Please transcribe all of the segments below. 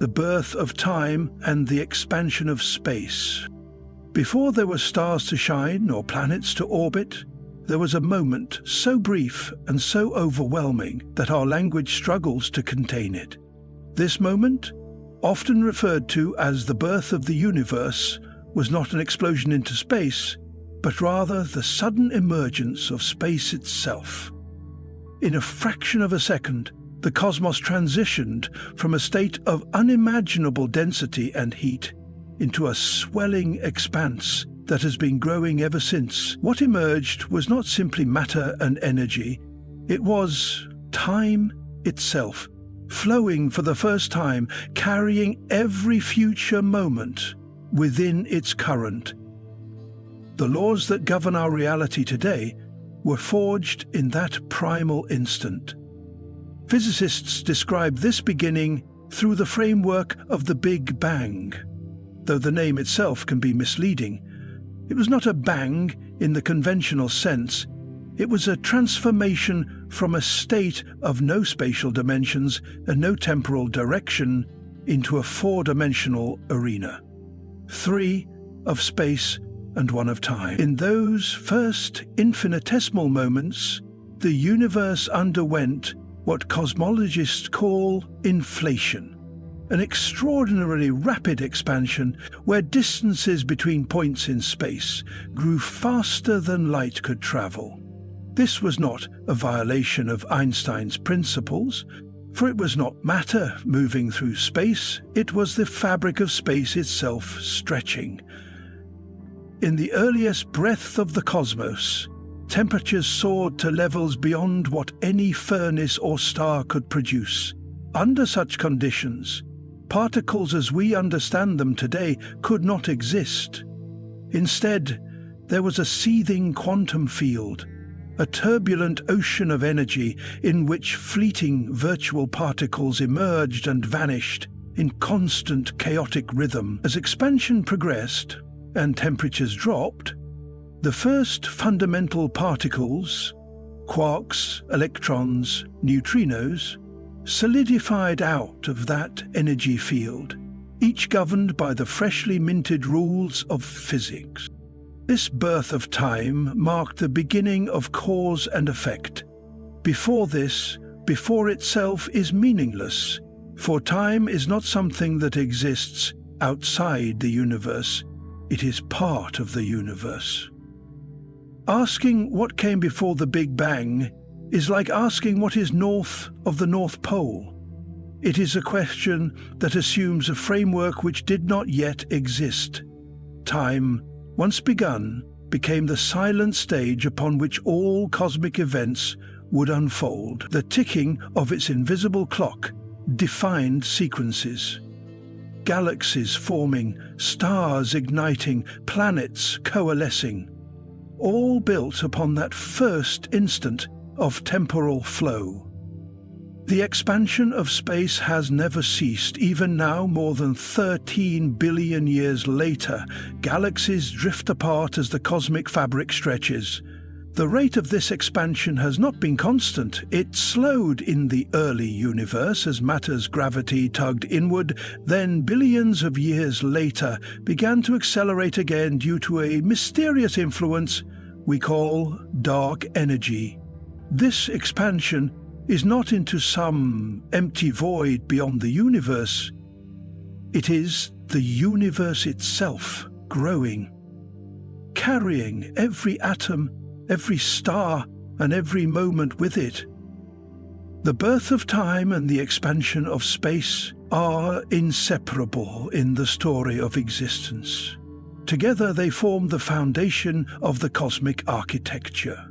the birth of time and the expansion of space. Before there were stars to shine or planets to orbit, there was a moment so brief and so overwhelming that our language struggles to contain it. This moment, often referred to as the birth of the universe, was not an explosion into space, but rather the sudden emergence of space itself. In a fraction of a second, the cosmos transitioned from a state of unimaginable density and heat into a swelling expanse that has been growing ever since. What emerged was not simply matter and energy, it was time itself, flowing for the first time, carrying every future moment within its current. The laws that govern our reality today were forged in that primal instant. Physicists describe this beginning through the framework of the Big Bang. Though the name itself can be misleading, it was not a bang in the conventional sense. It was a transformation from a state of no spatial dimensions and no temporal direction into a four-dimensional arena. 3 of space and 1 of time. In those first infinitesimal moments, the universe underwent what cosmologists call inflation, an extraordinarily rapid expansion where distances between points in space grew faster than light could travel. This was not a violation of Einstein's principles, for it was not matter moving through space, it was the fabric of space itself stretching. In the earliest breath of the cosmos, temperatures soared to levels beyond what any furnace or star could produce. Under such conditions, particles as we understand them today could not exist. Instead, there was a seething quantum field, a turbulent ocean of energy in which fleeting virtual particles emerged and vanished in constant chaotic rhythm. As expansion progressed and temperatures dropped, the first fundamental particles, quarks, electrons, neutrinos, solidified out of that energy field, each governed by the freshly minted rules of physics. This birth of time marked the beginning of cause and effect. Before this, before itself is meaningless, for time is not something that exists outside the universe, it is part of the universe. Asking what came before the Big Bang is like asking what is north of the North Pole. It is a question that assumes a framework which did not yet exist. Time, once begun, became the silent stage upon which all cosmic events would unfold. The ticking of its invisible clock defined sequences. Galaxies forming, stars igniting, planets coalescing, all built upon that first instant of temporal flow. The expansion of space has never ceased. Even now, more than 13 billion years later, galaxies drift apart as the cosmic fabric stretches. The rate of this expansion has not been constant. It slowed in the early universe as matter's gravity tugged inward, then billions of years later began to accelerate again due to a mysterious influence we call dark energy. This expansion is not into some empty void beyond the universe. It is the universe itself growing, carrying every atom, every star, and every moment with it. The birth of time and the expansion of space are inseparable in the story of existence. Together they form the foundation of the cosmic architecture.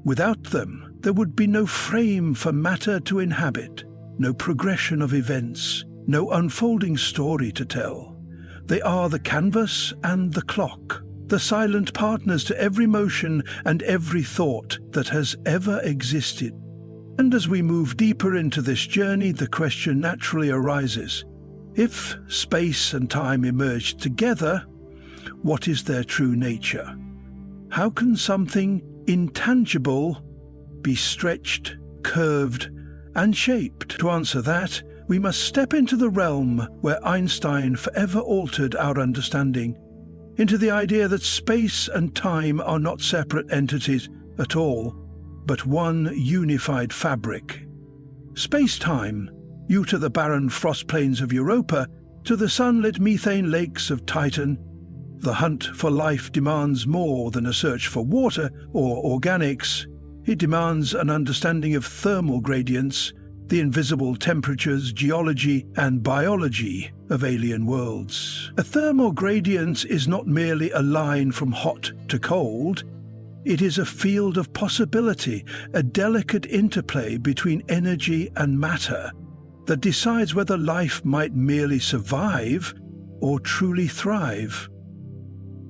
Without them, there would be no frame for matter to inhabit, no progression of events, no unfolding story to tell. They are the canvas and the clock, the silent partners to every motion and every thought that has ever existed. And as we move deeper into this journey, the question naturally arises: if space and time emerged together, what is their true nature? How can something intangible be stretched, curved, and shaped? To answer that, we must step into the realm where Einstein forever altered our understanding, into the idea that space and time are not separate entities at all, but one unified fabric. Space-time, due to the barren frost plains of Europa to the sunlit methane lakes of Titan, the hunt for life demands more than a search for water or organics. It demands an understanding of thermal gradients, the invisible temperatures, geology, and biology of alien worlds. A thermal gradient is not merely a line from hot to cold. It is a field of possibility, a delicate interplay between energy and matter that decides whether life might merely survive or truly thrive.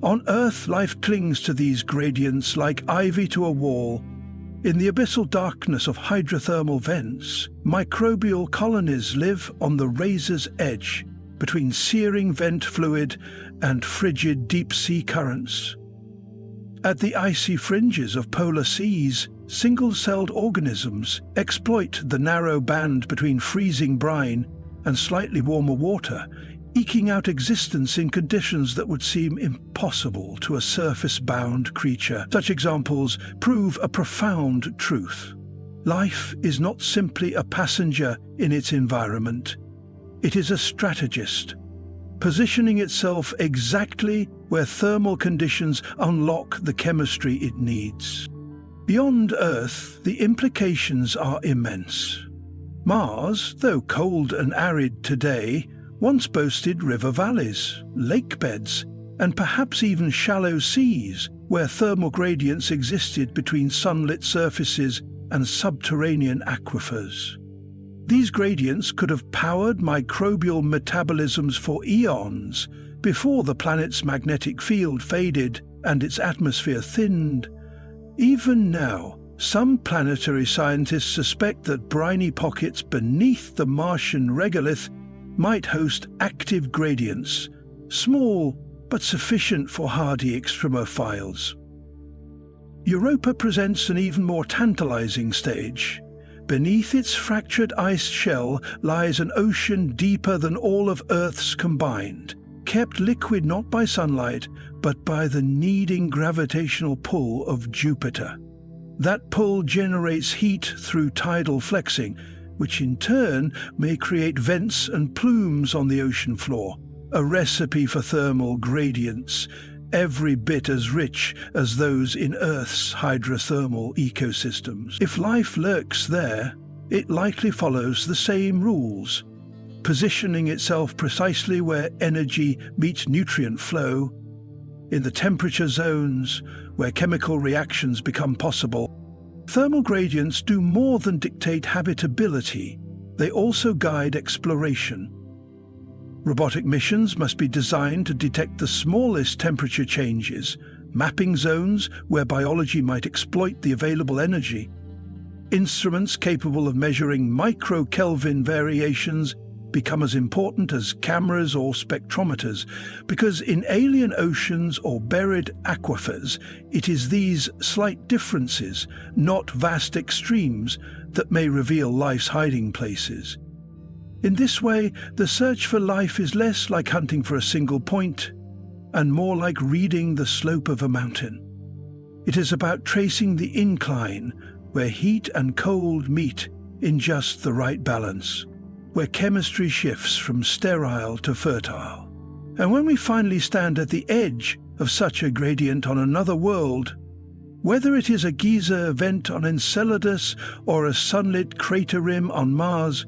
On Earth, life clings to these gradients like ivy to a wall. In the abyssal darkness of hydrothermal vents, microbial colonies live on the razor's edge between searing vent fluid and frigid deep-sea currents. At the icy fringes of polar seas, single-celled organisms exploit the narrow band between freezing brine and slightly warmer water, eking out existence in conditions that would seem impossible to a surface-bound creature. Such examples prove a profound truth. Life is not simply a passenger in its environment. It is a strategist, positioning itself exactly where thermal conditions unlock the chemistry it needs. Beyond Earth, the implications are immense. Mars, though cold and arid today, once boasted river valleys, lake beds, and perhaps even shallow seas where thermal gradients existed between sunlit surfaces and subterranean aquifers. These gradients could have powered microbial metabolisms for eons before the planet's magnetic field faded and its atmosphere thinned. Even now, some planetary scientists suspect that briny pockets beneath the Martian regolith might host active gradients, small but sufficient for hardy extremophiles. Europa presents an even more tantalizing stage. Beneath its fractured ice shell lies an ocean deeper than all of Earth's combined, kept liquid not by sunlight, but by the kneading gravitational pull of Jupiter. That pull generates heat through tidal flexing, which in turn may create vents and plumes on the ocean floor, a recipe for thermal gradients, every bit as rich as those in Earth's hydrothermal ecosystems. If life lurks there, it likely follows the same rules, positioning itself precisely where energy meets nutrient flow, in the temperature zones where chemical reactions become possible. Thermal gradients do more than dictate habitability, they also guide exploration. Robotic missions must be designed to detect the smallest temperature changes, mapping zones where biology might exploit the available energy. Instruments capable of measuring micro-Kelvin variations become as important as cameras or spectrometers, because in alien oceans or buried aquifers, it is these slight differences, not vast extremes, that may reveal life's hiding places. In this way, the search for life is less like hunting for a single point, and more like reading the slope of a mountain. It is about tracing the incline where heat and cold meet in just the right balance, where chemistry shifts from sterile to fertile. And when we finally stand at the edge of such a gradient on another world, whether it is a geyser vent on Enceladus or a sunlit crater rim on Mars,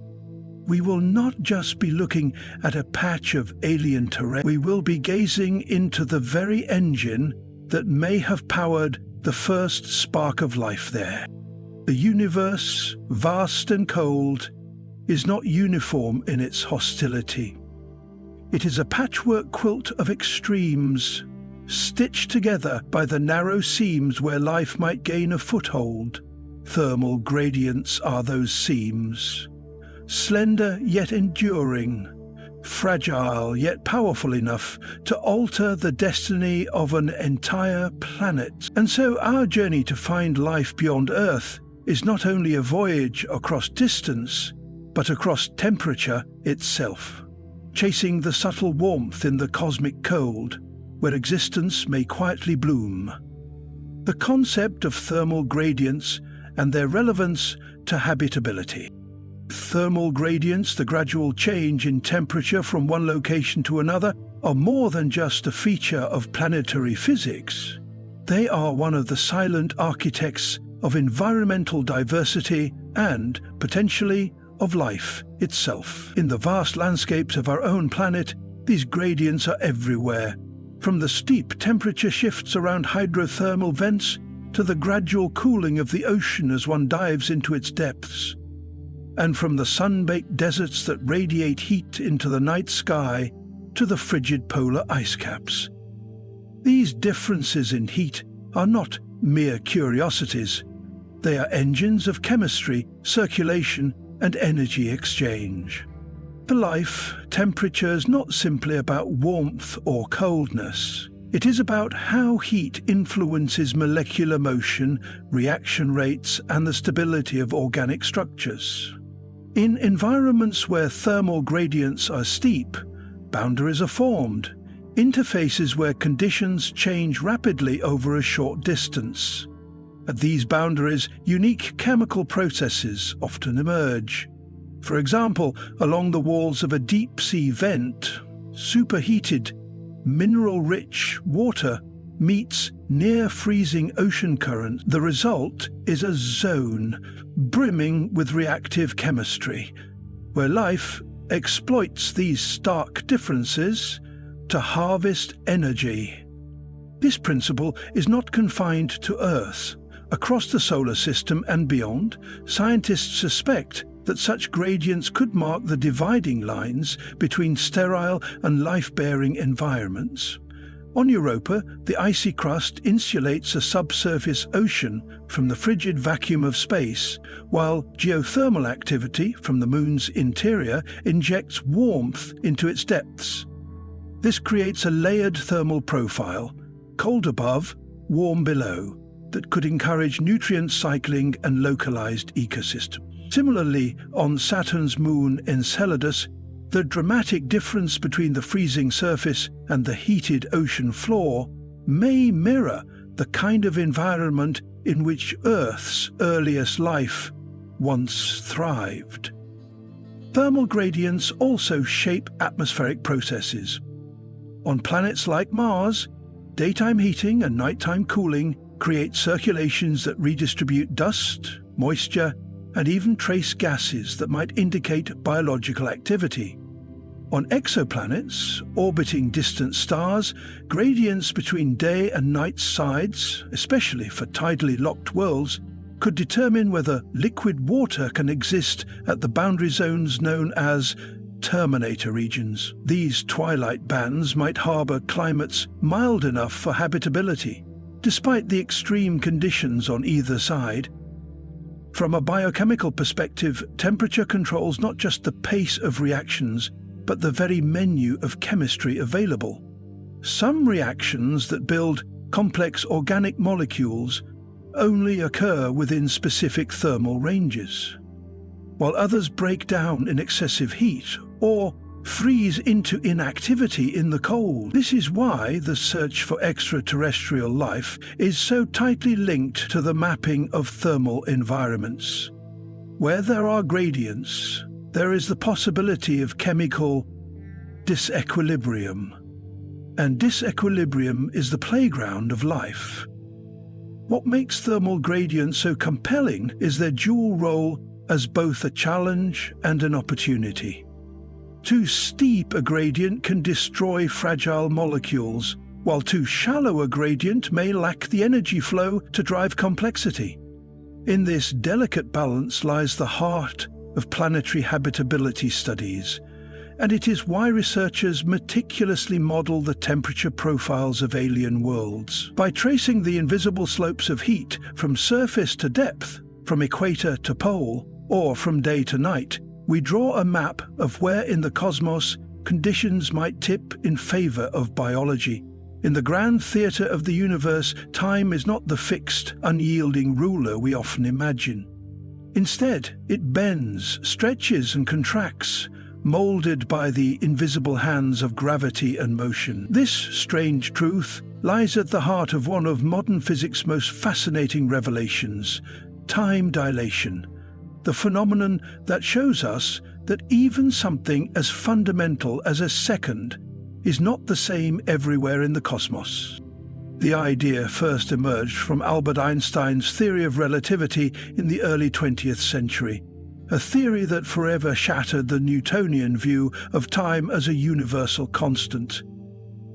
we will not just be looking at a patch of alien terrain. We will be gazing into the very engine that may have powered the first spark of life there. The universe, vast and cold, is not uniform in its hostility. It is a patchwork quilt of extremes, stitched together by the narrow seams where life might gain a foothold. Thermal gradients are those seams, slender yet enduring, fragile yet powerful enough to alter the destiny of an entire planet. And so our journey to find life beyond Earth is not only a voyage across distance, but across temperature itself, chasing the subtle warmth in the cosmic cold, where existence may quietly bloom. The concept of thermal gradients and their relevance to habitability. Thermal gradients, the gradual change in temperature from one location to another, are more than just a feature of planetary physics. They are one of the silent architects of environmental diversity and, potentially, of life itself. In the vast landscapes of our own planet, these gradients are everywhere, from the steep temperature shifts around hydrothermal vents to the gradual cooling of the ocean as one dives into its depths, and from the sun-baked deserts that radiate heat into the night sky to the frigid polar ice caps. These differences in heat are not mere curiosities. They are engines of chemistry, circulation, and energy exchange. For life, temperature is not simply about warmth or coldness. It is about how heat influences molecular motion, reaction rates, and the stability of organic structures. In environments where thermal gradients are steep, boundaries are formed, interfaces where conditions change rapidly over a short distance. At these boundaries, unique chemical processes often emerge. For example, along the walls of a deep-sea vent, superheated, mineral-rich water meets near-freezing ocean current. The result is a zone brimming with reactive chemistry, where life exploits these stark differences to harvest energy. This principle is not confined to Earth. Across the solar system and beyond, scientists suspect that such gradients could mark the dividing lines between sterile and life-bearing environments. On Europa, the icy crust insulates a subsurface ocean from the frigid vacuum of space, while geothermal activity from the Moon's interior injects warmth into its depths. This creates a layered thermal profile, cold above, warm below, that could encourage nutrient cycling and localized ecosystems. Similarly, on Saturn's moon Enceladus, the dramatic difference between the freezing surface and the heated ocean floor may mirror the kind of environment in which Earth's earliest life once thrived. Thermal gradients also shape atmospheric processes. On planets like Mars, daytime heating and nighttime cooling create circulations that redistribute dust, moisture, and even trace gases that might indicate biological activity. On exoplanets, orbiting distant stars, gradients between day and night sides, especially for tidally locked worlds, could determine whether liquid water can exist at the boundary zones known as terminator regions. These twilight bands might harbor climates mild enough for habitability, despite the extreme conditions on either side. From a biochemical perspective, temperature controls not just the pace of reactions, but the very menu of chemistry available. Some reactions that build complex organic molecules only occur within specific thermal ranges, while others break down in excessive heat or freeze into inactivity in the cold. This is why the search for extraterrestrial life is so tightly linked to the mapping of thermal environments. Where there are gradients, there is the possibility of chemical disequilibrium, and disequilibrium is the playground of life. What makes thermal gradients so compelling is their dual role as both a challenge and an opportunity. Too steep a gradient can destroy fragile molecules, while too shallow a gradient may lack the energy flow to drive complexity. In this delicate balance lies the heart of planetary habitability studies, and it is why researchers meticulously model the temperature profiles of alien worlds. By tracing the invisible slopes of heat from surface to depth, from equator to pole, or from day to night, we draw a map of where in the cosmos conditions might tip in favor of biology. In the grand theater of the universe, time is not the fixed, unyielding ruler we often imagine. Instead, it bends, stretches, and contracts, molded by the invisible hands of gravity and motion. This strange truth lies at the heart of one of modern physics' most fascinating revelations: time dilation, the phenomenon that shows us that even something as fundamental as a second is not the same everywhere in the cosmos. The idea first emerged from Albert Einstein's theory of relativity in the early 20th century, a theory that forever shattered the Newtonian view of time as a universal constant.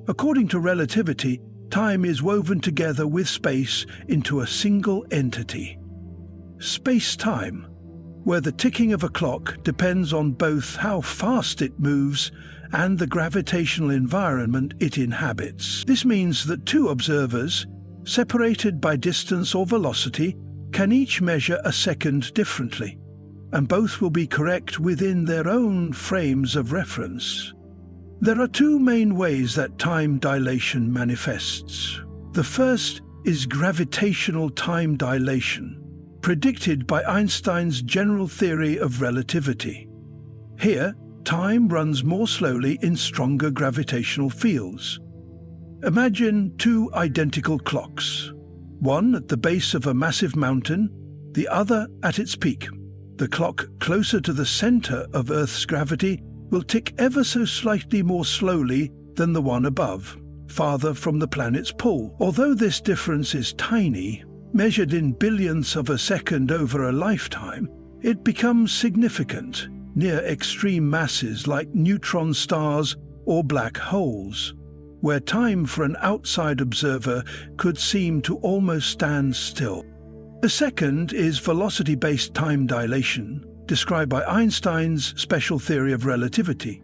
According to relativity, time is woven together with space into a single entity: space-time, where the ticking of a clock depends on both how fast it moves and the gravitational environment it inhabits. This means that two observers, separated by distance or velocity, can each measure a second differently, and both will be correct within their own frames of reference. There are two main ways that time dilation manifests. The first is gravitational time dilation, predicted by Einstein's general theory of relativity. Here, time runs more slowly in stronger gravitational fields. Imagine two identical clocks, one at the base of a massive mountain, the other at its peak. The clock closer to the center of Earth's gravity will tick ever so slightly more slowly than the one above, farther from the planet's pull. Although this difference is tiny, measured in billionths of a second over a lifetime, it becomes significant near extreme masses like neutron stars or black holes, where time for an outside observer could seem to almost stand still. The second is velocity-based time dilation, described by Einstein's special theory of relativity.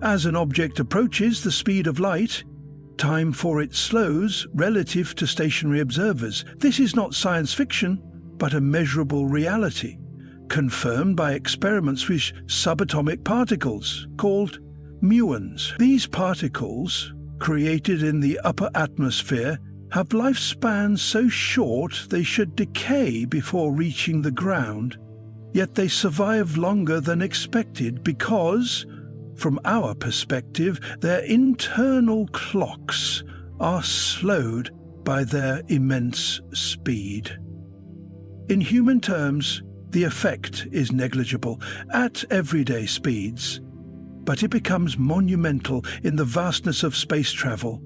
As an object approaches the speed of light, time for it slows relative to stationary observers. This is not science fiction, but a measurable reality, confirmed by experiments with subatomic particles, called muons. These particles, created in the upper atmosphere, have lifespans so short they should decay before reaching the ground, yet they survive longer than expected because, from our perspective, their internal clocks are slowed by their immense speed. In human terms, the effect is negligible at everyday speeds, but it becomes monumental in the vastness of space travel.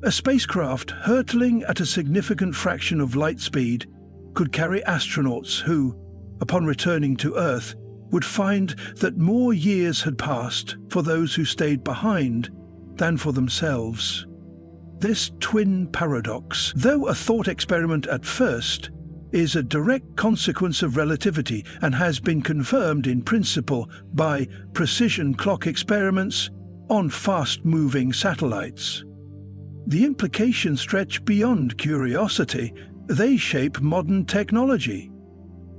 A spacecraft hurtling at a significant fraction of light speed could carry astronauts who, upon returning to Earth, would find that more years had passed for those who stayed behind than for themselves. This twin paradox, though a thought experiment at first, is a direct consequence of relativity and has been confirmed in principle by precision clock experiments on fast-moving satellites. The implications stretch beyond curiosity. They shape modern technology.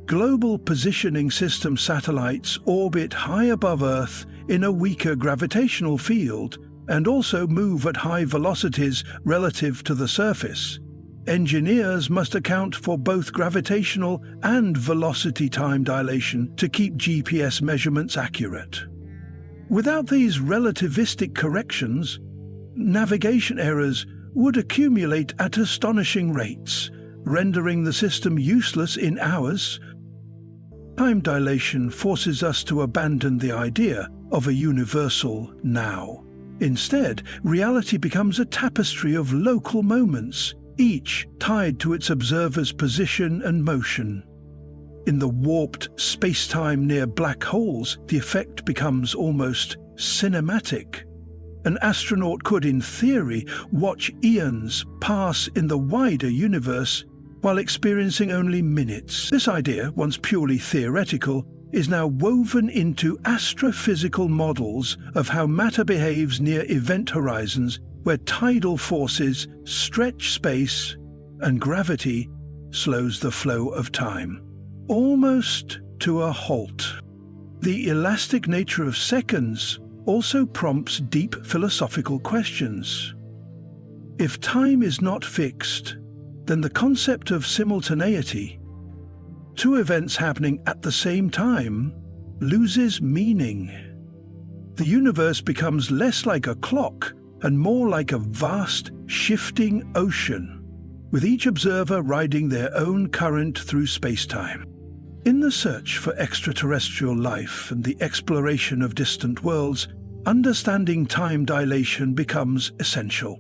Global Positioning System satellites orbit high above Earth in a weaker gravitational field and also move at high velocities relative to the surface. Engineers must account for both gravitational and velocity time dilation to keep GPS measurements accurate. Without these relativistic corrections, navigation errors would accumulate at astonishing rates, rendering the system useless in hours. Time dilation forces us to abandon the idea of a universal now. Instead, reality becomes a tapestry of local moments, each tied to its observer's position and motion. In the warped space-time near black holes, the effect becomes almost cinematic. An astronaut could, in theory, watch eons pass in the wider universe while experiencing only minutes. This idea, once purely theoretical, is now woven into astrophysical models of how matter behaves near event horizons where tidal forces stretch space and gravity slows the flow of time, almost to a halt. The elastic nature of seconds also prompts deep philosophical questions. If time is not fixed, then the concept of simultaneity, two events happening at the same time, loses meaning. The universe becomes less like a clock and more like a vast, shifting ocean, with each observer riding their own current through space-time. In the search for extraterrestrial life and the exploration of distant worlds, understanding time dilation becomes essential.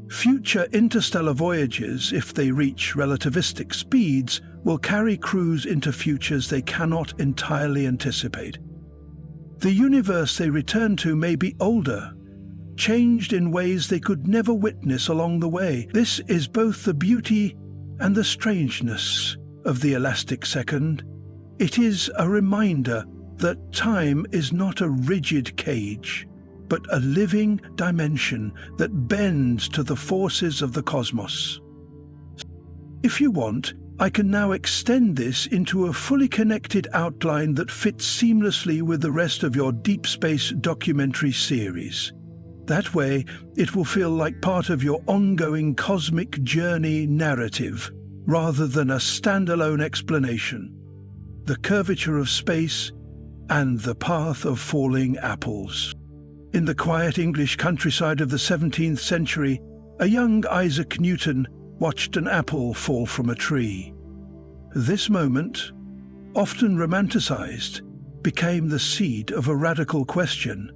Future interstellar voyages, if they reach relativistic speeds, will carry crews into futures they cannot entirely anticipate. The universe they return to may be older, changed in ways they could never witness along the way. This is both the beauty and the strangeness of the elastic second. It is a reminder that time is not a rigid cage, but a living dimension that bends to the forces of the cosmos. If you want, I can now extend this into a fully connected outline that fits seamlessly with the rest of your deep space documentary series. That way, it will feel like part of your ongoing cosmic journey narrative, rather than a standalone explanation. The curvature of space and the path of falling apples. In the quiet English countryside of the 17th century, a young Isaac Newton watched an apple fall from a tree. This moment, often romanticized, became the seed of a radical question.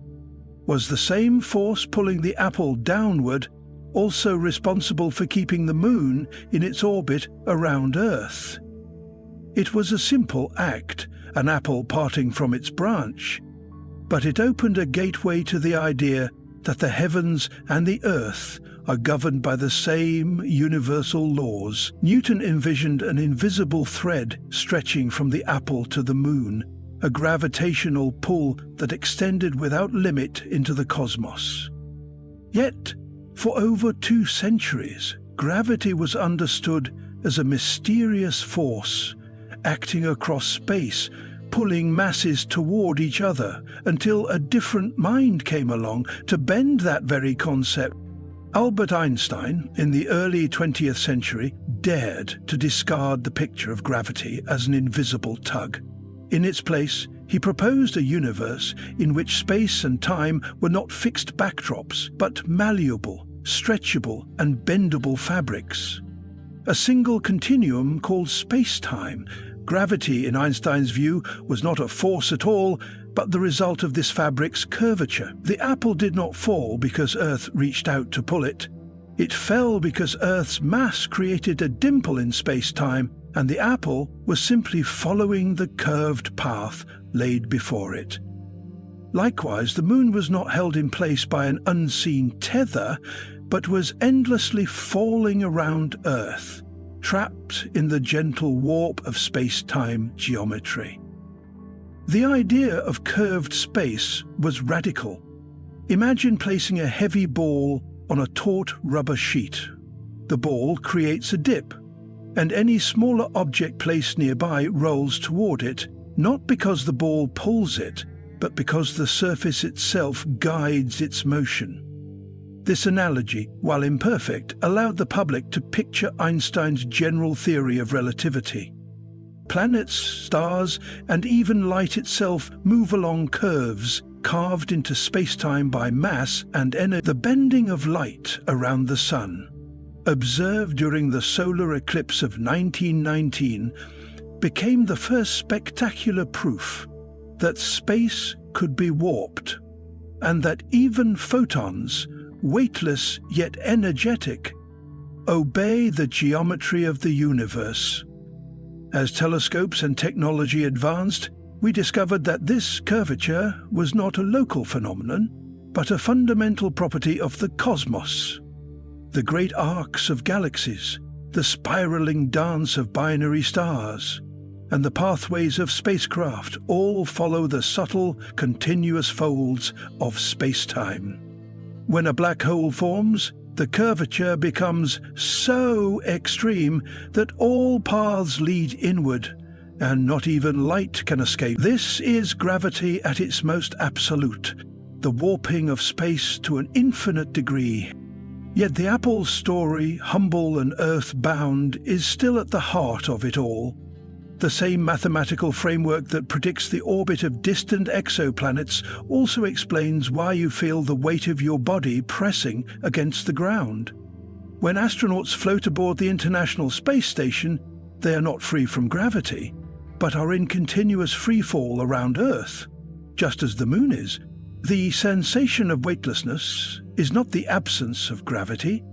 Was the same force pulling the apple downward also responsible for keeping the moon in its orbit around Earth? It was a simple act, an apple parting from its branch, but it opened a gateway to the idea that the heavens and the earth are governed by the same universal laws. Newton envisioned an invisible thread stretching from the apple to the moon, a gravitational pull that extended without limit into the cosmos. Yet, for over 2 centuries, gravity was understood as a mysterious force, acting across space, pulling masses toward each other, until a different mind came along to bend that very concept. Albert Einstein, in the early 20th century, dared to discard the picture of gravity as an invisible tug. In its place, he proposed a universe in which space and time were not fixed backdrops, but malleable, stretchable, and bendable fabrics. A single continuum called space-time. Gravity, in Einstein's view, was not a force at all, but the result of this fabric's curvature. The apple did not fall because Earth reached out to pull it. It fell because Earth's mass created a dimple in space-time, and the apple was simply following the curved path laid before it. Likewise, the moon was not held in place by an unseen tether, but was endlessly falling around Earth, trapped in the gentle warp of space-time geometry. The idea of curved space was radical. Imagine placing a heavy ball on a taut rubber sheet. The ball creates a dip, and any smaller object placed nearby rolls toward it, not because the ball pulls it, but because the surface itself guides its motion. This analogy, while imperfect, allowed the public to picture Einstein's general theory of relativity. Planets, stars, and even light itself move along curves carved into space-time by mass and energy. The bending of light around the Sun, observed during the solar eclipse of 1919, became the first spectacular proof that space could be warped, and that even photons, weightless yet energetic, obey the geometry of the universe. As telescopes and technology advanced, we discovered that this curvature was not a local phenomenon, but a fundamental property of the cosmos. The great arcs of galaxies, the spiraling dance of binary stars, and the pathways of spacecraft all follow the subtle, continuous folds of space-time. When a black hole forms, the curvature becomes so extreme that all paths lead inward, and not even light can escape. This is gravity at its most absolute, the warping of space to an infinite degree. Yet the apple's story, humble and earth-bound, is still at the heart of it all. The same mathematical framework that predicts the orbit of distant exoplanets also explains why you feel the weight of your body pressing against the ground. When astronauts float aboard the International Space Station, they are not free from gravity, but are in continuous free fall around Earth, just as the Moon is. The sensation of weightlessness is not the absence of gravity,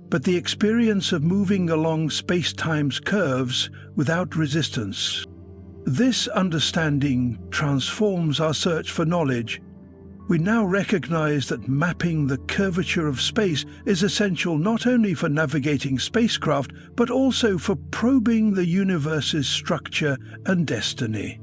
but the experience of moving along space-time's curves without resistance. This understanding transforms our search for knowledge. We now recognize that mapping the curvature of space is essential not only for navigating spacecraft, but also for probing the universe's structure and destiny.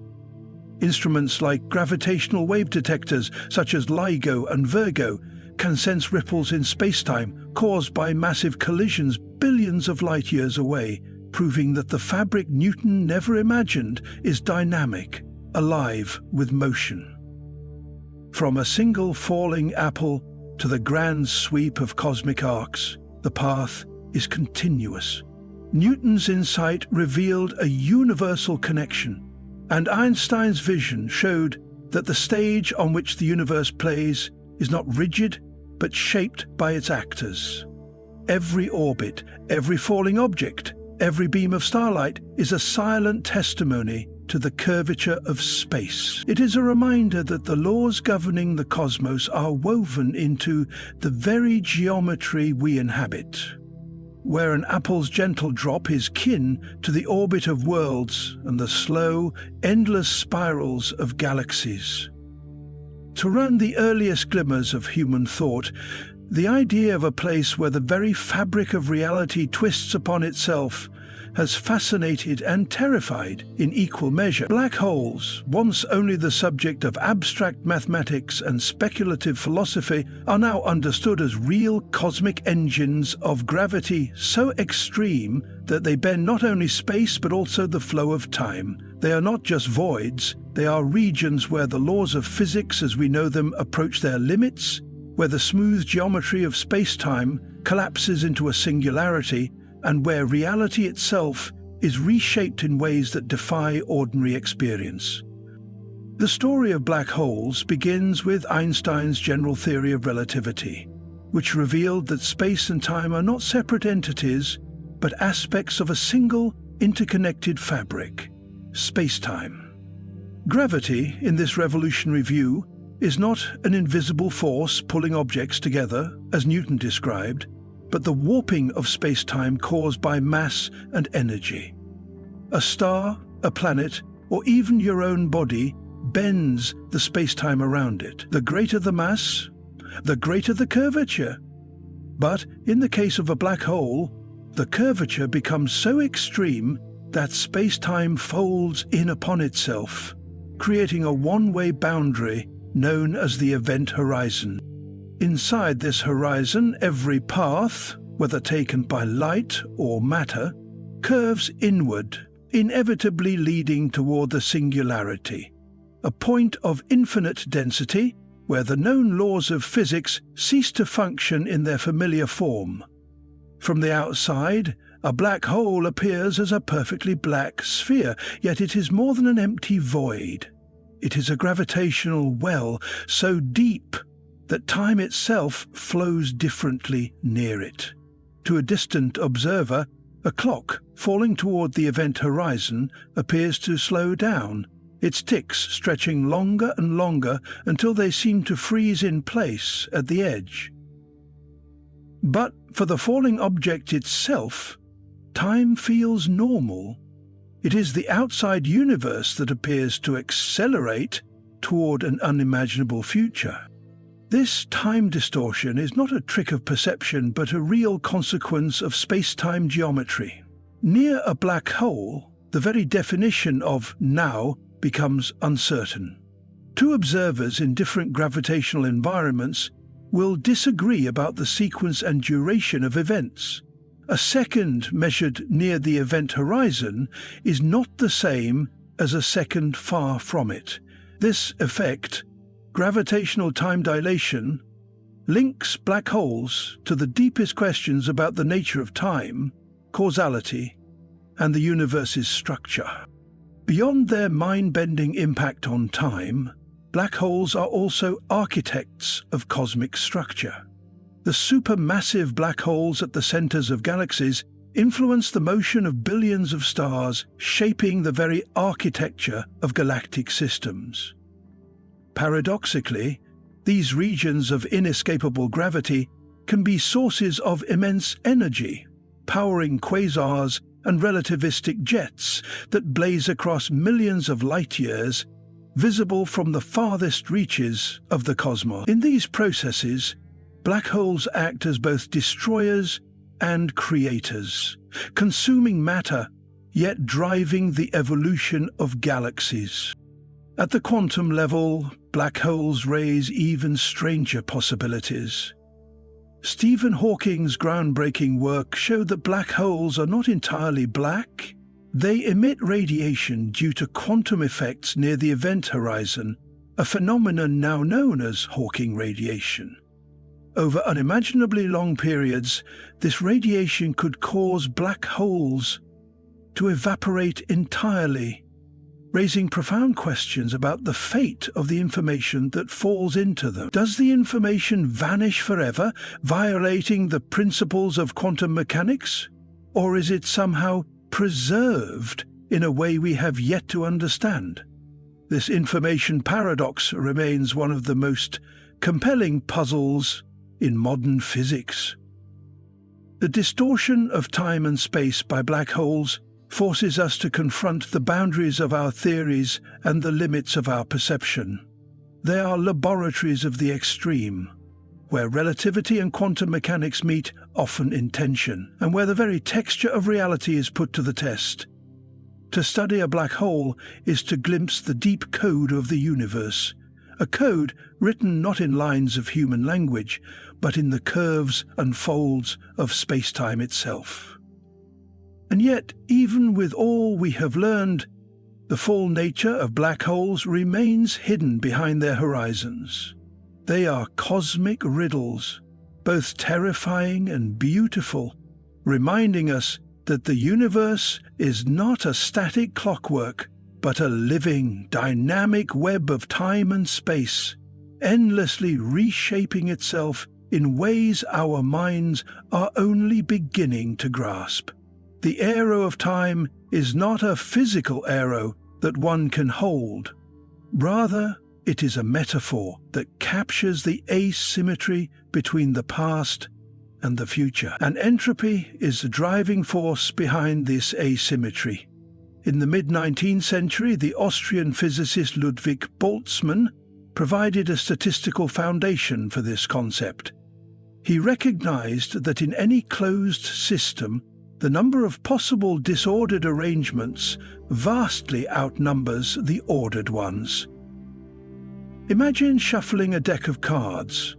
Instruments like gravitational wave detectors, such as LIGO and Virgo, can sense ripples in spacetime caused by massive collisions billions of light years away, proving that the fabric Newton never imagined is dynamic, alive with motion. From a single falling apple to the grand sweep of cosmic arcs, the path is continuous. Newton's insight revealed a universal connection, and Einstein's vision showed that the stage on which the universe plays is not rigid, but shaped by its actors. Every orbit, every falling object, every beam of starlight is a silent testimony to the curvature of space. It is a reminder that the laws governing the cosmos are woven into the very geometry we inhabit, where an apple's gentle drop is kin to the orbit of worlds and the slow, endless spirals of galaxies. To run the earliest glimmers of human thought, the idea of a place where the very fabric of reality twists upon itself has fascinated and terrified in equal measure. Black holes, once only the subject of abstract mathematics and speculative philosophy, are now understood as real cosmic engines of gravity so extreme that they bend not only space but also the flow of time. They are not just voids, they are regions where the laws of physics as we know them approach their limits, where the smooth geometry of space-time collapses into a singularity, and where reality itself is reshaped in ways that defy ordinary experience. The story of black holes begins with Einstein's general theory of relativity, which revealed that space and time are not separate entities, but aspects of a single, interconnected fabric, space-time. Gravity, in this revolutionary view, is not an invisible force pulling objects together, as Newton described, but the warping of space-time caused by mass and energy. A star, a planet, or even your own body bends the space-time around it. The greater the mass, the greater the curvature. But in the case of a black hole, the curvature becomes so extreme that space-time folds in upon itself, creating a one-way boundary known as the event horizon. Inside this horizon, every path, whether taken by light or matter, curves inward, inevitably leading toward the singularity, a point of infinite density where the known laws of physics cease to function in their familiar form. From the outside, a black hole appears as a perfectly black sphere, yet it is more than an empty void. It is a gravitational well so deep that time itself flows differently near it. To a distant observer, a clock falling toward the event horizon appears to slow down, its ticks stretching longer and longer until they seem to freeze in place at the edge. But for the falling object itself, time feels normal. It is the outside universe that appears to accelerate toward an unimaginable future. This time distortion is not a trick of perception but a real consequence of space-time geometry. Near a black hole, the very definition of now becomes uncertain. Two observers in different gravitational environments will disagree about the sequence and duration of events. A second measured near the event horizon is not the same as a second far from it. This effect, gravitational time dilation, links black holes to the deepest questions about the nature of time, causality, and the universe's structure. Beyond their mind-bending impact on time, black holes are also architects of cosmic structure. The supermassive black holes at the centers of galaxies influence the motion of billions of stars, shaping the very architecture of galactic systems. Paradoxically, these regions of inescapable gravity can be sources of immense energy, powering quasars and relativistic jets that blaze across millions of light-years, visible from the farthest reaches of the cosmos. In these processes, black holes act as both destroyers and creators, consuming matter, yet driving the evolution of galaxies. At the quantum level, black holes raise even stranger possibilities. Stephen Hawking's groundbreaking work showed that black holes are not entirely black. They emit radiation due to quantum effects near the event horizon, a phenomenon now known as Hawking radiation. Over unimaginably long periods, this radiation could cause black holes to evaporate entirely, raising profound questions about the fate of the information that falls into them. Does the information vanish forever, violating the principles of quantum mechanics? Or is it somehow preserved in a way we have yet to understand? This information paradox remains one of the most compelling puzzles in modern physics. The distortion of time and space by black holes forces us to confront the boundaries of our theories and the limits of our perception. They are laboratories of the extreme, where relativity and quantum mechanics meet, often in tension, and where the very texture of reality is put to the test. To study a black hole is to glimpse the deep code of the universe, a code written not in lines of human language, but in the curves and folds of space-time itself. And yet, even with all we have learned, the full nature of black holes remains hidden behind their horizons. They are cosmic riddles, both terrifying and beautiful, reminding us that the universe is not a static clockwork, but a living, dynamic web of time and space, endlessly reshaping itself in ways our minds are only beginning to grasp. The arrow of time is not a physical arrow that one can hold. Rather, it is a metaphor that captures the asymmetry between the past and the future. And entropy is the driving force behind this asymmetry. In the mid-19th century, the Austrian physicist Ludwig Boltzmann provided a statistical foundation for this concept. He recognized that in any closed system, the number of possible disordered arrangements vastly outnumbers the ordered ones. Imagine shuffling a deck of cards.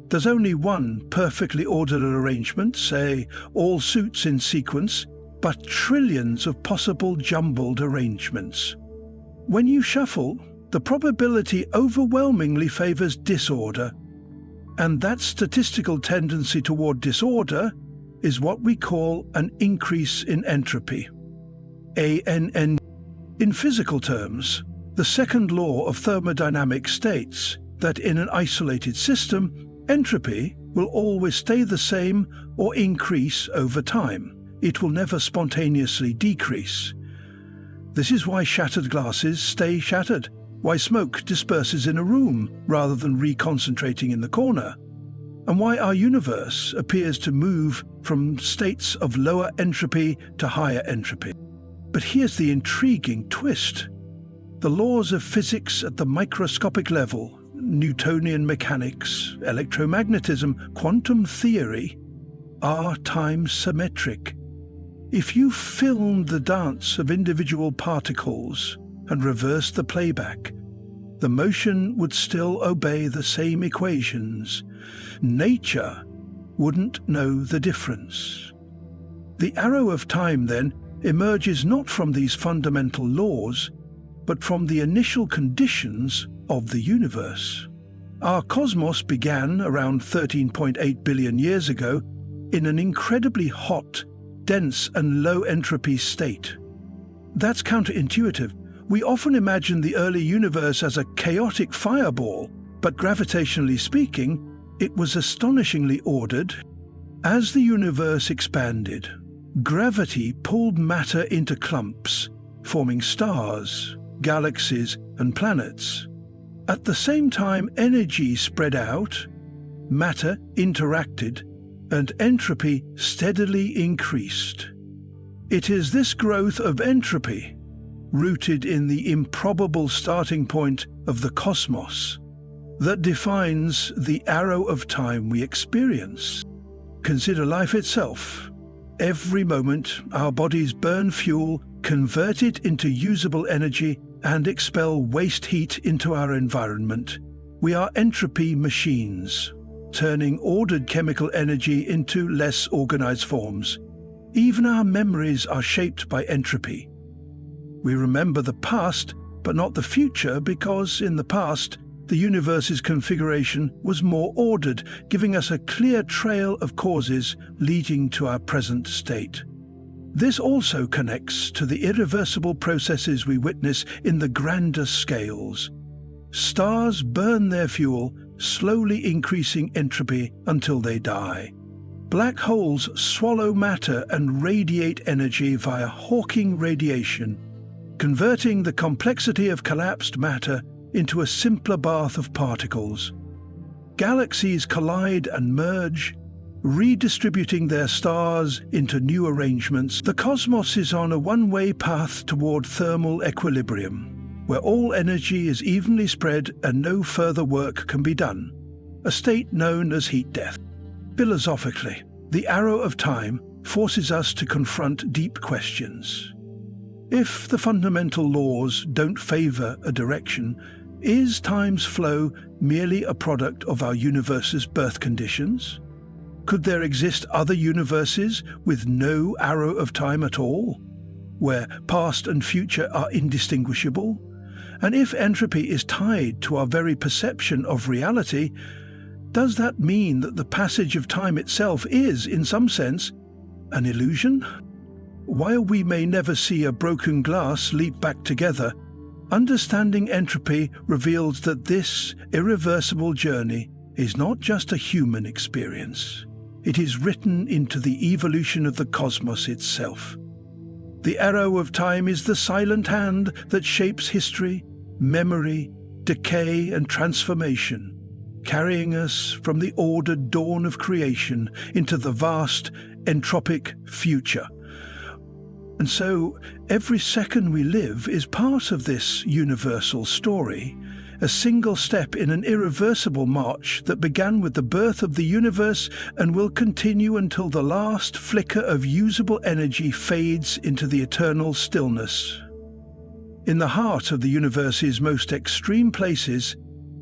There's only one perfectly ordered arrangement, say all suits in sequence, but trillions of possible jumbled arrangements. When you shuffle, the probability overwhelmingly favors disorder, and that statistical tendency toward disorder is what we call an increase in entropy. ANN. In physical terms, the second law of thermodynamics states that in an isolated system, entropy will always stay the same or increase over time. It will never spontaneously decrease. This is why shattered glasses stay shattered, why smoke disperses in a room rather than reconcentrating in the corner, and why our universe appears to move from states of lower entropy to higher entropy. But here's the intriguing twist. The laws of physics at the microscopic level, Newtonian mechanics, electromagnetism, quantum theory, are time-symmetric. If you filmed the dance of individual particles and reversed the playback, the motion would still obey the same equations. Nature wouldn't know the difference. The arrow of time, then, emerges not from these fundamental laws, but from the initial conditions of the universe. Our cosmos began around 13.8 billion years ago in an incredibly hot, dense and low entropy state. That's counterintuitive, We often imagine the early universe as a chaotic fireball, but gravitationally speaking, it was astonishingly ordered. As the universe expanded, gravity pulled matter into clumps, forming stars, galaxies, and planets. At the same time, energy spread out, matter interacted, and entropy steadily increased. It is this growth of entropy, rooted in the improbable starting point of the cosmos, that defines the arrow of time we experience. Consider life itself. Every moment, our bodies burn fuel, convert it into usable energy, and expel waste heat into our environment. We are entropy machines, turning ordered chemical energy into less organized forms. Even our memories are shaped by entropy. We remember the past, but not the future, because in the past, the universe's configuration was more ordered, giving us a clear trail of causes leading to our present state. This also connects to the irreversible processes we witness in the grander scales. Stars burn their fuel, slowly increasing entropy until they die. Black holes swallow matter and radiate energy via Hawking radiation, converting the complexity of collapsed matter into a simpler bath of particles. Galaxies collide and merge, redistributing their stars into new arrangements. The cosmos is on a one-way path toward thermal equilibrium, where all energy is evenly spread and no further work can be done, a state known as heat death. Philosophically, the arrow of time forces us to confront deep questions. If the fundamental laws don't favor a direction, is time's flow merely a product of our universe's birth conditions? Could there exist other universes with no arrow of time at all, where past and future are indistinguishable? And if entropy is tied to our very perception of reality, does that mean that the passage of time itself is, in some sense, an illusion? While we may never see a broken glass leap back together, understanding entropy reveals that this irreversible journey is not just a human experience. It is written into the evolution of the cosmos itself. The arrow of time is the silent hand that shapes history, memory, decay, and transformation, carrying us from the ordered dawn of creation into the vast, entropic future. And so, every second we live is part of this universal story, a single step in an irreversible march that began with the birth of the universe and will continue until the last flicker of usable energy fades into the eternal stillness. In the heart of the universe's most extreme places,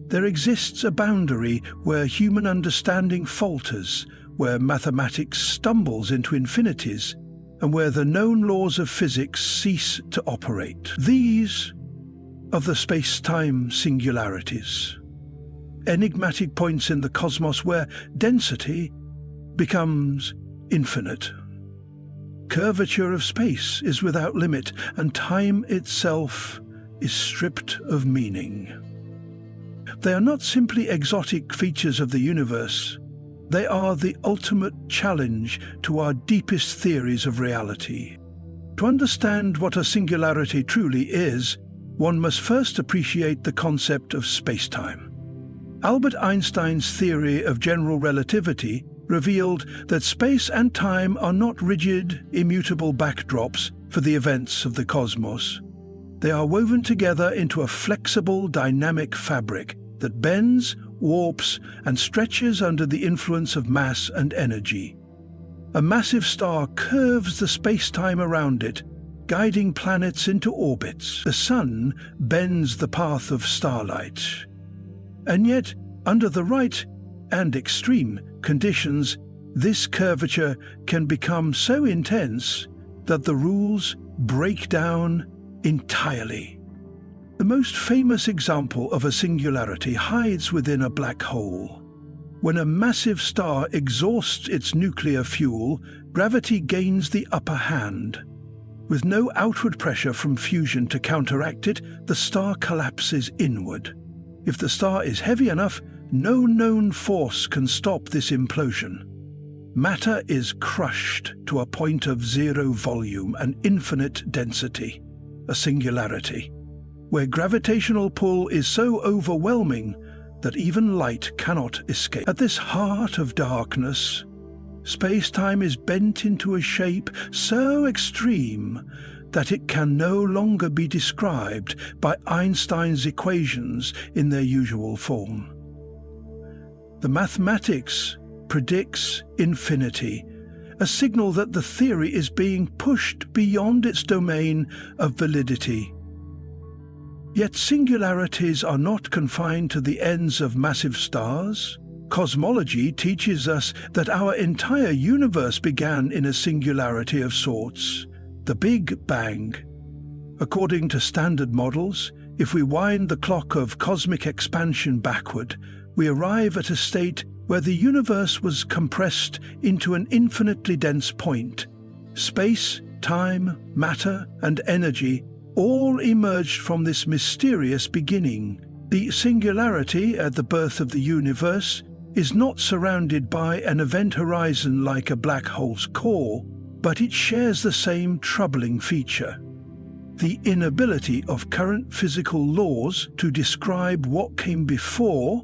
there exists a boundary where human understanding falters, where mathematics stumbles into infinities, and where the known laws of physics cease to operate. These are the space-time singularities, enigmatic points in the cosmos where density becomes infinite. Curvature of space is without limit, and time itself is stripped of meaning. They are not simply exotic features of the universe. They are the ultimate challenge to our deepest theories of reality. To understand what a singularity truly is, one must first appreciate the concept of space-time. Albert Einstein's theory of general relativity revealed that space and time are not rigid, immutable backdrops for the events of the cosmos. They are woven together into a flexible, dynamic fabric that bends, warps, and stretches under the influence of mass and energy. A massive star curves the space-time around it, guiding planets into orbits. The sun bends the path of starlight. And yet, under the right and extreme conditions, this curvature can become so intense that the rules break down entirely. The most famous example of a singularity hides within a black hole. When a massive star exhausts its nuclear fuel, gravity gains the upper hand. With no outward pressure from fusion to counteract it, the star collapses inward. If the star is heavy enough, no known force can stop this implosion. Matter is crushed to a point of zero volume and infinite density, a singularity, where gravitational pull is so overwhelming that even light cannot escape. At this heart of darkness, space-time is bent into a shape so extreme that it can no longer be described by Einstein's equations in their usual form. The mathematics predicts infinity, a signal that the theory is being pushed beyond its domain of validity. Yet singularities are not confined to the ends of massive stars. Cosmology teaches us that our entire universe began in a singularity of sorts, the Big Bang. According to standard models, if we wind the clock of cosmic expansion backward, we arrive at a state where the universe was compressed into an infinitely dense point. Space, time, matter, and energy all emerged from this mysterious beginning. The singularity at the birth of the universe is not surrounded by an event horizon like a black hole's core, but it shares the same troubling feature: the inability of current physical laws to describe what came before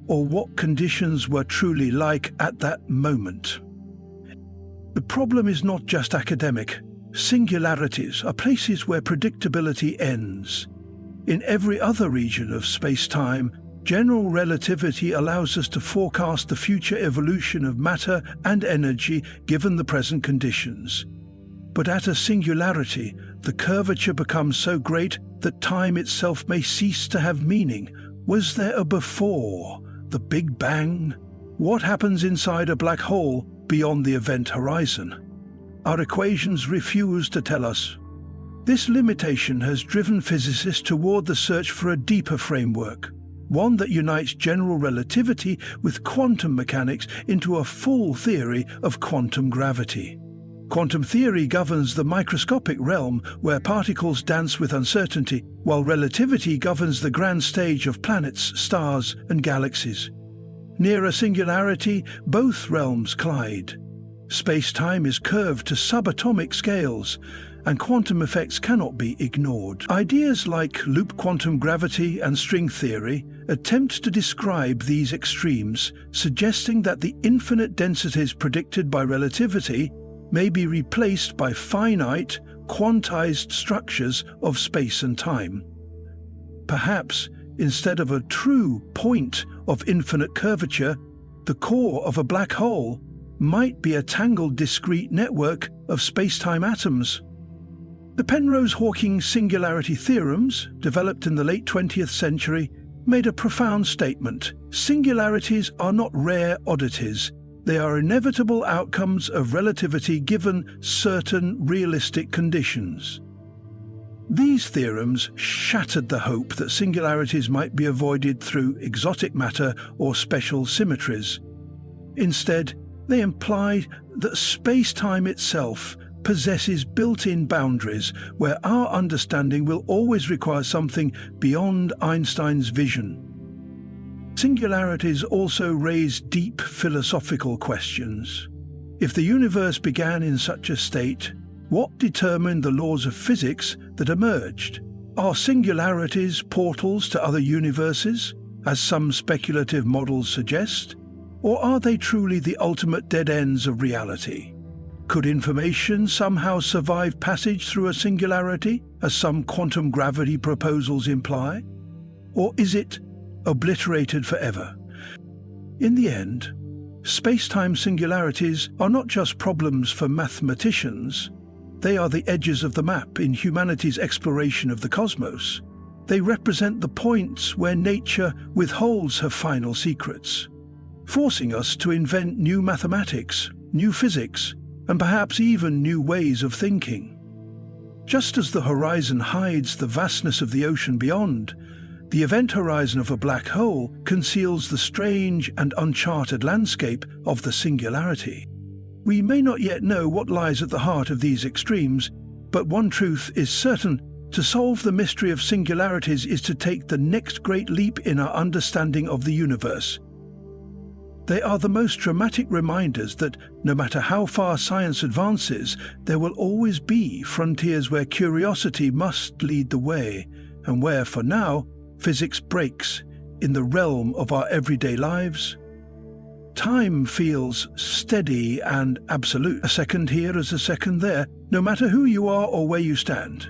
or what conditions were truly like at that moment. The problem is not just academic. Singularities are places where predictability ends. In every other region of space-time, general relativity allows us to forecast the future evolution of matter and energy given the present conditions. But at a singularity, the curvature becomes so great that time itself may cease to have meaning. Was there a before the Big Bang? What happens inside a black hole beyond the event horizon? Our equations refuse to tell us. This limitation has driven physicists toward the search for a deeper framework, one that unites general relativity with quantum mechanics into a full theory of quantum gravity. Quantum theory governs the microscopic realm where particles dance with uncertainty, while relativity governs the grand stage of planets, stars, and galaxies. Near a singularity, both realms collide. Space-time is curved to subatomic scales, and quantum effects cannot be ignored. Ideas like loop quantum gravity and string theory attempt to describe these extremes, suggesting that the infinite densities predicted by relativity may be replaced by finite, quantized structures of space and time. Perhaps, instead of a true point of infinite curvature, the core of a black hole might be a tangled discrete network of space-time atoms. The Penrose-Hawking singularity theorems, developed in the late 20th century, made a profound statement. Singularities are not rare oddities. They are inevitable outcomes of relativity given certain realistic conditions. These theorems shattered the hope that singularities might be avoided through exotic matter or special symmetries. Instead, they implied that space-time itself possesses built-in boundaries where our understanding will always require something beyond Einstein's vision. Singularities also raise deep philosophical questions. If the universe began in such a state, what determined the laws of physics that emerged? Are singularities portals to other universes, as some speculative models suggest? Or are they truly the ultimate dead ends of reality? Could information somehow survive passage through a singularity, as some quantum gravity proposals imply? Or is it obliterated forever? In the end, space-time singularities are not just problems for mathematicians. They are the edges of the map in humanity's exploration of the cosmos. They represent the points where nature withholds her final secrets, forcing us to invent new mathematics, new physics, and perhaps even new ways of thinking. Just as the horizon hides the vastness of the ocean beyond, the event horizon of a black hole conceals the strange and uncharted landscape of the singularity. We may not yet know what lies at the heart of these extremes, But one truth is certain: to solve the mystery of singularities is to take the next great leap in our understanding of the universe. They are the most dramatic reminders that, no matter how far science advances, there will always be frontiers where curiosity must lead the way, and where, for now, physics breaks in the realm of our everyday lives. Time feels steady and absolute. A second here is a second there, no matter who you are or where you stand.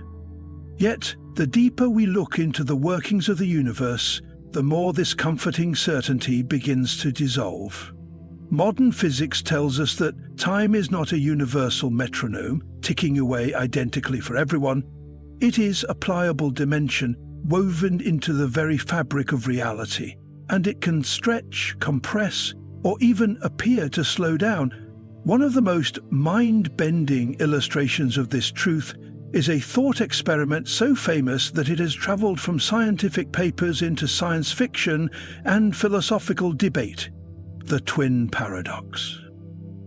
Yet, the deeper we look into the workings of the universe, the more this comforting certainty begins to dissolve. Modern physics tells us that time is not a universal metronome, ticking away identically for everyone. It is a pliable dimension woven into the very fabric of reality, and it can stretch, compress, or even appear to slow down. One of the most mind-bending illustrations of this truth is a thought experiment so famous that it has travelled from scientific papers into science fiction and philosophical debate: the twin paradox.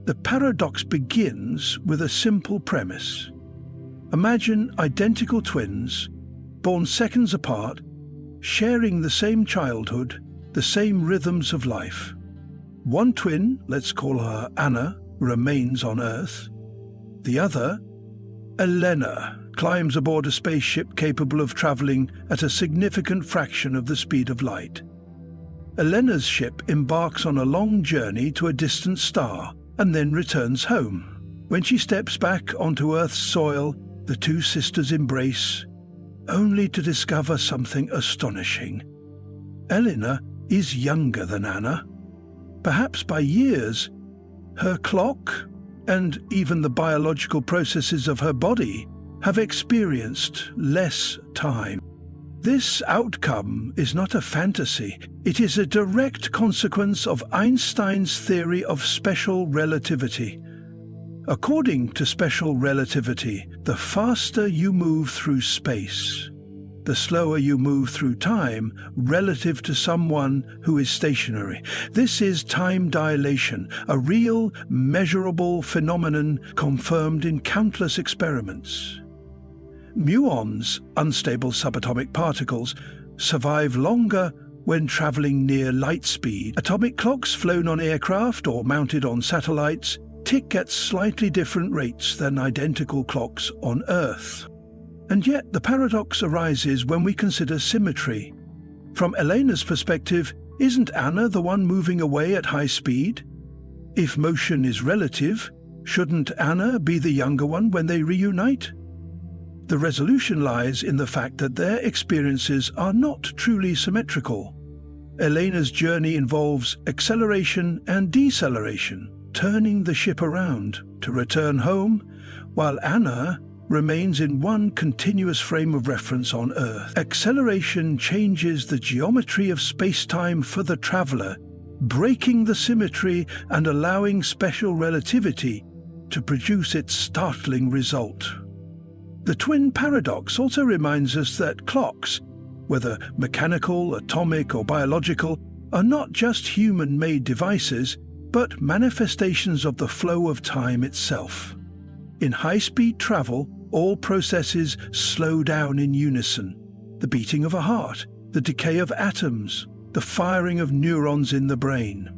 The paradox begins with a simple premise. Imagine identical twins, born seconds apart, sharing the same childhood, the same rhythms of life. One twin, let's call her Anna, remains on Earth. The other, Elena, climbs aboard a spaceship capable of travelling at a significant fraction of the speed of light. Elena's ship embarks on a long journey to a distant star and then returns home. When she steps back onto Earth's soil, the two sisters embrace, only to discover something astonishing. Elena is younger than Anna, perhaps by years. Her clock, and even the biological processes of her body, have experienced less time. This outcome is not a fantasy. It is a direct consequence of Einstein's theory of special relativity. According to special relativity, the faster you move through space, the slower you move through time relative to someone who is stationary. This is time dilation, a real, measurable phenomenon confirmed in countless experiments. Muons, unstable subatomic particles, survive longer when traveling near light speed. Atomic clocks flown on aircraft or mounted on satellites tick at slightly different rates than identical clocks on Earth. And yet the paradox arises when we consider symmetry. From Elena's perspective, isn't Anna the one moving away at high speed? If motion is relative, shouldn't Anna be the younger one when they reunite? The resolution lies in the fact that their experiences are not truly symmetrical. Elena's journey involves acceleration and deceleration, turning the ship around to return home, while Anna remains in one continuous frame of reference on Earth. Acceleration changes the geometry of space-time for the traveler, breaking the symmetry and allowing special relativity to produce its startling result. The twin paradox also reminds us that clocks, whether mechanical, atomic, or biological, are not just human-made devices, but manifestations of the flow of time itself. In high-speed travel, all processes slow down in unison: the beating of a heart, the decay of atoms, the firing of neurons in the brain.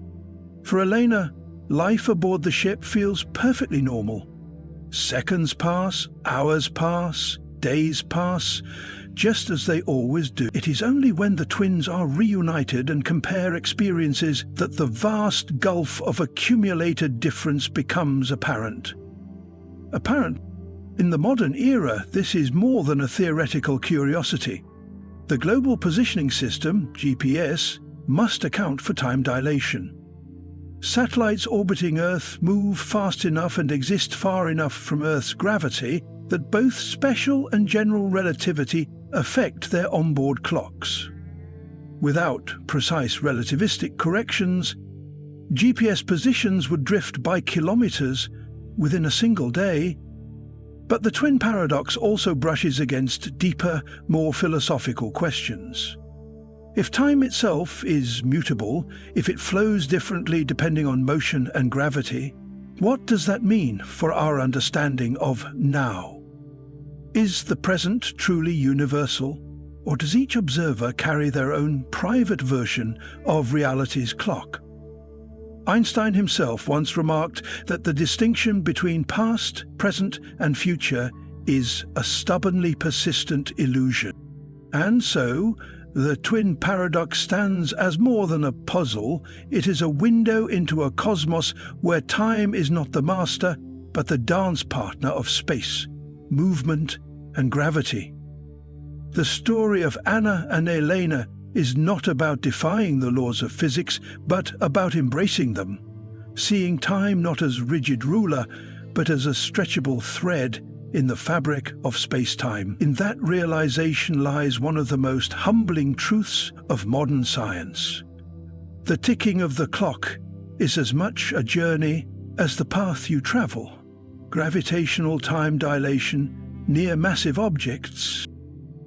For Elena, life aboard the ship feels perfectly normal. Seconds pass, hours pass, days pass, just as they always do. It is only when the twins are reunited and compare experiences that the vast gulf of accumulated difference becomes apparent. In the modern era, this is more than a theoretical curiosity. The Global Positioning System, GPS, must account for time dilation. Satellites orbiting Earth move fast enough and exist far enough from Earth's gravity that both special and general relativity affect their onboard clocks. Without precise relativistic corrections, GPS positions would drift by kilometers within a single day. But the twin paradox also brushes against deeper, more philosophical questions. If time itself is mutable, if it flows differently depending on motion and gravity, what does that mean for our understanding of now? Is the present truly universal, or does each observer carry their own private version of reality's clock? Einstein himself once remarked that the distinction between past, present, and future is a stubbornly persistent illusion. And so, the twin paradox stands as more than a puzzle. It is a window into a cosmos where time is not the master, but the dance partner of space, movement, and gravity. The story of Anna and Elena is not about defying the laws of physics, but about embracing them, seeing time not as rigid ruler, but as a stretchable thread in the fabric of space-time. In that realization lies one of the most humbling truths of modern science. The ticking of the clock is as much a journey as the path you travel. Gravitational time dilation near massive objects.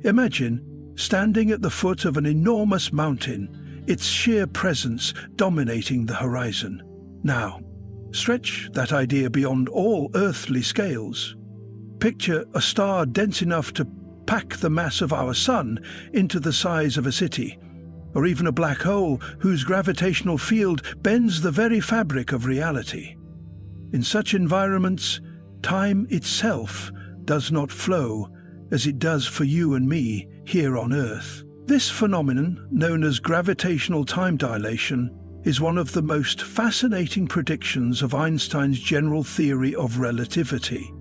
Imagine standing at the foot of an enormous mountain, its sheer presence dominating the horizon. Now, stretch that idea beyond all earthly scales. Picture a star dense enough to pack the mass of our sun into the size of a city, or even a black hole whose gravitational field bends the very fabric of reality. In such environments, time itself does not flow as it does for you and me here on Earth. This phenomenon, known as gravitational time dilation, is one of the most fascinating predictions of Einstein's general theory of relativity.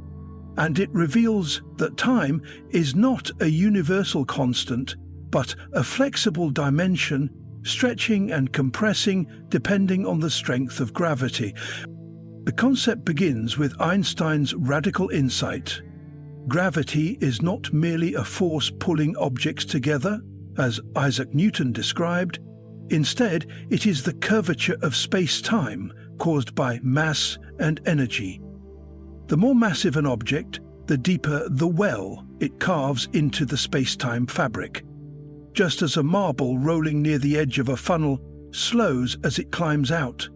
And it reveals that time is not a universal constant, but a flexible dimension, stretching and compressing depending on the strength of gravity. The concept begins with Einstein's radical insight. Gravity is not merely a force pulling objects together, as Isaac Newton described. Instead, it is the curvature of space-time caused by mass and energy. The more massive an object, the deeper the well it carves into the space-time fabric. Just as a marble rolling near the edge of a funnel slows as it climbs out.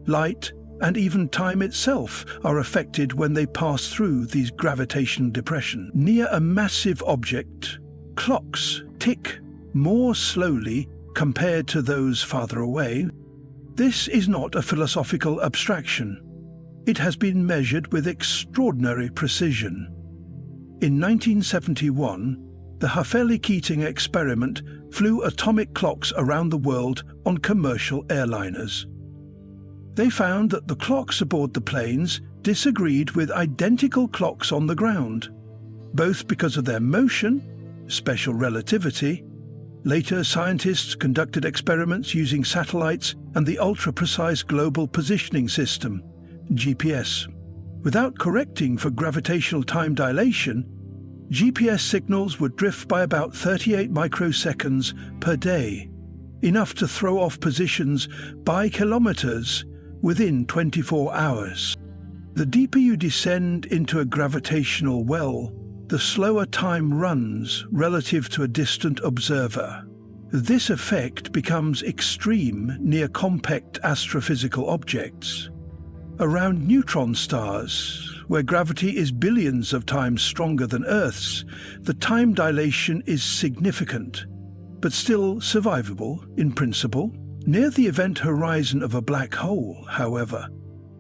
Light and even time itself are affected when they pass through these gravitational depressions. Near a massive object, clocks tick more slowly compared to those farther away. This is not a philosophical abstraction. It has been measured with extraordinary precision. In 1971, the Hafele-Keating experiment flew atomic clocks around the world on commercial airliners. They found that the clocks aboard the planes disagreed with identical clocks on the ground, both because of their motion, special relativity. Later, scientists conducted experiments using satellites and the ultra-precise Global Positioning System, GPS. Without correcting for gravitational time dilation, GPS signals would drift by about 38 microseconds per day, enough to throw off positions by kilometers within 24 hours. The deeper you descend into a gravitational well, the slower time runs relative to a distant observer. This effect becomes extreme near compact astrophysical objects. Around neutron stars, where gravity is billions of times stronger than Earth's, the time dilation is significant, but still survivable in principle. Near the event horizon of a black hole, however,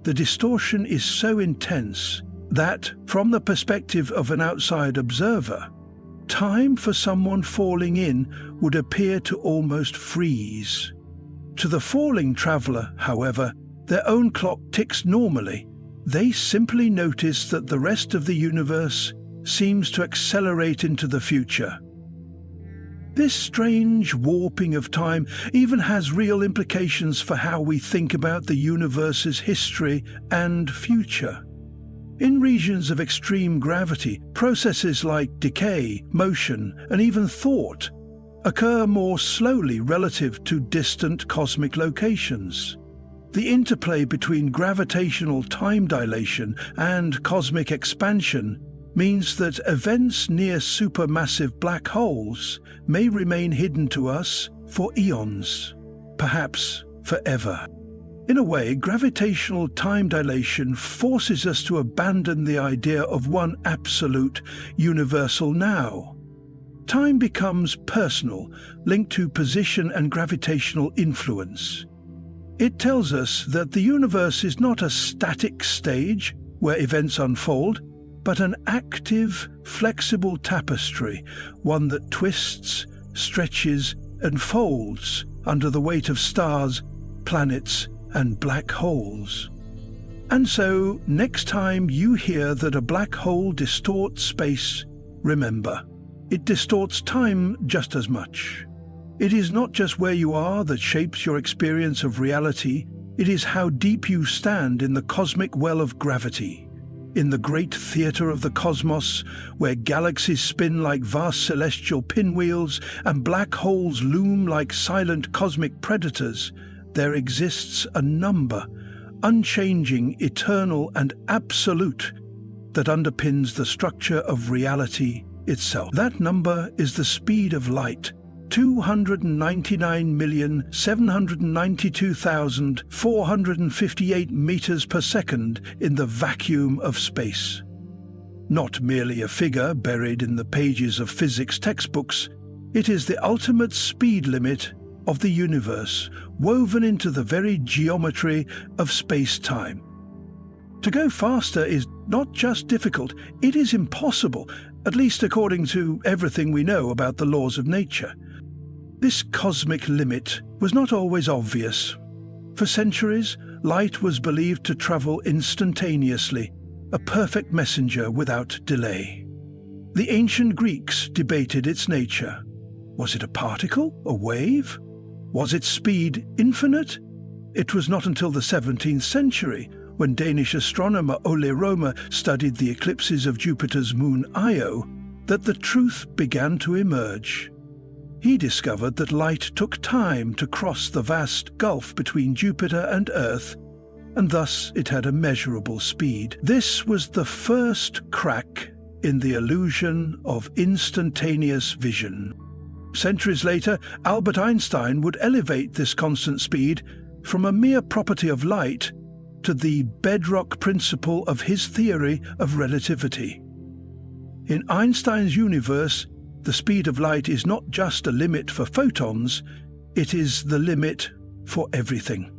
the distortion is so intense that, from the perspective of an outside observer, time for someone falling in would appear to almost freeze. To the falling traveler, however, their own clock ticks normally. They simply notice that the rest of the universe seems to accelerate into the future. This strange warping of time even has real implications for how we think about the universe's history and future. In regions of extreme gravity, processes like decay, motion, and even thought occur more slowly relative to distant cosmic locations. The interplay between gravitational time dilation and cosmic expansion means that events near supermassive black holes may remain hidden to us for eons, perhaps forever. In a way, gravitational time dilation forces us to abandon the idea of one absolute, universal now. Time becomes personal, linked to position and gravitational influence. It tells us that the universe is not a static stage where events unfold, but an active, flexible tapestry, one that twists, stretches, and folds under the weight of stars, planets, and black holes. And so, next time you hear that a black hole distorts space, remember, it distorts time just as much. It is not just where you are that shapes your experience of reality, it is how deep you stand in the cosmic well of gravity. In the great theatre of the cosmos, where galaxies spin like vast celestial pinwheels and black holes loom like silent cosmic predators, there exists a number, unchanging, eternal, and absolute, that underpins the structure of reality itself. That number is the speed of light, 299,792,458 meters per second in the vacuum of space. Not merely a figure buried in the pages of physics textbooks, it is the ultimate speed limit of the universe, woven into the very geometry of space-time. To go faster is not just difficult, it is impossible, at least according to everything we know about the laws of nature. This cosmic limit was not always obvious. For centuries, light was believed to travel instantaneously, a perfect messenger without delay. The ancient Greeks debated its nature. Was it a particle, a wave? Was its speed infinite? It was not until the 17th century, when Danish astronomer Ole Romer studied the eclipses of Jupiter's moon Io, that the truth began to emerge. He discovered that light took time to cross the vast gulf between Jupiter and Earth, and thus it had a measurable speed. This was the first crack in the illusion of instantaneous vision. Centuries later, Albert Einstein would elevate this constant speed from a mere property of light to the bedrock principle of his theory of relativity. In Einstein's universe, the speed of light is not just a limit for photons, it is the limit for everything.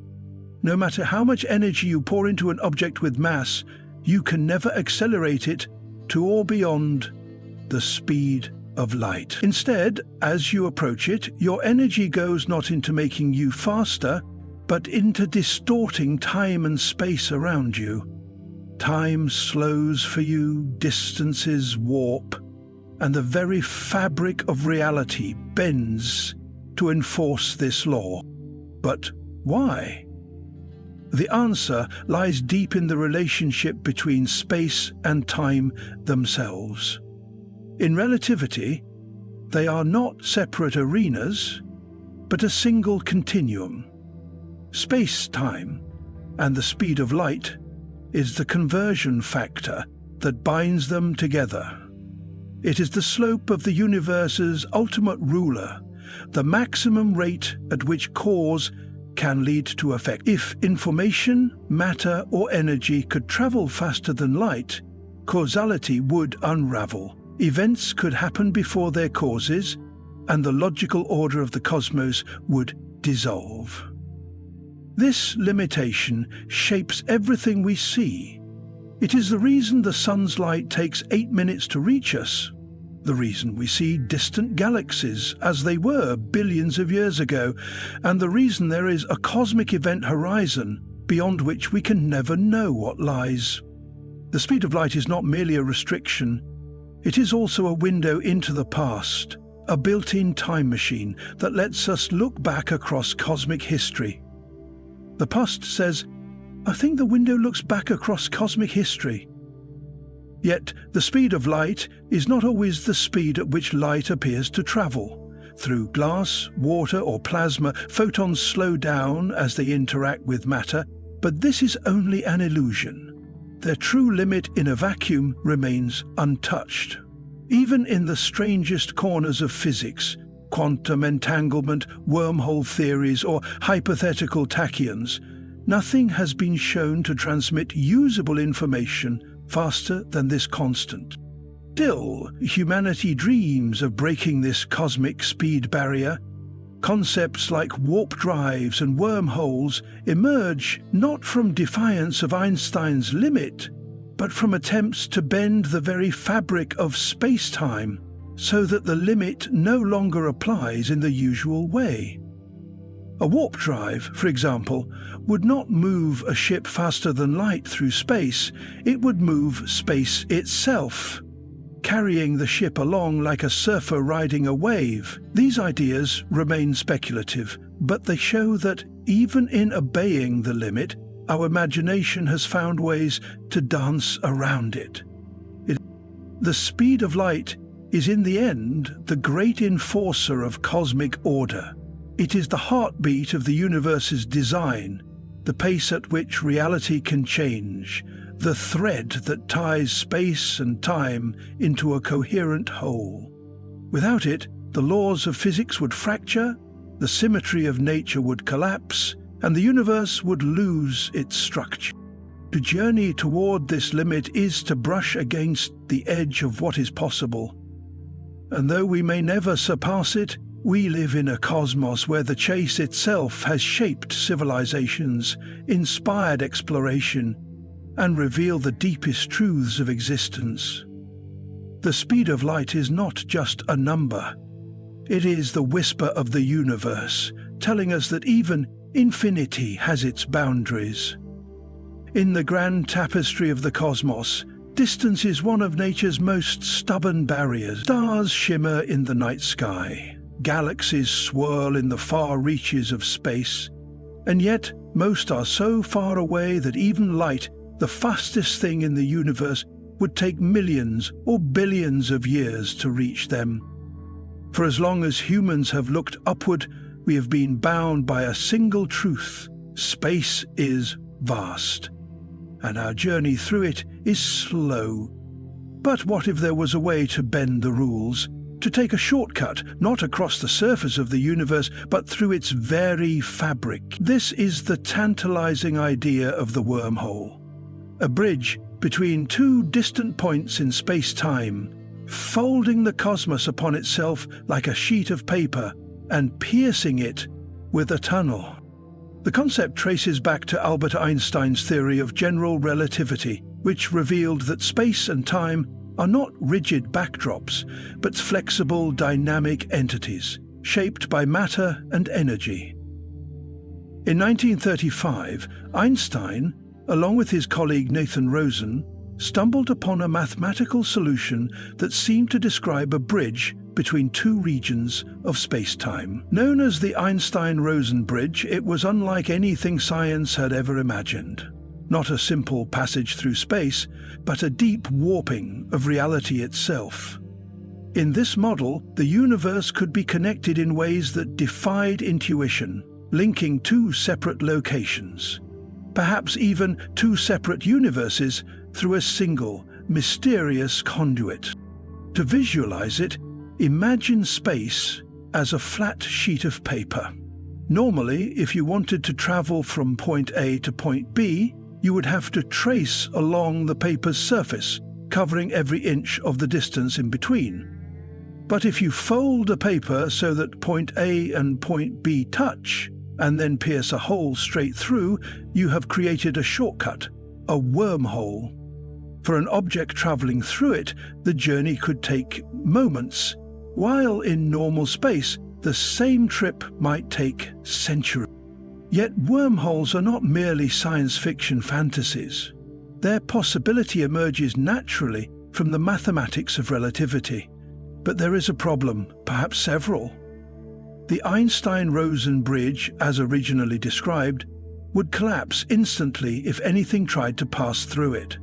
No matter how much energy you pour into an object with mass, you can never accelerate it to or beyond the speed of light. Instead, as you approach it, your energy goes not into making you faster, but into distorting time and space around you. Time slows for you, distances warp, and the very fabric of reality bends to enforce this law. But why? The answer lies deep in the relationship between space and time themselves. In relativity, they are not separate arenas, but a single continuum. Space-time, and the speed of light, is the conversion factor that binds them together. It is the slope of the universe's ultimate ruler, the maximum rate at which cause can lead to effect. If information, matter, or energy could travel faster than light, causality would unravel. Events could happen before their causes, and the logical order of the cosmos would dissolve. This limitation shapes everything we see. It is the reason the sun's light takes 8 minutes to reach us, the reason we see distant galaxies as they were billions of years ago, and the reason there is a cosmic event horizon beyond which we can never know what lies. The speed of light is not merely a restriction, it is also a window into the past, a built-in time machine that lets us look back across cosmic history. The past says, "I think the window looks back across cosmic history." Yet the speed of light is not always the speed at which light appears to travel. Through glass, water, or plasma, photons slow down as they interact with matter, but this is only an illusion. Their true limit in a vacuum remains untouched. Even in the strangest corners of physics, quantum entanglement, wormhole theories, or hypothetical tachyons, Nothing has been shown to transmit usable information faster than this constant. Still, humanity dreams of breaking this cosmic speed barrier. Concepts like warp drives and wormholes emerge not from defiance of Einstein's limit, but from attempts to bend the very fabric of space-time so that the limit no longer applies in the usual way. A warp drive, for example, would not move a ship faster than light through space. It would move space itself, carrying the ship along like a surfer riding a wave. These ideas remain speculative, but they show that even in obeying the limit, our imagination has found ways to dance around it. The speed of light is in the end the great enforcer of cosmic order. It is the heartbeat of the universe's design, the pace at which reality can change, the thread that ties space and time into a coherent whole. Without it, the laws of physics would fracture, the symmetry of nature would collapse, and the universe would lose its structure. To journey toward this limit is to brush against the edge of what is possible. And though we may never surpass it, we live in a cosmos where the chase itself has shaped civilizations, inspired exploration, and revealed the deepest truths of existence. The speed of light is not just a number. It is the whisper of the universe, telling us that even infinity has its boundaries. In the grand tapestry of the cosmos, distance is one of nature's most stubborn barriers. Stars shimmer in the night sky. Galaxies swirl in the far reaches of space, and yet most are so far away that even light, the fastest thing in the universe, would take millions or billions of years to reach them. For as long as humans have looked upward, we have been bound by a single truth: space is vast, and our journey through it is slow. But what if there was a way to bend the rules? To take a shortcut, not across the surface of the universe, but through its very fabric. This is the tantalizing idea of the wormhole. A bridge between two distant points in space-time, folding the cosmos upon itself like a sheet of paper and piercing it with a tunnel. The concept traces back to Albert Einstein's theory of general relativity, which revealed that space and time are not rigid backdrops, but flexible, dynamic entities, shaped by matter and energy. In 1935, Einstein, along with his colleague Nathan Rosen, stumbled upon a mathematical solution that seemed to describe a bridge between two regions of space-time. Known as the Einstein-Rosen bridge, it was unlike anything science had ever imagined. Not a simple passage through space, but a deep warping of reality itself. In this model, the universe could be connected in ways that defied intuition, linking two separate locations, perhaps even two separate universes, through a single, mysterious conduit. To visualize it, imagine space as a flat sheet of paper. Normally, if you wanted to travel from point A to point B, you would have to trace along the paper's surface, covering every inch of the distance in between. But if you fold a paper so that point A and point B touch, and then pierce a hole straight through, you have created a shortcut, a wormhole. For an object traveling through it, the journey could take moments, while in normal space, the same trip might take centuries. Yet wormholes are not merely science fiction fantasies. Their possibility emerges naturally from the mathematics of relativity. But there is a problem, perhaps several. The Einstein-Rosen bridge, as originally described, would collapse instantly if anything tried to pass through it.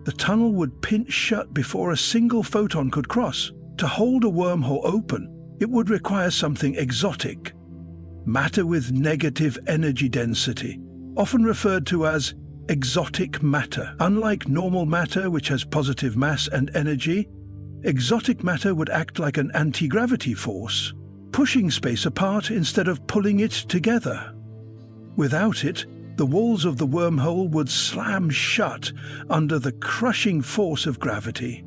The tunnel would pinch shut before a single photon could cross. To hold a wormhole open, it would require something exotic. Matter with negative energy density, often referred to as exotic matter. Unlike normal matter, which has positive mass and energy, exotic matter would act like an anti-gravity force, pushing space apart instead of pulling it together. Without it, the walls of the wormhole would slam shut under the crushing force of gravity.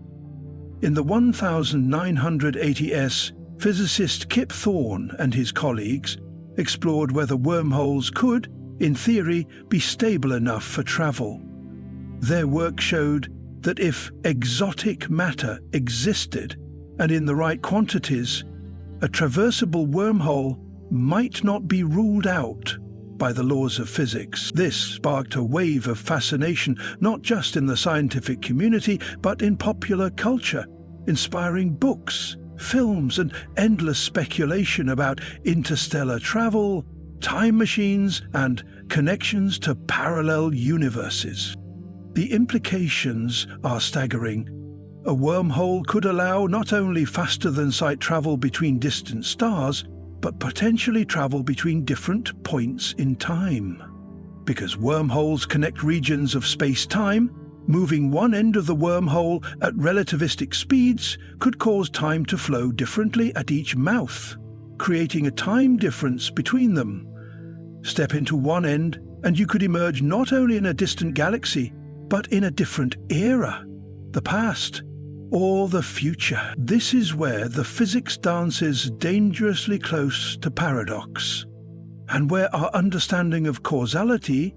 In the 1980s, physicist Kip Thorne and his colleagues explored whether wormholes could, in theory, be stable enough for travel. Their work showed that if exotic matter existed, and in the right quantities, a traversable wormhole might not be ruled out by the laws of physics. This sparked a wave of fascination, not just in the scientific community, but in popular culture, inspiring books, films, and endless speculation about interstellar travel, time machines, and connections to parallel universes. The implications are staggering. A wormhole could allow not only faster-than-sight travel between distant stars, but potentially travel between different points in time. Because wormholes connect regions of space-time, moving one end of the wormhole at relativistic speeds could cause time to flow differently at each mouth, creating a time difference between them. Step into one end, and you could emerge not only in a distant galaxy, but in a different era, the past or the future. This is where the physics dances dangerously close to paradox, and where our understanding of causality,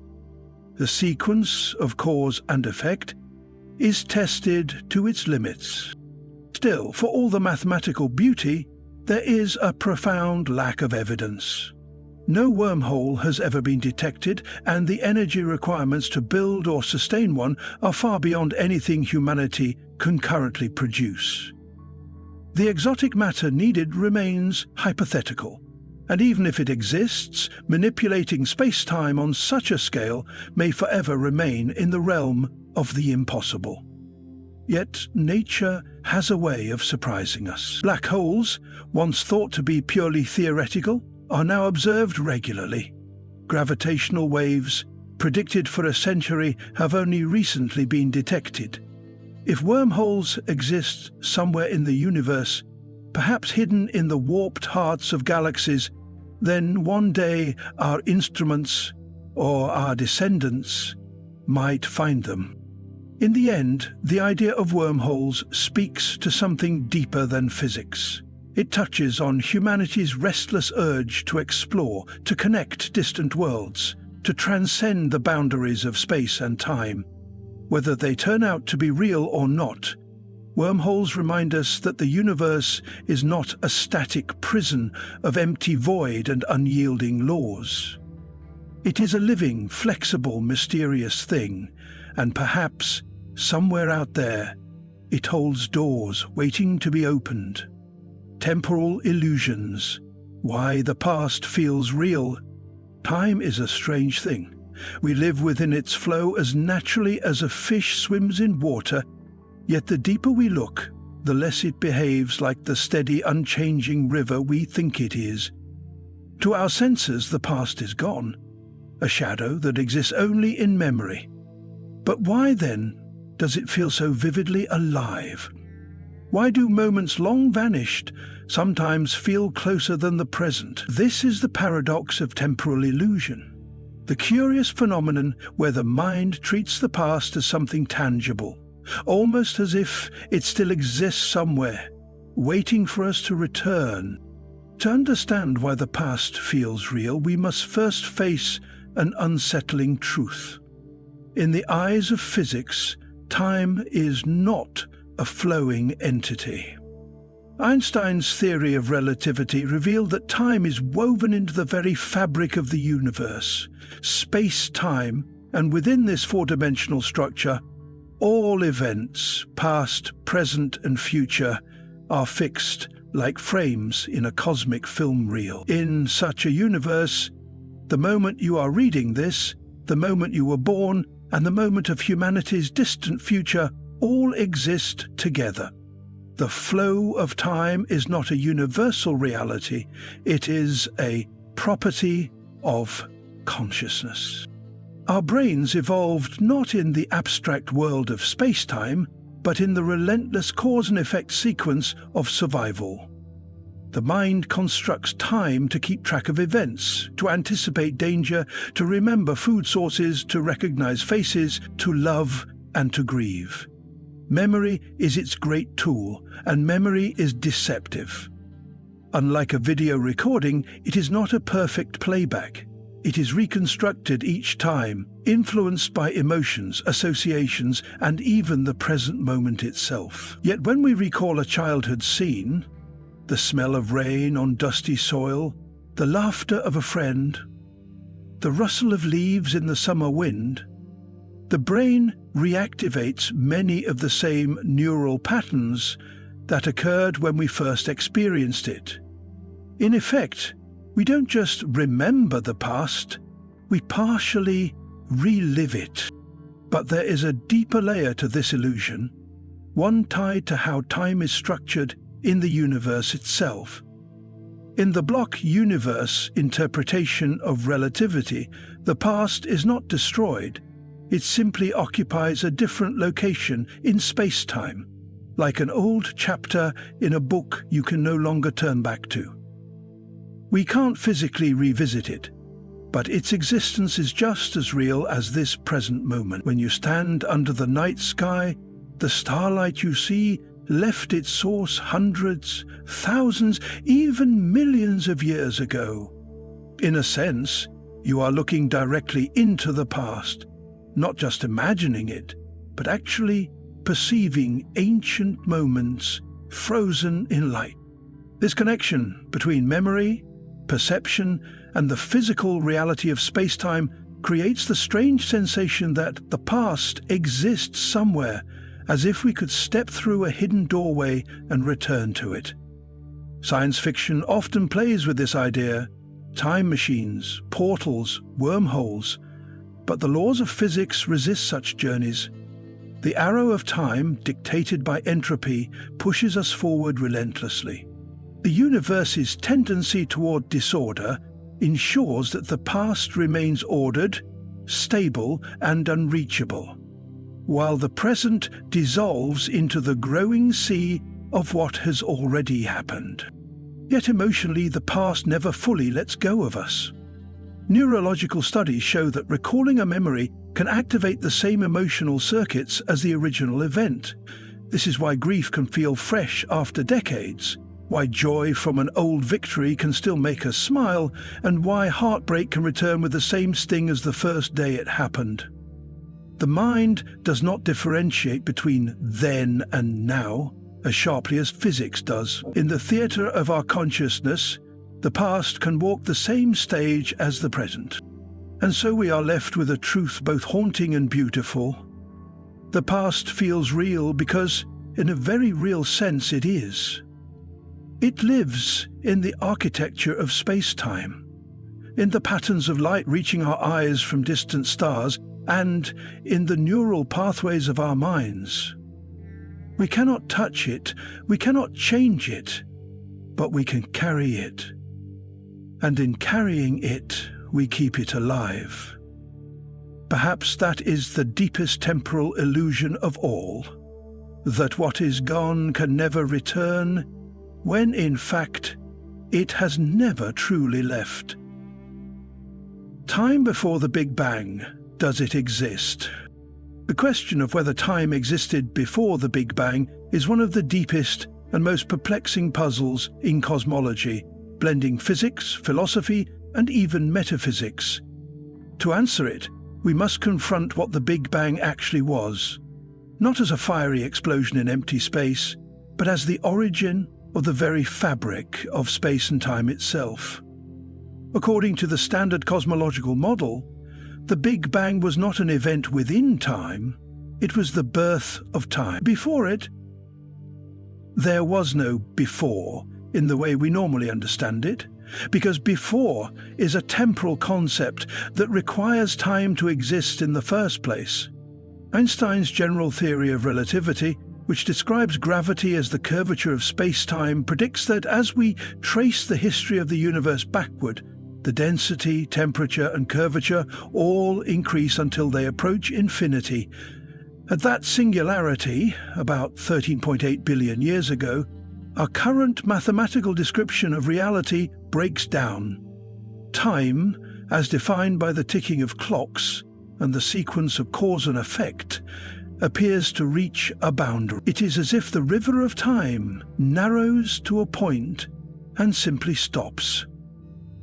the sequence of cause and effect, is tested to its limits. Still, for all the mathematical beauty, there is a profound lack of evidence. No wormhole has ever been detected, and the energy requirements to build or sustain one are far beyond anything humanity can currently produce. The exotic matter needed remains hypothetical, and even if it exists, manipulating space-time on such a scale may forever remain in the realm of the impossible. Yet nature has a way of surprising us. Black holes, once thought to be purely theoretical, are now observed regularly. Gravitational waves, predicted for a century, have only recently been detected. If wormholes exist somewhere in the universe, perhaps hidden in the warped hearts of galaxies, then one day our instruments, or our descendants, might find them. In the end, the idea of wormholes speaks to something deeper than physics. It touches on humanity's restless urge to explore, to connect distant worlds, to transcend the boundaries of space and time. Whether they turn out to be real or not, wormholes remind us that the universe is not a static prison of empty void and unyielding laws. It is a living, flexible, mysterious thing, and perhaps, somewhere out there, it holds doors waiting to be opened. Temporal illusions, why the past feels real. Time is a strange thing. We live within its flow as naturally as a fish swims in water, yet the deeper we look, the less it behaves like the steady, unchanging river we think it is. To our senses, the past is gone, a shadow that exists only in memory. But why, then, does it feel so vividly alive? Why do moments long vanished sometimes feel closer than the present? This is the paradox of temporal illusion, the curious phenomenon where the mind treats the past as something tangible, almost as if it still exists somewhere, waiting for us to return. To understand why the past feels real, we must first face an unsettling truth. In the eyes of physics, time is not a flowing entity. Einstein's theory of relativity revealed that time is woven into the very fabric of the universe, space-time, and within this four-dimensional structure, all events, past, present, and future, are fixed like frames in a cosmic film reel. In such a universe, the moment you are reading this, the moment you were born, and the moment of humanity's distant future all exist together. The flow of time is not a universal reality, it is a property of consciousness. Our brains evolved not in the abstract world of space-time, but in the relentless cause and effect sequence of survival. The mind constructs time to keep track of events, to anticipate danger, to remember food sources, to recognize faces, to love and to grieve. Memory is its great tool, and memory is deceptive. Unlike a video recording, it is not a perfect playback. It is reconstructed each time, influenced by emotions, associations, and even the present moment itself. Yet when we recall a childhood scene, the smell of rain on dusty soil, the laughter of a friend, the rustle of leaves in the summer wind, the brain reactivates many of the same neural patterns that occurred when we first experienced it. In effect, we don't just remember the past, we partially relive it. But there is a deeper layer to this illusion, one tied to how time is structured in the universe itself. In the block universe interpretation of relativity, the past is not destroyed. It simply occupies a different location in space-time, like an old chapter in a book you can no longer turn back to. We can't physically revisit it, but its existence is just as real as this present moment. When you stand under the night sky, the starlight you see left its source hundreds, thousands, even millions of years ago. In a sense, you are looking directly into the past, not just imagining it, but actually perceiving ancient moments frozen in light. This connection between memory, perception, and the physical reality of space-time creates the strange sensation that the past exists somewhere, as if we could step through a hidden doorway and return to it. Science fiction often plays with this idea: time machines, portals, wormholes. But the laws of physics resist such journeys. The arrow of time, dictated by entropy, pushes us forward relentlessly. The universe's tendency toward disorder ensures that the past remains ordered, stable, and unreachable, while the present dissolves into the growing sea of what has already happened. Yet emotionally, the past never fully lets go of us. Neurological studies show that recalling a memory can activate the same emotional circuits as the original event. This is why grief can feel fresh after decades, why joy from an old victory can still make us smile, and why heartbreak can return with the same sting as the first day it happened. The mind does not differentiate between then and now as sharply as physics does. In the theatre of our consciousness, the past can walk the same stage as the present. And so we are left with a truth both haunting and beautiful. The past feels real because, in a very real sense, it is. It lives in the architecture of space-time, in the patterns of light reaching our eyes from distant stars, and in the neural pathways of our minds. We cannot touch it, we cannot change it, but we can carry it. And in carrying it, we keep it alive. Perhaps that is the deepest temporal illusion of all, that what is gone can never return, when in fact it has never truly left. Time before the Big Bang, does it exist? The question of whether time existed before the Big Bang is one of the deepest and most perplexing puzzles in cosmology, blending physics, philosophy, and even metaphysics. To answer it, we must confront what the Big Bang actually was, not as a fiery explosion in empty space, but as the origin of the very fabric of space and time itself. According to the standard cosmological model, the Big Bang was not an event within time, it was the birth of time. Before it, there was no before in the way we normally understand it, because before is a temporal concept that requires time to exist in the first place. Einstein's general theory of relativity, which describes gravity as the curvature of space-time, predicts that as we trace the history of the universe backward, the density, temperature, and curvature all increase until they approach infinity. At that singularity, about 13.8 billion years ago, our current mathematical description of reality breaks down. Time, as defined by the ticking of clocks and the sequence of cause and effect, appears to reach a boundary. It is as if the river of time narrows to a point and simply stops.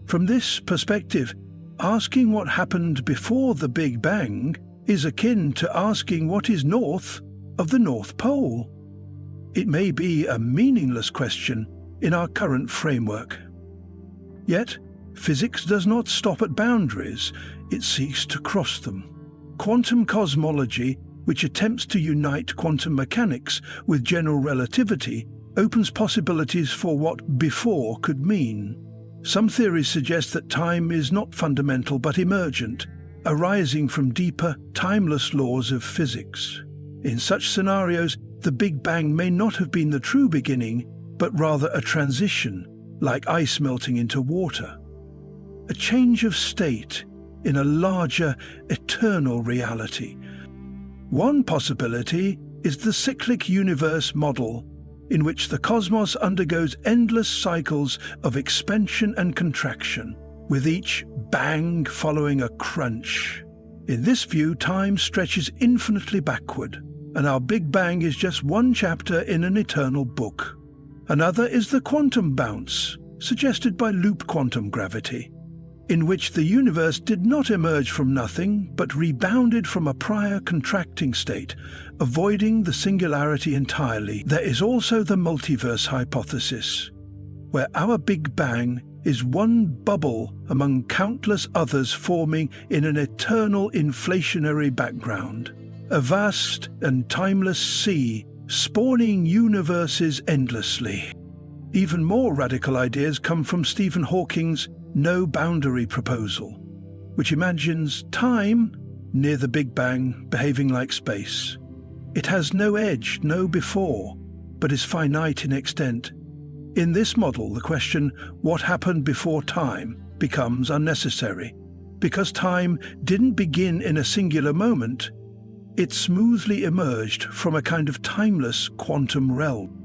From this perspective, asking what happened before the Big Bang is akin to asking what is north of the North Pole. It may be a meaningless question in our current framework. Yet, physics does not stop at boundaries, it seeks to cross them. Quantum cosmology, which attempts to unite quantum mechanics with general relativity, opens possibilities for what before could mean. Some theories suggest that time is not fundamental but emergent, arising from deeper, timeless laws of physics. In such scenarios, the Big Bang may not have been the true beginning, but rather a transition, like ice melting into water. A change of state in a larger, eternal reality. One possibility is the cyclic universe model, in which the cosmos undergoes endless cycles of expansion and contraction, with each bang following a crunch. In this view, time stretches infinitely backward, and our Big Bang is just one chapter in an eternal book. Another is the quantum bounce, suggested by loop quantum gravity, in which the universe did not emerge from nothing but rebounded from a prior contracting state, avoiding the singularity entirely. There is also the multiverse hypothesis, where our Big Bang is one bubble among countless others forming in an eternal inflationary background, a vast and timeless sea spawning universes endlessly. Even more radical ideas come from Stephen Hawking's no boundary proposal, which imagines time near the Big Bang behaving like space. It has no edge, no before, but is finite in extent. In this model, the question, what happened before time, becomes unnecessary. Because time didn't begin in a singular moment, it smoothly emerged from a kind of timeless quantum realm.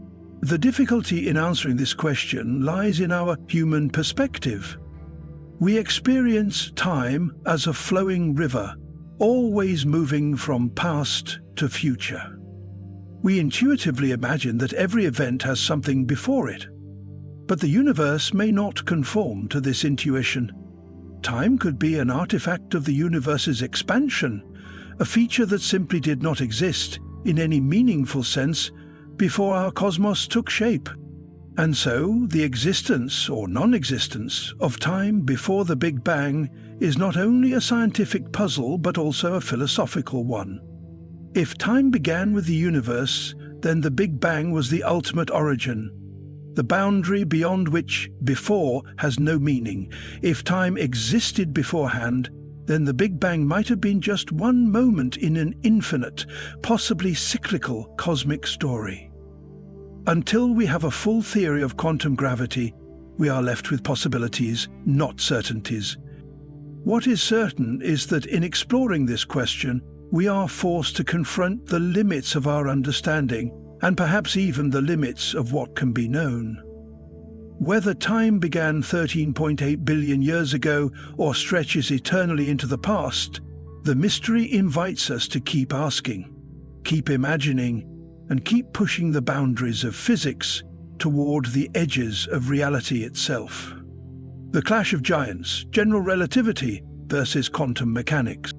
The difficulty in answering this question lies in our human perspective. We experience time as a flowing river, always moving from past to future. We intuitively imagine that every event has something before it. But the universe may not conform to this intuition. Time could be an artifact of the universe's expansion, a feature that simply did not exist in any meaningful sense before our cosmos took shape. And so, the existence or non-existence of time before the Big Bang is not only a scientific puzzle but also a philosophical one. If time began with the universe, then the Big Bang was the ultimate origin, the boundary beyond which before has no meaning. If time existed beforehand, then the Big Bang might have been just one moment in an infinite, possibly cyclical cosmic story. Until we have a full theory of quantum gravity, we are left with possibilities, not certainties. What is certain is that in exploring this question, we are forced to confront the limits of our understanding, and perhaps even the limits of what can be known. Whether time began 13.8 billion years ago or stretches eternally into the past, the mystery invites us to keep asking, keep imagining, and keep pushing the boundaries of physics toward the edges of reality itself. The clash of giants, general relativity versus quantum mechanics.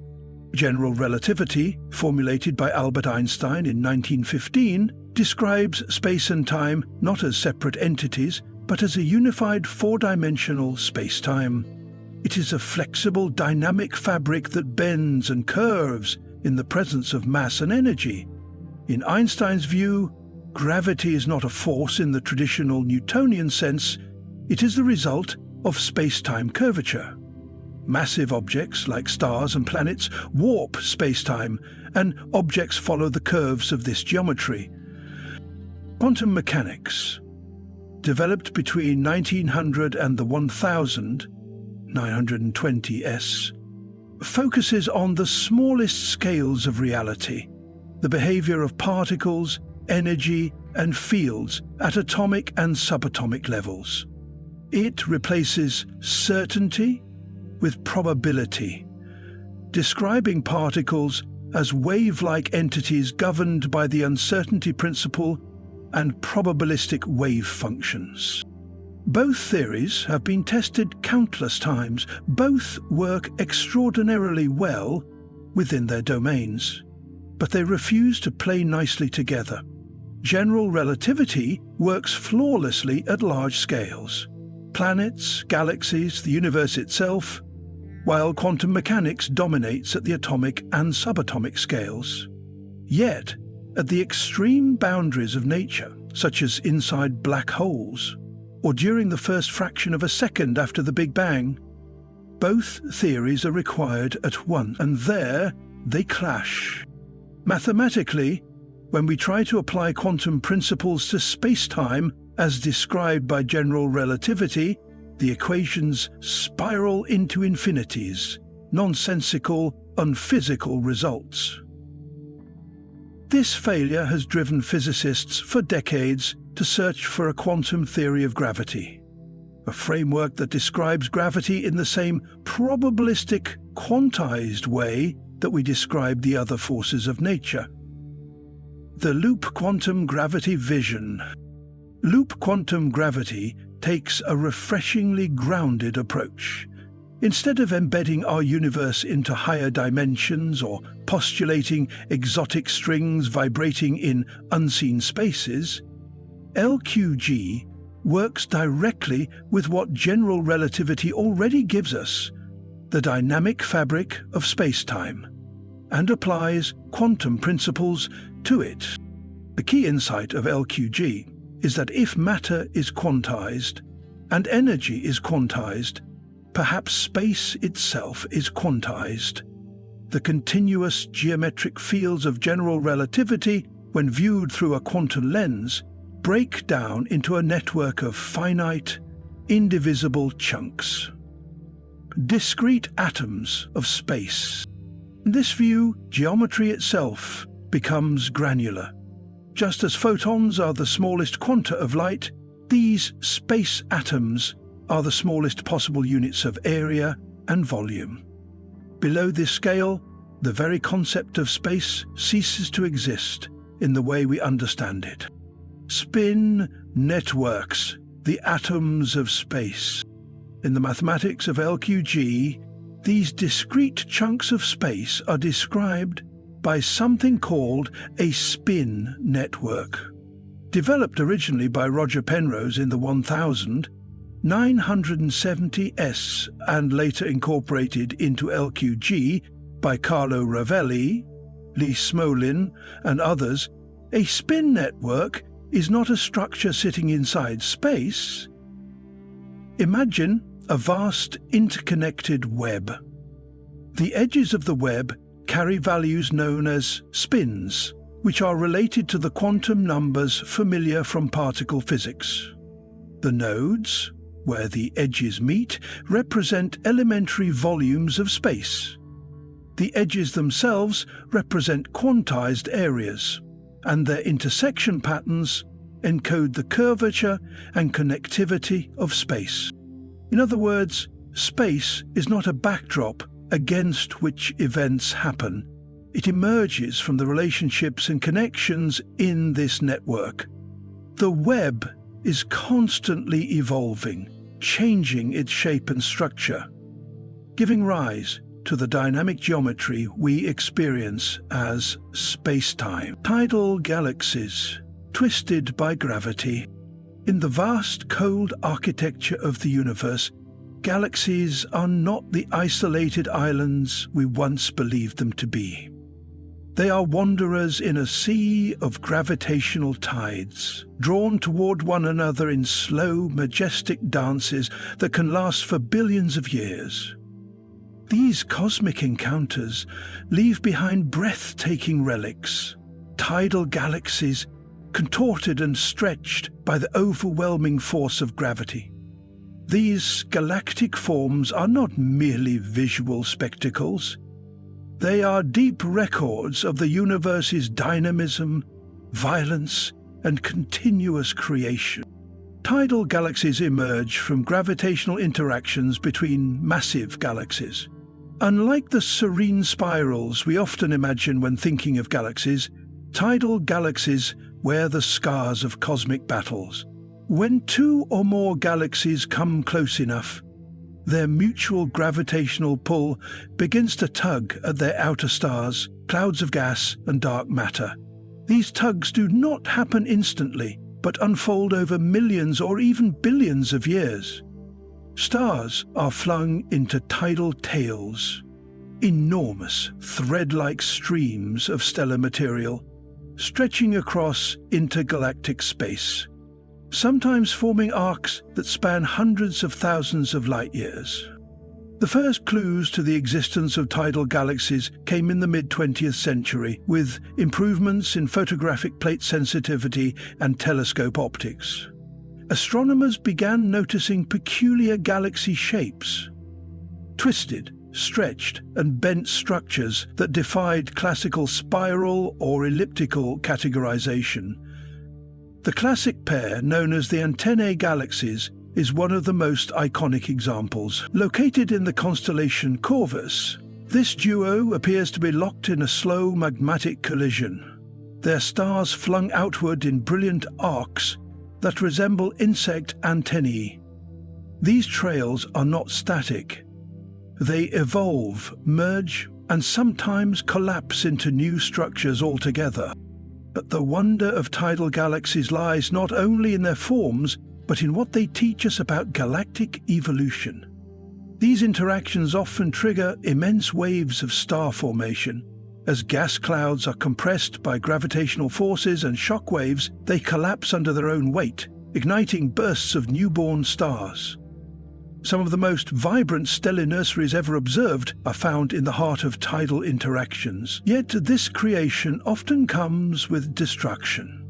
General relativity, formulated by Albert Einstein in 1915, describes space and time not as separate entities, but as a unified four-dimensional space-time. It is a flexible, dynamic fabric that bends and curves in the presence of mass and energy. In Einstein's view, gravity is not a force in the traditional Newtonian sense, it is the result of space-time curvature. Massive objects like stars and planets warp space-time, and objects follow the curves of this geometry. Quantum mechanics, developed between 1900 and the 1920s, focuses on the smallest scales of reality, the behavior of particles, energy, and fields at atomic and subatomic levels. It replaces certainty with probability, describing particles as wave-like entities governed by the uncertainty principle and probabilistic wave functions. Both theories have been tested countless times. Both work extraordinarily well within their domains, but they refuse to play nicely together. General relativity works flawlessly at large scales. Planets, galaxies, the universe itself, while quantum mechanics dominates at the atomic and subatomic scales. Yet, at the extreme boundaries of nature, such as inside black holes, or during the first fraction of a second after the Big Bang, both theories are required at once, and there they clash. Mathematically, when we try to apply quantum principles to space-time as described by general relativity, the equations spiral into infinities, nonsensical, unphysical results. This failure has driven physicists for decades to search for a quantum theory of gravity, a framework that describes gravity in the same probabilistic, quantized way that we describe the other forces of nature. The loop quantum gravity vision. Loop quantum gravity takes a refreshingly grounded approach. Instead of embedding our universe into higher dimensions or postulating exotic strings vibrating in unseen spaces, LQG works directly with what general relativity already gives us, the dynamic fabric of space-time, and applies quantum principles to it. The key insight of LQG is that if matter is quantized and energy is quantized, perhaps space itself is quantized. The continuous geometric fields of general relativity, when viewed through a quantum lens, break down into a network of finite, indivisible chunks. Discrete atoms of space. In this view, geometry itself becomes granular. Just as photons are the smallest quanta of light, these space atoms are the smallest possible units of area and volume. Below this scale, the very concept of space ceases to exist in the way we understand it. Spin networks, the atoms of space. In the mathematics of LQG, these discrete chunks of space are described by something called a spin network. Developed originally by Roger Penrose in the 1970s and later incorporated into LQG by Carlo Rovelli, Lee Smolin, and others, a spin network is not a structure sitting inside space. Imagine a vast interconnected web. The edges of the web carry values known as spins, which are related to the quantum numbers familiar from particle physics. The nodes, where the edges meet, represent elementary volumes of space. The edges themselves represent quantized areas, and their intersection patterns encode the curvature and connectivity of space. In other words, space is not a backdrop against which events happen. It emerges from the relationships and connections in this network. The web is constantly evolving, changing its shape and structure, giving rise to the dynamic geometry we experience as space-time. Tidal galaxies, twisted by gravity. In the vast cold architecture of the universe, galaxies are not the isolated islands we once believed them to be. They are wanderers in a sea of gravitational tides, drawn toward one another in slow, majestic dances that can last for billions of years. These cosmic encounters leave behind breathtaking relics, tidal galaxies contorted and stretched by the overwhelming force of gravity. These galactic forms are not merely visual spectacles. They are deep records of the universe's dynamism, violence, and continuous creation. Tidal galaxies emerge from gravitational interactions between massive galaxies. Unlike the serene spirals we often imagine when thinking of galaxies, tidal galaxies wear the scars of cosmic battles. When two or more galaxies come close enough, their mutual gravitational pull begins to tug at their outer stars, clouds of gas and dark matter. These tugs do not happen instantly, but unfold over millions or even billions of years. Stars are flung into tidal tails, enormous, thread-like streams of stellar material, stretching across intergalactic space, sometimes forming arcs that span hundreds of thousands of light-years. The first clues to the existence of tidal galaxies came in the mid-20th century with improvements in photographic plate sensitivity and telescope optics. Astronomers began noticing peculiar galaxy shapes, twisted, stretched, and bent structures that defied classical spiral or elliptical categorization. The classic pair, known as the Antennae galaxies, is one of the most iconic examples. Located in the constellation Corvus, this duo appears to be locked in a slow magmatic collision, their stars flung outward in brilliant arcs that resemble insect antennae. These trails are not static. They evolve, merge, and sometimes collapse into new structures altogether. But the wonder of tidal galaxies lies not only in their forms, but in what they teach us about galactic evolution. These interactions often trigger immense waves of star formation. As gas clouds are compressed by gravitational forces and shock waves, they collapse under their own weight, igniting bursts of newborn stars. Some of the most vibrant stellar nurseries ever observed are found in the heart of tidal interactions. Yet this creation often comes with destruction.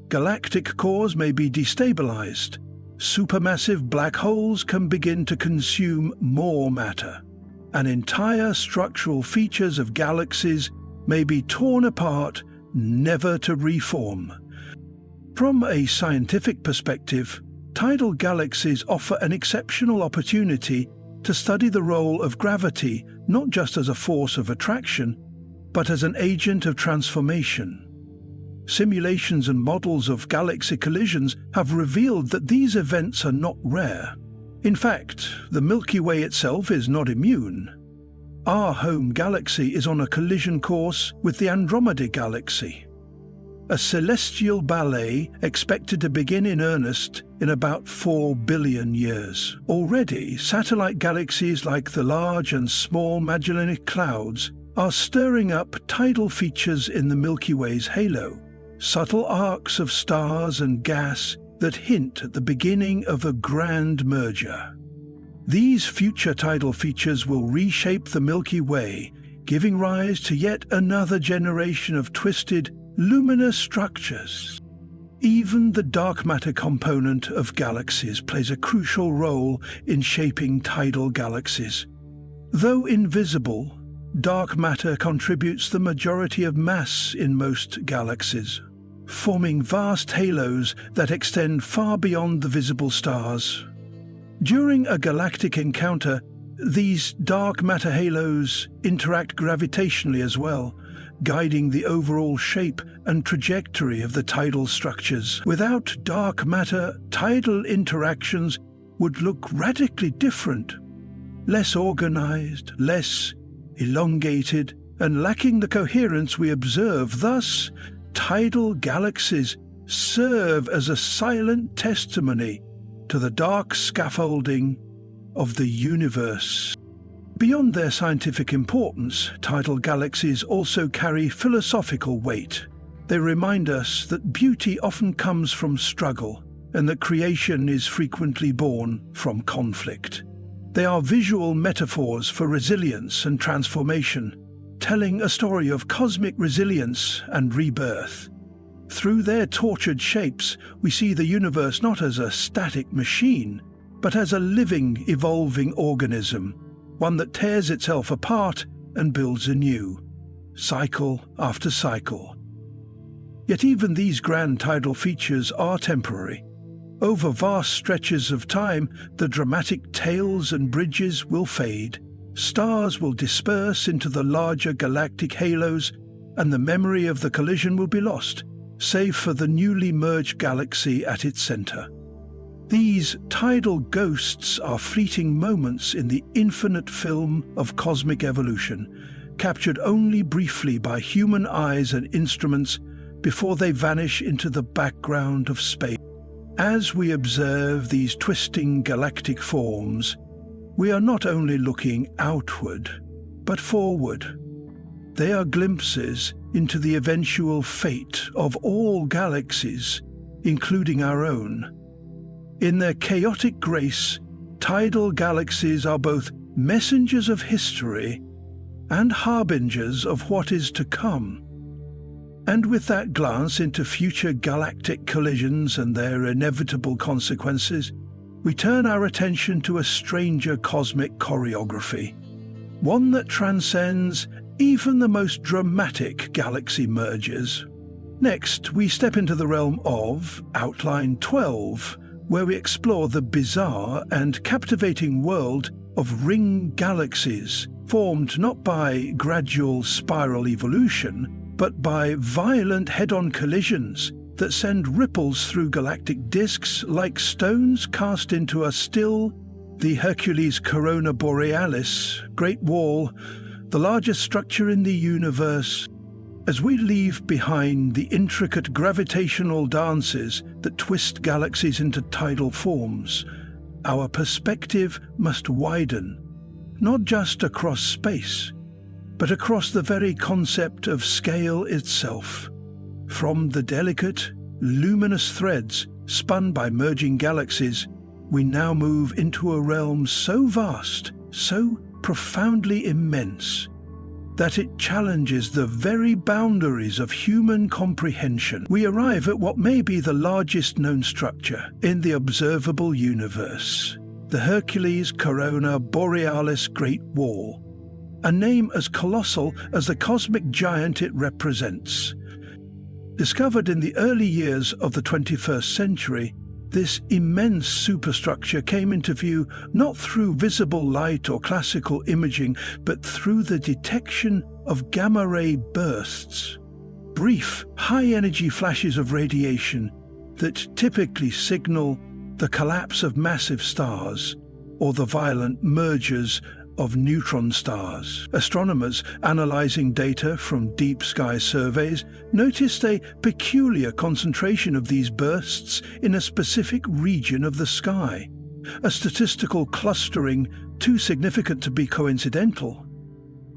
Galactic cores may be destabilized. Supermassive black holes can begin to consume more matter, and entire structural features of galaxies may be torn apart, never to reform. From a scientific perspective, tidal galaxies offer an exceptional opportunity to study the role of gravity not just as a force of attraction, but as an agent of transformation. Simulations and models of galaxy collisions have revealed that these events are not rare. In fact, the Milky Way itself is not immune. Our home galaxy is on a collision course with the Andromeda Galaxy, a celestial ballet expected to begin in earnest in about 4 billion years. Already, satellite galaxies like the Large and Small Magellanic Clouds are stirring up tidal features in the Milky Way's halo, subtle arcs of stars and gas that hint at the beginning of a grand merger. These future tidal features will reshape the Milky Way, giving rise to yet another generation of twisted, luminous structures. Even the dark matter component of galaxies plays a crucial role in shaping tidal galaxies. Though invisible, dark matter contributes the majority of mass in most galaxies, forming vast halos that extend far beyond the visible stars. During a galactic encounter, these dark matter halos interact gravitationally as well, guiding the overall shape and trajectory of the tidal structures. Without dark matter, tidal interactions would look radically different, less organized, less elongated, and lacking the coherence we observe. Thus, tidal galaxies serve as a silent testimony to the dark scaffolding of the universe. Beyond their scientific importance, tidal galaxies also carry philosophical weight. They remind us that beauty often comes from struggle, and that creation is frequently born from conflict. They are visual metaphors for resilience and transformation, telling a story of cosmic resilience and rebirth. Through their tortured shapes, we see the universe not as a static machine, but as a living, evolving organism, one that tears itself apart and builds anew, cycle after cycle. Yet even these grand tidal features are temporary. Over vast stretches of time, the dramatic tails and bridges will fade. Stars will disperse into the larger galactic halos, and the memory of the collision will be lost, save for the newly merged galaxy at its center. These tidal ghosts are fleeting moments in the infinite film of cosmic evolution, captured only briefly by human eyes and instruments before they vanish into the background of space. As we observe these twisting galactic forms, we are not only looking outward, but forward. They are glimpses into the eventual fate of all galaxies, including our own. In their chaotic grace, tidal galaxies are both messengers of history and harbingers of what is to come. And with that glance into future galactic collisions and their inevitable consequences, we turn our attention to a stranger cosmic choreography, one that transcends even the most dramatic galaxy mergers. Next, we step into the realm of Outline 12, where we explore the bizarre and captivating world of ring galaxies, formed not by gradual spiral evolution, but by violent head-on collisions that send ripples through galactic disks like stones cast into a still. The Hercules Corona Borealis, Great Wall, the largest structure in the universe. As we leave behind the intricate gravitational dances that twist galaxies into tidal forms, our perspective must widen, not just across space, but across the very concept of scale itself. From the delicate, luminous threads spun by merging galaxies, we now move into a realm so vast, so profoundly immense, that it challenges the very boundaries of human comprehension. We arrive at what may be the largest known structure in the observable universe, the Hercules Corona Borealis Great Wall, a name as colossal as the cosmic giant it represents. Discovered in the early years of the 21st century, this immense superstructure came into view not through visible light or classical imaging, but through the detection of gamma-ray bursts, brief, high-energy flashes of radiation that typically signal the collapse of massive stars or the violent mergers of neutron stars. Astronomers analyzing data from deep sky surveys noticed a peculiar concentration of these bursts in a specific region of the sky, a statistical clustering too significant to be coincidental.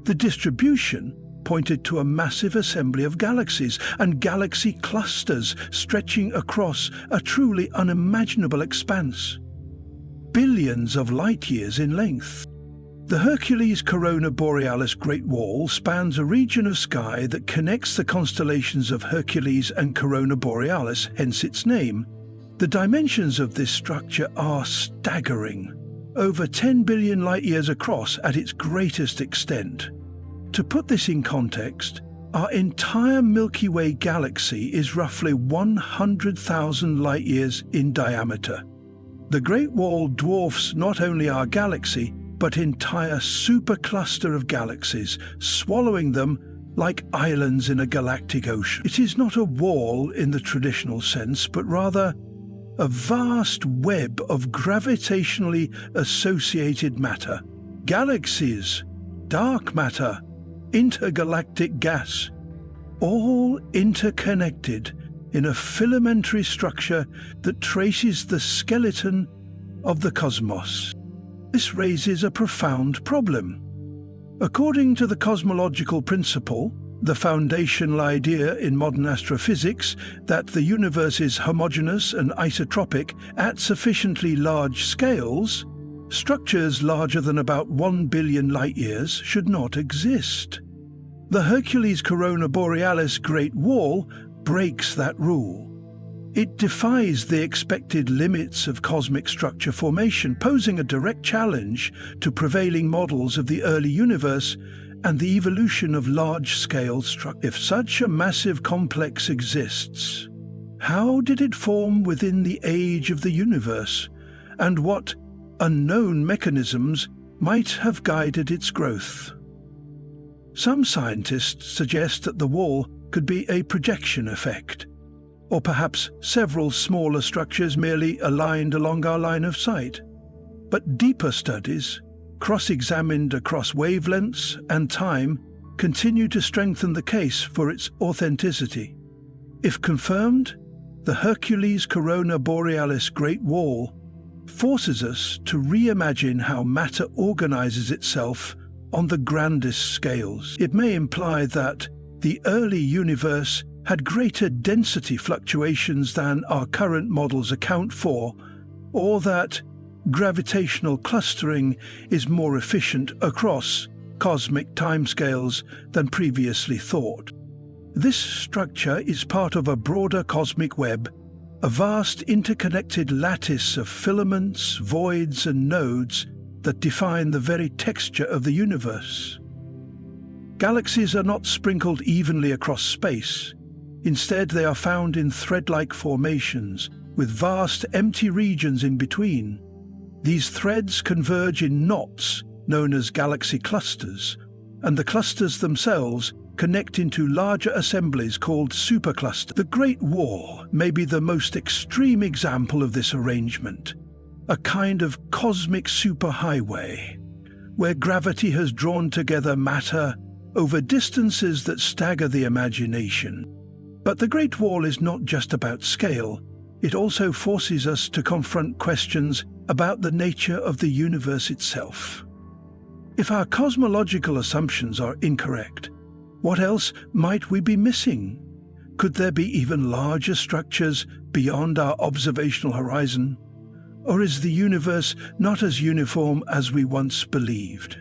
The distribution pointed to a massive assembly of galaxies and galaxy clusters stretching across a truly unimaginable expanse, billions of light-years in length. The Hercules Corona Borealis Great Wall spans a region of sky that connects the constellations of Hercules and Corona Borealis, hence its name. The dimensions of this structure are staggering, over 10 billion light-years across at its greatest extent. To put this in context, our entire Milky Way galaxy is roughly 100,000 light-years in diameter. The Great Wall dwarfs not only our galaxy, but entire supercluster of galaxies, swallowing them like islands in a galactic ocean. It is not a wall in the traditional sense, but rather a vast web of gravitationally associated matter. Galaxies, dark matter, intergalactic gas, all interconnected in a filamentary structure that traces the skeleton of the cosmos. This raises a profound problem. According to the cosmological principle, the foundational idea in modern astrophysics that the universe is homogeneous and isotropic at sufficiently large scales, structures larger than about 1 billion light-years should not exist. The Hercules Corona Borealis Great Wall breaks that rule. It defies the expected limits of cosmic structure formation, posing a direct challenge to prevailing models of the early universe and the evolution of large-scale structures. If such a massive complex exists, how did it form within the age of the universe, and what unknown mechanisms might have guided its growth? Some scientists suggest that the wall could be a projection effect, or perhaps several smaller structures merely aligned along our line of sight. But deeper studies, cross-examined across wavelengths and time, continue to strengthen the case for its authenticity. If confirmed, the Hercules Corona Borealis Great Wall forces us to reimagine how matter organizes itself on the grandest scales. It may imply that the early universe had greater density fluctuations than our current models account for, or that gravitational clustering is more efficient across cosmic timescales than previously thought. This structure is part of a broader cosmic web, a vast interconnected lattice of filaments, voids, and nodes that define the very texture of the universe. Galaxies are not sprinkled evenly across space. Instead, they are found in thread-like formations, with vast empty regions in between. These threads converge in knots known as galaxy clusters, and the clusters themselves connect into larger assemblies called superclusters. The Great Wall may be the most extreme example of this arrangement, a kind of cosmic superhighway, where gravity has drawn together matter over distances that stagger the imagination. But the Great Wall is not just about scale. It also forces us to confront questions about the nature of the universe itself. If our cosmological assumptions are incorrect, what else might we be missing? Could there be even larger structures beyond our observational horizon? Or is the universe not as uniform as we once believed?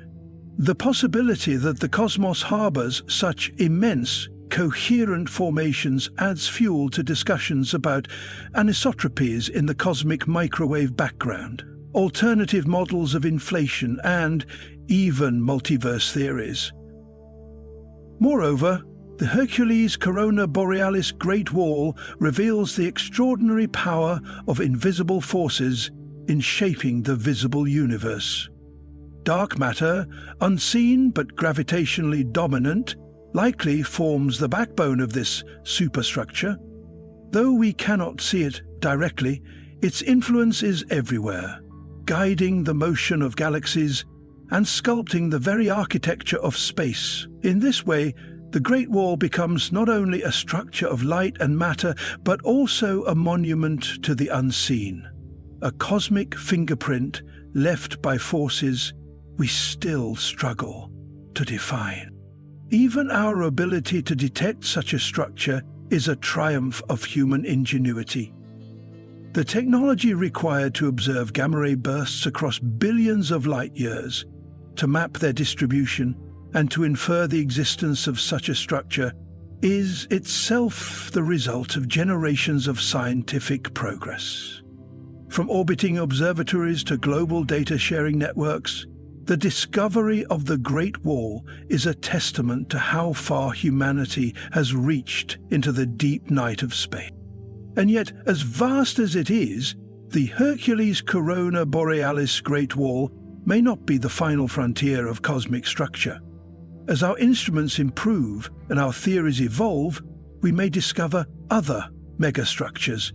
The possibility that the cosmos harbors such immense, coherent formations adds fuel to discussions about anisotropies in the cosmic microwave background, alternative models of inflation, and even multiverse theories. Moreover, the Hercules Corona Borealis Great Wall reveals the extraordinary power of invisible forces in shaping the visible universe. Dark matter, unseen but gravitationally dominant, likely forms the backbone of this superstructure. Though we cannot see it directly, its influence is everywhere, guiding the motion of galaxies and sculpting the very architecture of space. In this way, the Great Wall becomes not only a structure of light and matter, but also a monument to the unseen, a cosmic fingerprint left by forces we still struggle to define. Even our ability to detect such a structure is a triumph of human ingenuity. The technology required to observe gamma-ray bursts across billions of light-years, to map their distribution, and to infer the existence of such a structure is itself the result of generations of scientific progress. From orbiting observatories to global data-sharing networks, the discovery of the Great Wall is a testament to how far humanity has reached into the deep night of space. And yet, as vast as it is, the Hercules Corona Borealis Great Wall may not be the final frontier of cosmic structure. As our instruments improve and our theories evolve, we may discover other megastructures,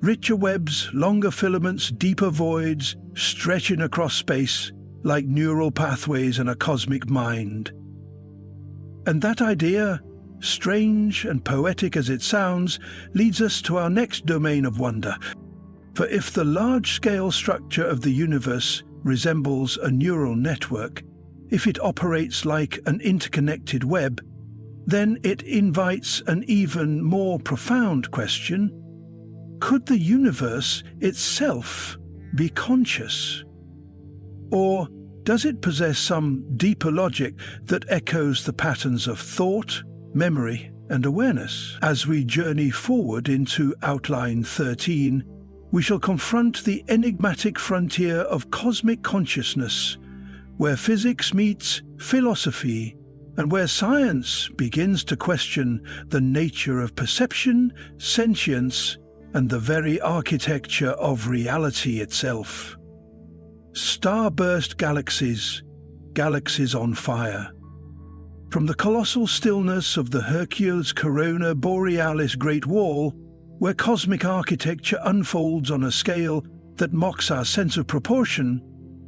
richer webs, longer filaments, deeper voids, stretching across space like neural pathways in a cosmic mind. And that idea, strange and poetic as it sounds, leads us to our next domain of wonder. For if the large-scale structure of the universe resembles a neural network, if it operates like an interconnected web, then it invites an even more profound question: could the universe itself be conscious? Or does it possess some deeper logic that echoes the patterns of thought, memory, and awareness? As we journey forward into Outline 13, we shall confront the enigmatic frontier of cosmic consciousness, where physics meets philosophy and where science begins to question the nature of perception, sentience, and the very architecture of reality itself. Starburst galaxies, galaxies on fire. From the colossal stillness of the Hercules Corona Borealis Great Wall, where cosmic architecture unfolds on a scale that mocks our sense of proportion,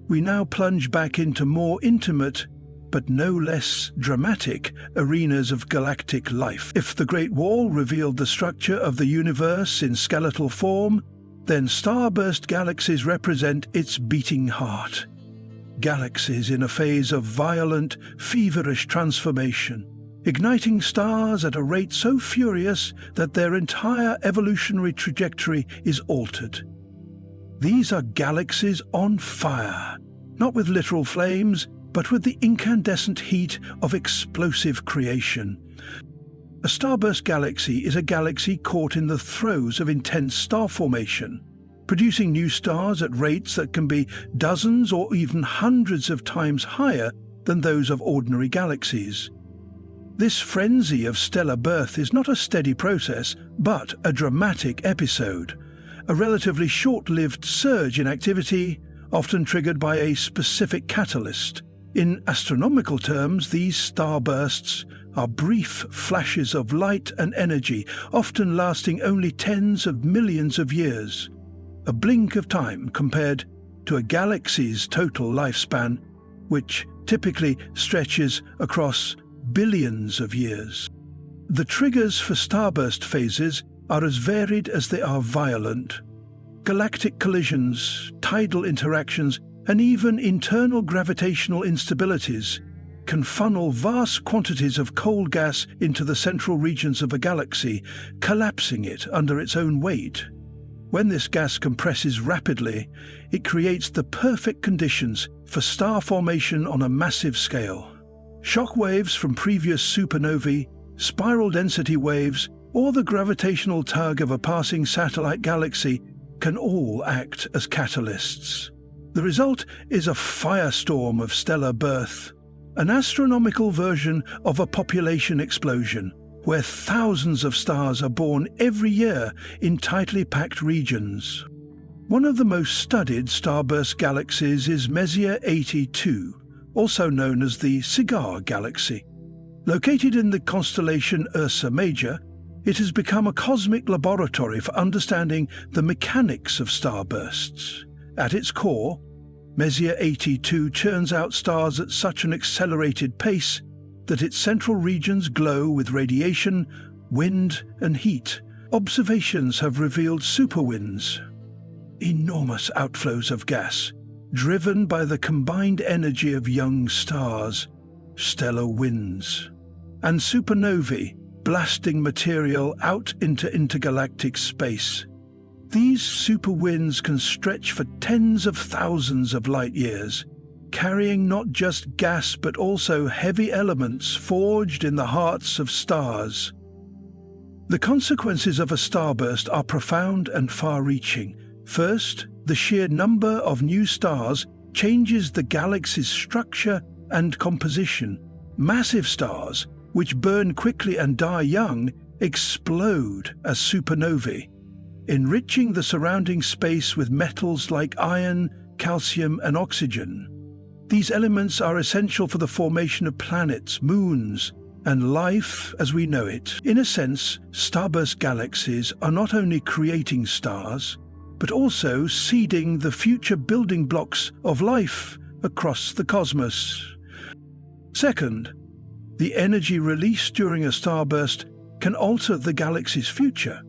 we now plunge back into more intimate, but no less dramatic, arenas of galactic life. If the Great Wall revealed the structure of the universe in skeletal form, then starburst galaxies represent its beating heart. Galaxies in a phase of violent, feverish transformation, igniting stars at a rate so furious that their entire evolutionary trajectory is altered. These are galaxies on fire, not with literal flames, but with the incandescent heat of explosive creation. A starburst galaxy is a galaxy caught in the throes of intense star formation, producing new stars at rates that can be dozens or even hundreds of times higher than those of ordinary galaxies. This frenzy of stellar birth is not a steady process, but a dramatic episode, a relatively short-lived surge in activity, often triggered by a specific catalyst. In astronomical terms, these starbursts are brief flashes of light and energy, often lasting only tens of millions of years, a blink of time compared to a galaxy's total lifespan, which typically stretches across billions of years. The triggers for starburst phases are as varied as they are violent. Galactic collisions, tidal interactions, and even internal gravitational instabilities can funnel vast quantities of cold gas into the central regions of a galaxy, collapsing it under its own weight. When this gas compresses rapidly, it creates the perfect conditions for star formation on a massive scale. Shock waves from previous supernovae, spiral density waves, or the gravitational tug of a passing satellite galaxy can all act as catalysts. The result is a firestorm of stellar birth, an astronomical version of a population explosion, where thousands of stars are born every year in tightly packed regions. One of the most studied starburst galaxies is Messier 82, also known as the Cigar Galaxy. Located in the constellation Ursa Major, it has become a cosmic laboratory for understanding the mechanics of starbursts. At its core, Messier 82 churns out stars at such an accelerated pace that its central regions glow with radiation, wind, and heat. Observations have revealed superwinds, enormous outflows of gas, driven by the combined energy of young stars, stellar winds, and supernovae blasting material out into intergalactic space. These superwinds can stretch for tens of thousands of light years, carrying not just gas but also heavy elements forged in the hearts of stars. The consequences of a starburst are profound and far-reaching. First, the sheer number of new stars changes the galaxy's structure and composition. Massive stars, which burn quickly and die young, explode as supernovae, enriching the surrounding space with metals like iron, calcium, and oxygen. These elements are essential for the formation of planets, moons, and life as we know it. In a sense, starburst galaxies are not only creating stars, but also seeding the future building blocks of life across the cosmos. Second, the energy released during a starburst can alter the galaxy's future.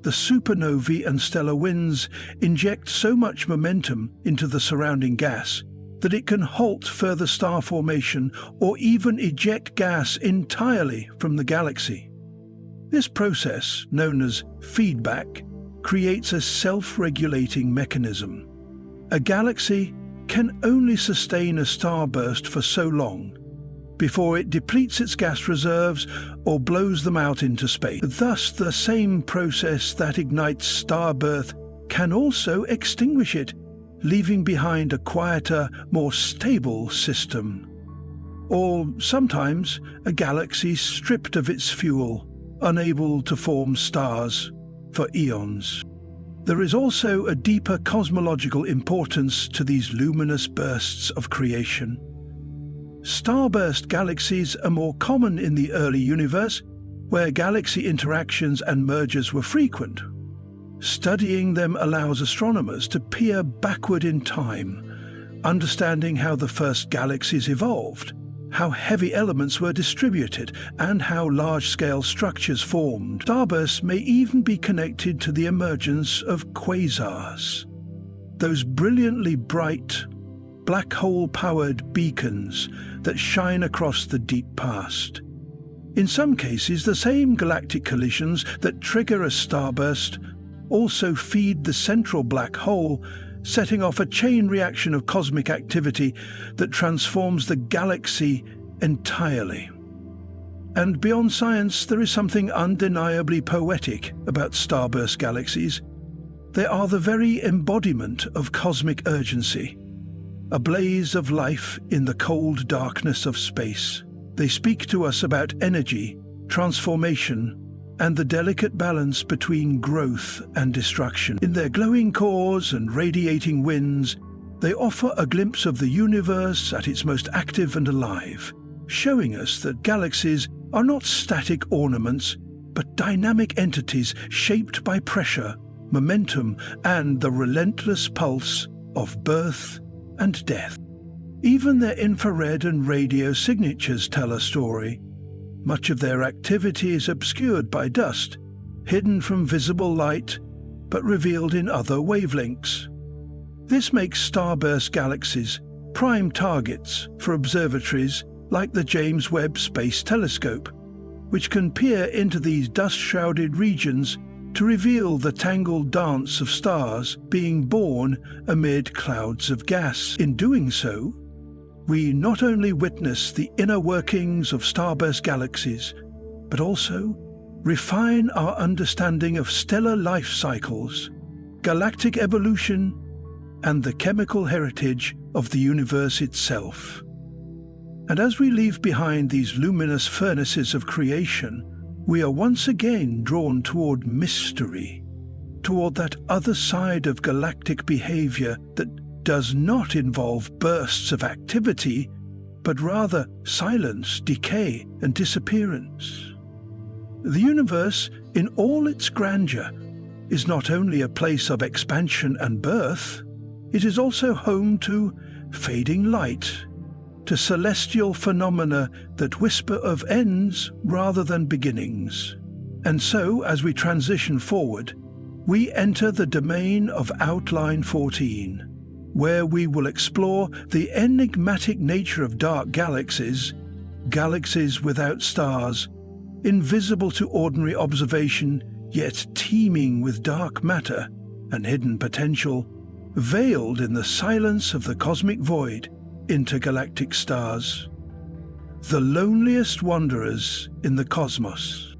The supernovae and stellar winds inject so much momentum into the surrounding gas that it can halt further star formation or even eject gas entirely from the galaxy. This process, known as feedback, creates a self-regulating mechanism. A galaxy can only sustain a starburst for so long before it depletes its gas reserves or blows them out into space. Thus, the same process that ignites star birth can also extinguish it, leaving behind a quieter, more stable system. or sometimes a galaxy stripped of its fuel, unable to form stars for eons. There is also a deeper cosmological importance to these luminous bursts of creation. Starburst galaxies are more common in the early universe, where galaxy interactions and mergers were frequent. Studying them allows astronomers to peer backward in time, understanding how the first galaxies evolved, how heavy elements were distributed, and how large-scale structures formed. Starbursts may even be connected to the emergence of quasars, those brilliantly bright, black hole-powered beacons that shine across the deep past. In some cases, the same galactic collisions that trigger a starburst also feed the central black hole, setting off a chain reaction of cosmic activity that transforms the galaxy entirely. And beyond science, there is something undeniably poetic about starburst galaxies. They are the very embodiment of cosmic urgency, a blaze of life in the cold darkness of space. They speak to us about energy, transformation, and the delicate balance between growth and destruction. In their glowing cores and radiating winds, they offer a glimpse of the universe at its most active and alive, showing us that galaxies are not static ornaments, but dynamic entities shaped by pressure, momentum, and the relentless pulse of birth and death. Even their infrared and radio signatures tell a story. Much of their activity is obscured by dust, hidden from visible light, but revealed in other wavelengths. This makes starburst galaxies prime targets for observatories like the James Webb Space Telescope, which can peer into these dust-shrouded regions to reveal the tangled dance of stars being born amid clouds of gas. In doing so, we not only witness the inner workings of starburst galaxies, but also refine our understanding of stellar life cycles, galactic evolution, and the chemical heritage of the universe itself. And as we leave behind these luminous furnaces of creation, we are once again drawn toward mystery, toward that other side of galactic behavior that does not involve bursts of activity, but rather silence, decay, and disappearance. The universe, in all its grandeur, is not only a place of expansion and birth, it is also home to fading light, to celestial phenomena that whisper of ends rather than beginnings. And so, as we transition forward, we enter the domain of Outline 14, where we will explore the enigmatic nature of dark galaxies, galaxies without stars, invisible to ordinary observation, yet teeming with dark matter and hidden potential, veiled in the silence of the cosmic void, intergalactic stars, the loneliest wanderers in the cosmos.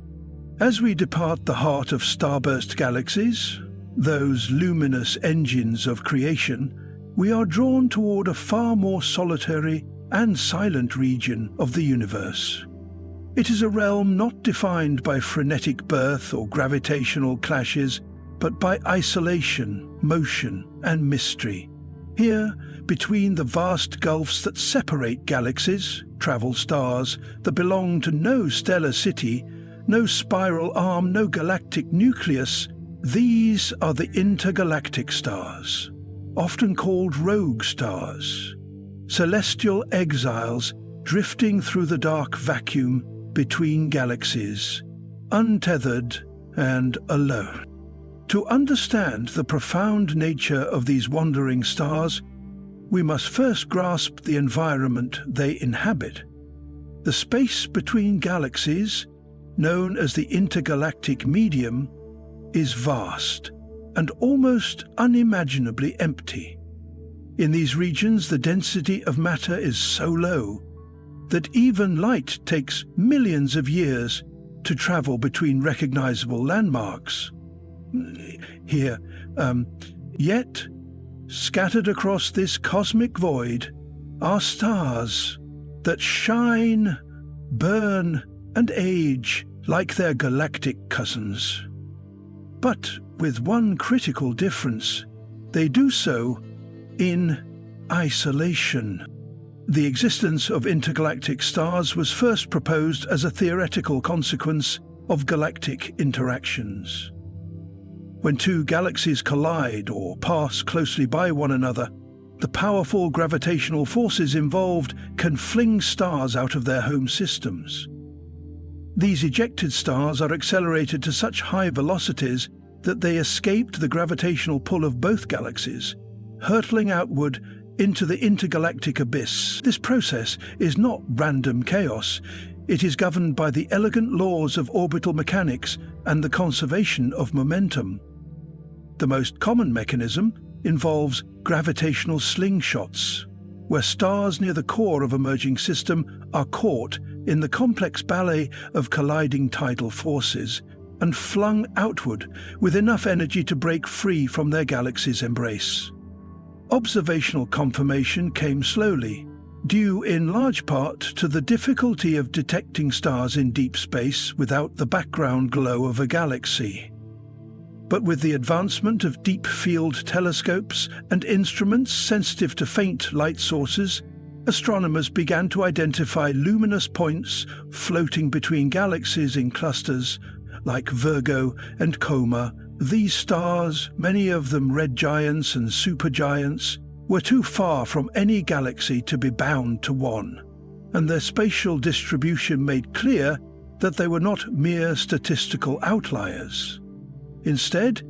As we depart the heart of starburst galaxies, those luminous engines of creation, we are drawn toward a far more solitary and silent region of the universe. It is a realm not defined by frenetic birth or gravitational clashes, but by isolation, motion, and mystery. Here, between the vast gulfs that separate galaxies, travel stars that belong to no stellar city, no spiral arm, no galactic nucleus, these are the intergalactic stars, often called rogue stars, celestial exiles drifting through the dark vacuum between galaxies, untethered and alone. To understand the profound nature of these wandering stars, we must first grasp the environment they inhabit. The space between galaxies, known as the intergalactic medium, is vast and almost unimaginably empty. In these regions, the density of matter is so low that even light takes millions of years to travel between recognizable landmarks. Yet, scattered across this cosmic void are stars, that shine, burn, and age like their galactic cousins. But with one critical difference: they do so in isolation. The existence of intergalactic stars was first proposed as a theoretical consequence of galactic interactions. When two galaxies collide or pass closely by one another, the powerful gravitational forces involved can fling stars out of their home systems. These ejected stars are accelerated to such high velocities that they escaped the gravitational pull of both galaxies, hurtling outward into the intergalactic abyss. This process is not random chaos. It is governed by the elegant laws of orbital mechanics and the conservation of momentum. The most common mechanism involves gravitational slingshots, where stars near the core of a merging system are caught in the complex ballet of colliding tidal forces and flung outward with enough energy to break free from their galaxy's embrace. Observational confirmation came slowly, due in large part to the difficulty of detecting stars in deep space without the background glow of a galaxy. But with the advancement of deep-field telescopes and instruments sensitive to faint light sources, astronomers began to identify luminous points floating between galaxies in clusters like Virgo and Coma. These stars, many of them red giants and supergiants, were too far from any galaxy to be bound to one, and their spatial distribution made clear that they were not mere statistical outliers. Instead,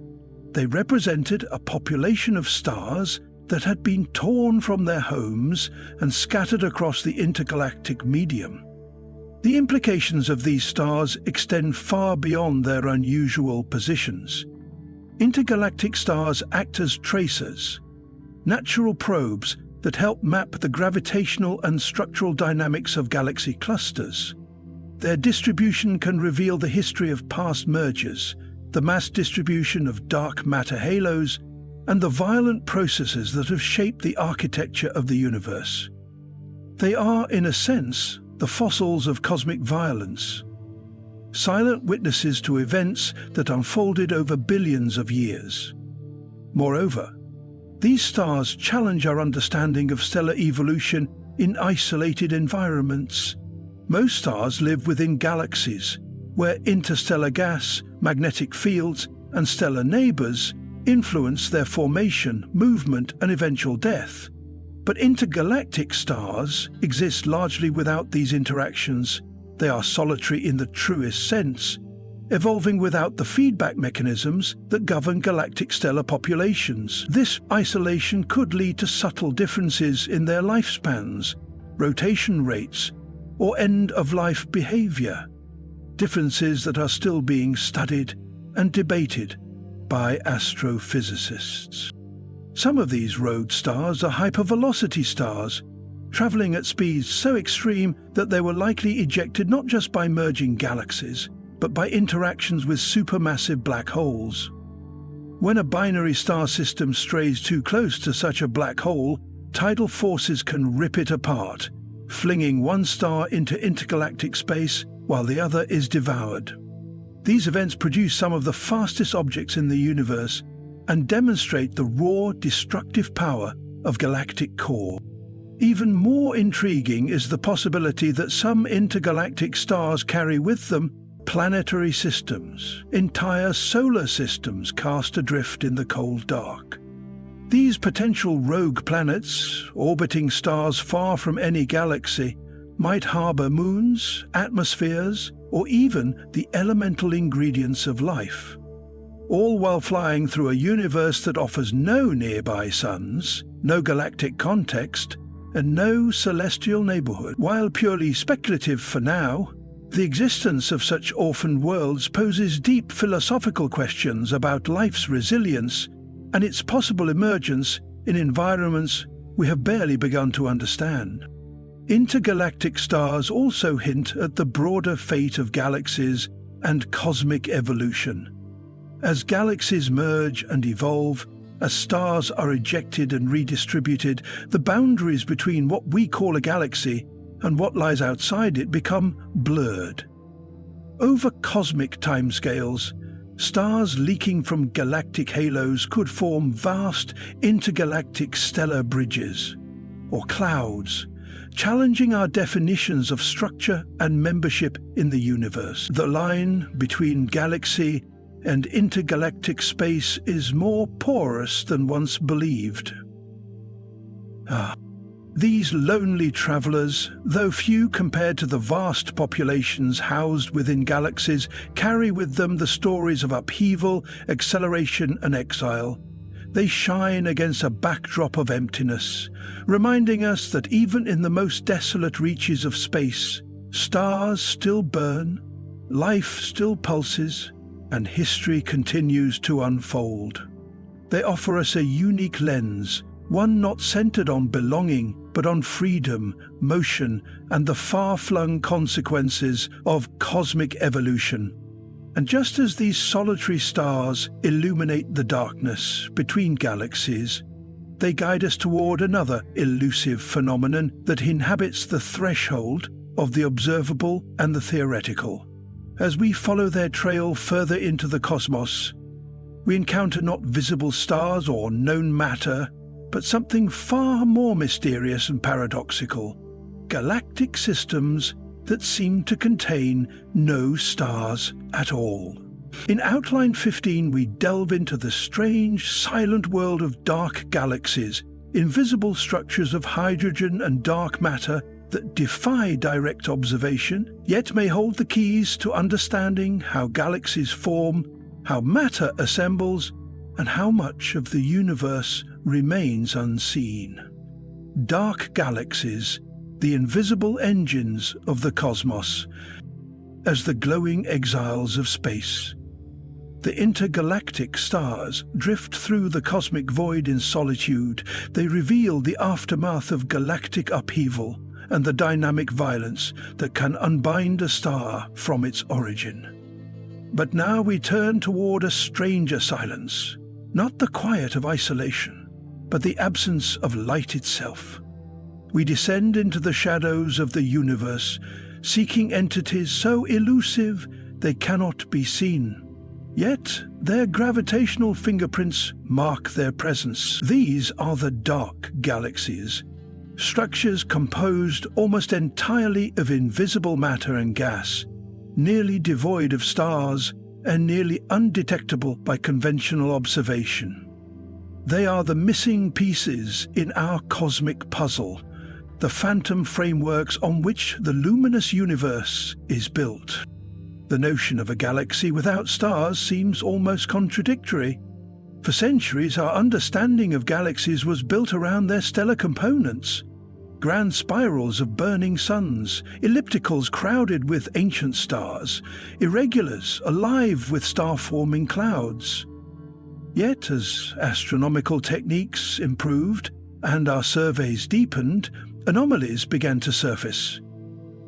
they represented a population of stars that had been torn from their homes and scattered across the intergalactic medium. The implications of these stars extend far beyond their unusual positions. Intergalactic stars act as tracers, natural probes that help map the gravitational and structural dynamics of galaxy clusters. Their distribution can reveal the history of past mergers, the mass distribution of dark matter halos, and the violent processes that have shaped the architecture of the universe. They are, in a sense, the fossils of cosmic violence, silent witnesses to events that unfolded over billions of years. Moreover, these stars challenge our understanding of stellar evolution in isolated environments. Most stars live within galaxies, where interstellar gas, magnetic fields, and stellar neighbors influence their formation, movement, and eventual death. But intergalactic stars exist largely without these interactions. They are solitary in the truest sense, evolving without the feedback mechanisms that govern galactic stellar populations. This isolation could lead to subtle differences in their lifespans, rotation rates, or end-of-life behavior. Differences that are still being studied and debated by astrophysicists. Some of these rogue stars are hypervelocity stars, traveling at speeds so extreme that they were likely ejected not just by merging galaxies, but by interactions with supermassive black holes. When a binary star system strays too close to such a black hole, tidal forces can rip it apart, flinging one star into intergalactic space while the other is devoured. These events produce some of the fastest objects in the universe and demonstrate the raw, destructive power of galactic core. Even more intriguing is the possibility that some intergalactic stars carry with them planetary systems, entire solar systems cast adrift in the cold dark. These potential rogue planets, orbiting stars far from any galaxy, might harbor moons, atmospheres, or even the elemental ingredients of life, all while flying through a universe that offers no nearby suns, no galactic context, and no celestial neighborhood. While purely speculative for now, the existence of such orphaned worlds poses deep philosophical questions about life's resilience and its possible emergence in environments we have barely begun to understand. Intergalactic stars also hint at the broader fate of galaxies and cosmic evolution. As galaxies merge and evolve, as stars are ejected and redistributed, the boundaries between what we call a galaxy and what lies outside it become blurred. Over cosmic timescales, stars leaking from galactic halos could form vast intergalactic stellar bridges, or clouds, challenging our definitions of structure and membership in the universe. The line between galaxy and intergalactic space is more porous than once believed. These lonely travelers, though few compared to the vast populations housed within galaxies, carry with them the stories of upheaval, acceleration, and exile. They shine against a backdrop of emptiness, reminding us that even in the most desolate reaches of space, stars still burn, life still pulses, and history continues to unfold. They offer us a unique lens, one not centered on belonging, but on freedom, motion, and the far-flung consequences of cosmic evolution. And just as these solitary stars illuminate the darkness between galaxies, they guide us toward another elusive phenomenon that inhabits the threshold of the observable and the theoretical. As we follow their trail further into the cosmos, we encounter not visible stars or known matter, but something far more mysterious and paradoxical: galactic systems that seem to contain no stars at all. In Outline 15, we delve into the strange, silent world of dark galaxies, invisible structures of hydrogen and dark matter that defy direct observation, yet may hold the keys to understanding how galaxies form, how matter assembles, and how much of the universe remains unseen. Dark galaxies, the invisible engines of the cosmos, as the glowing exiles of space. The intergalactic stars drift through the cosmic void in solitude. They reveal the aftermath of galactic upheaval and the dynamic violence that can unbind a star from its origin. But now we turn toward a stranger silence, not the quiet of isolation, but the absence of light itself. We descend into the shadows of the universe, seeking entities so elusive they cannot be seen. Yet their gravitational fingerprints mark their presence. These are the dark galaxies, structures composed almost entirely of invisible matter and gas, nearly devoid of stars and nearly undetectable by conventional observation. They are the missing pieces in our cosmic puzzle, the phantom frameworks on which the luminous universe is built. The notion of a galaxy without stars seems almost contradictory. For centuries, our understanding of galaxies was built around their stellar components: grand spirals of burning suns, ellipticals crowded with ancient stars, irregulars alive with star-forming clouds. Yet, as astronomical techniques improved and our surveys deepened, anomalies began to surface.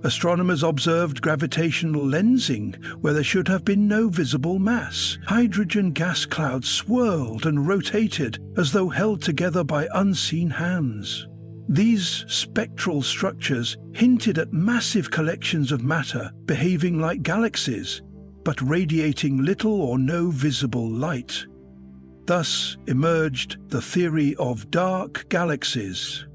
Astronomers observed gravitational lensing where there should have been no visible mass. Hydrogen gas clouds swirled and rotated as though held together by unseen hands. These spectral structures hinted at massive collections of matter behaving like galaxies, but radiating little or no visible light. Thus emerged the theory of dark galaxies.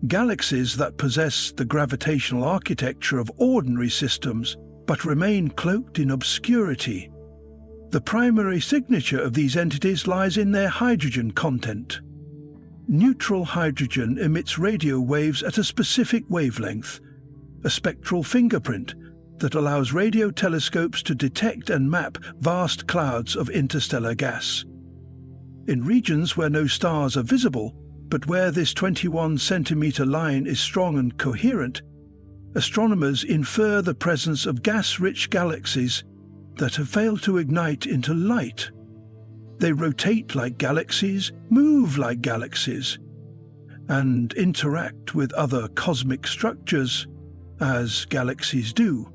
Galaxies that possess the gravitational architecture of ordinary systems, but remain cloaked in obscurity. The primary signature of these entities lies in their hydrogen content. Neutral hydrogen emits radio waves at a specific wavelength, a spectral fingerprint that allows radio telescopes to detect and map vast clouds of interstellar gas. In regions where no stars are visible, but where this 21-centimeter line is strong and coherent, astronomers infer the presence of gas-rich galaxies that have failed to ignite into light. They rotate like galaxies, move like galaxies, and interact with other cosmic structures as galaxies do.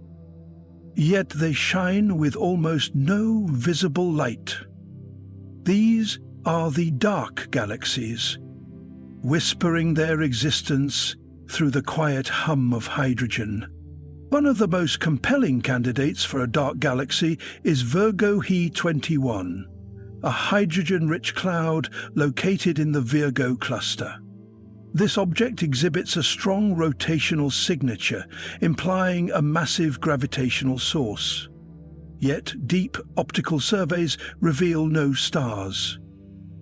Yet they shine with almost no visible light. These are the dark galaxies, whispering their existence through the quiet hum of hydrogen. One of the most compelling candidates for a dark galaxy is Virgo He21, a hydrogen-rich cloud located in the Virgo cluster. This object exhibits a strong rotational signature, implying a massive gravitational source. Yet deep optical surveys reveal no stars.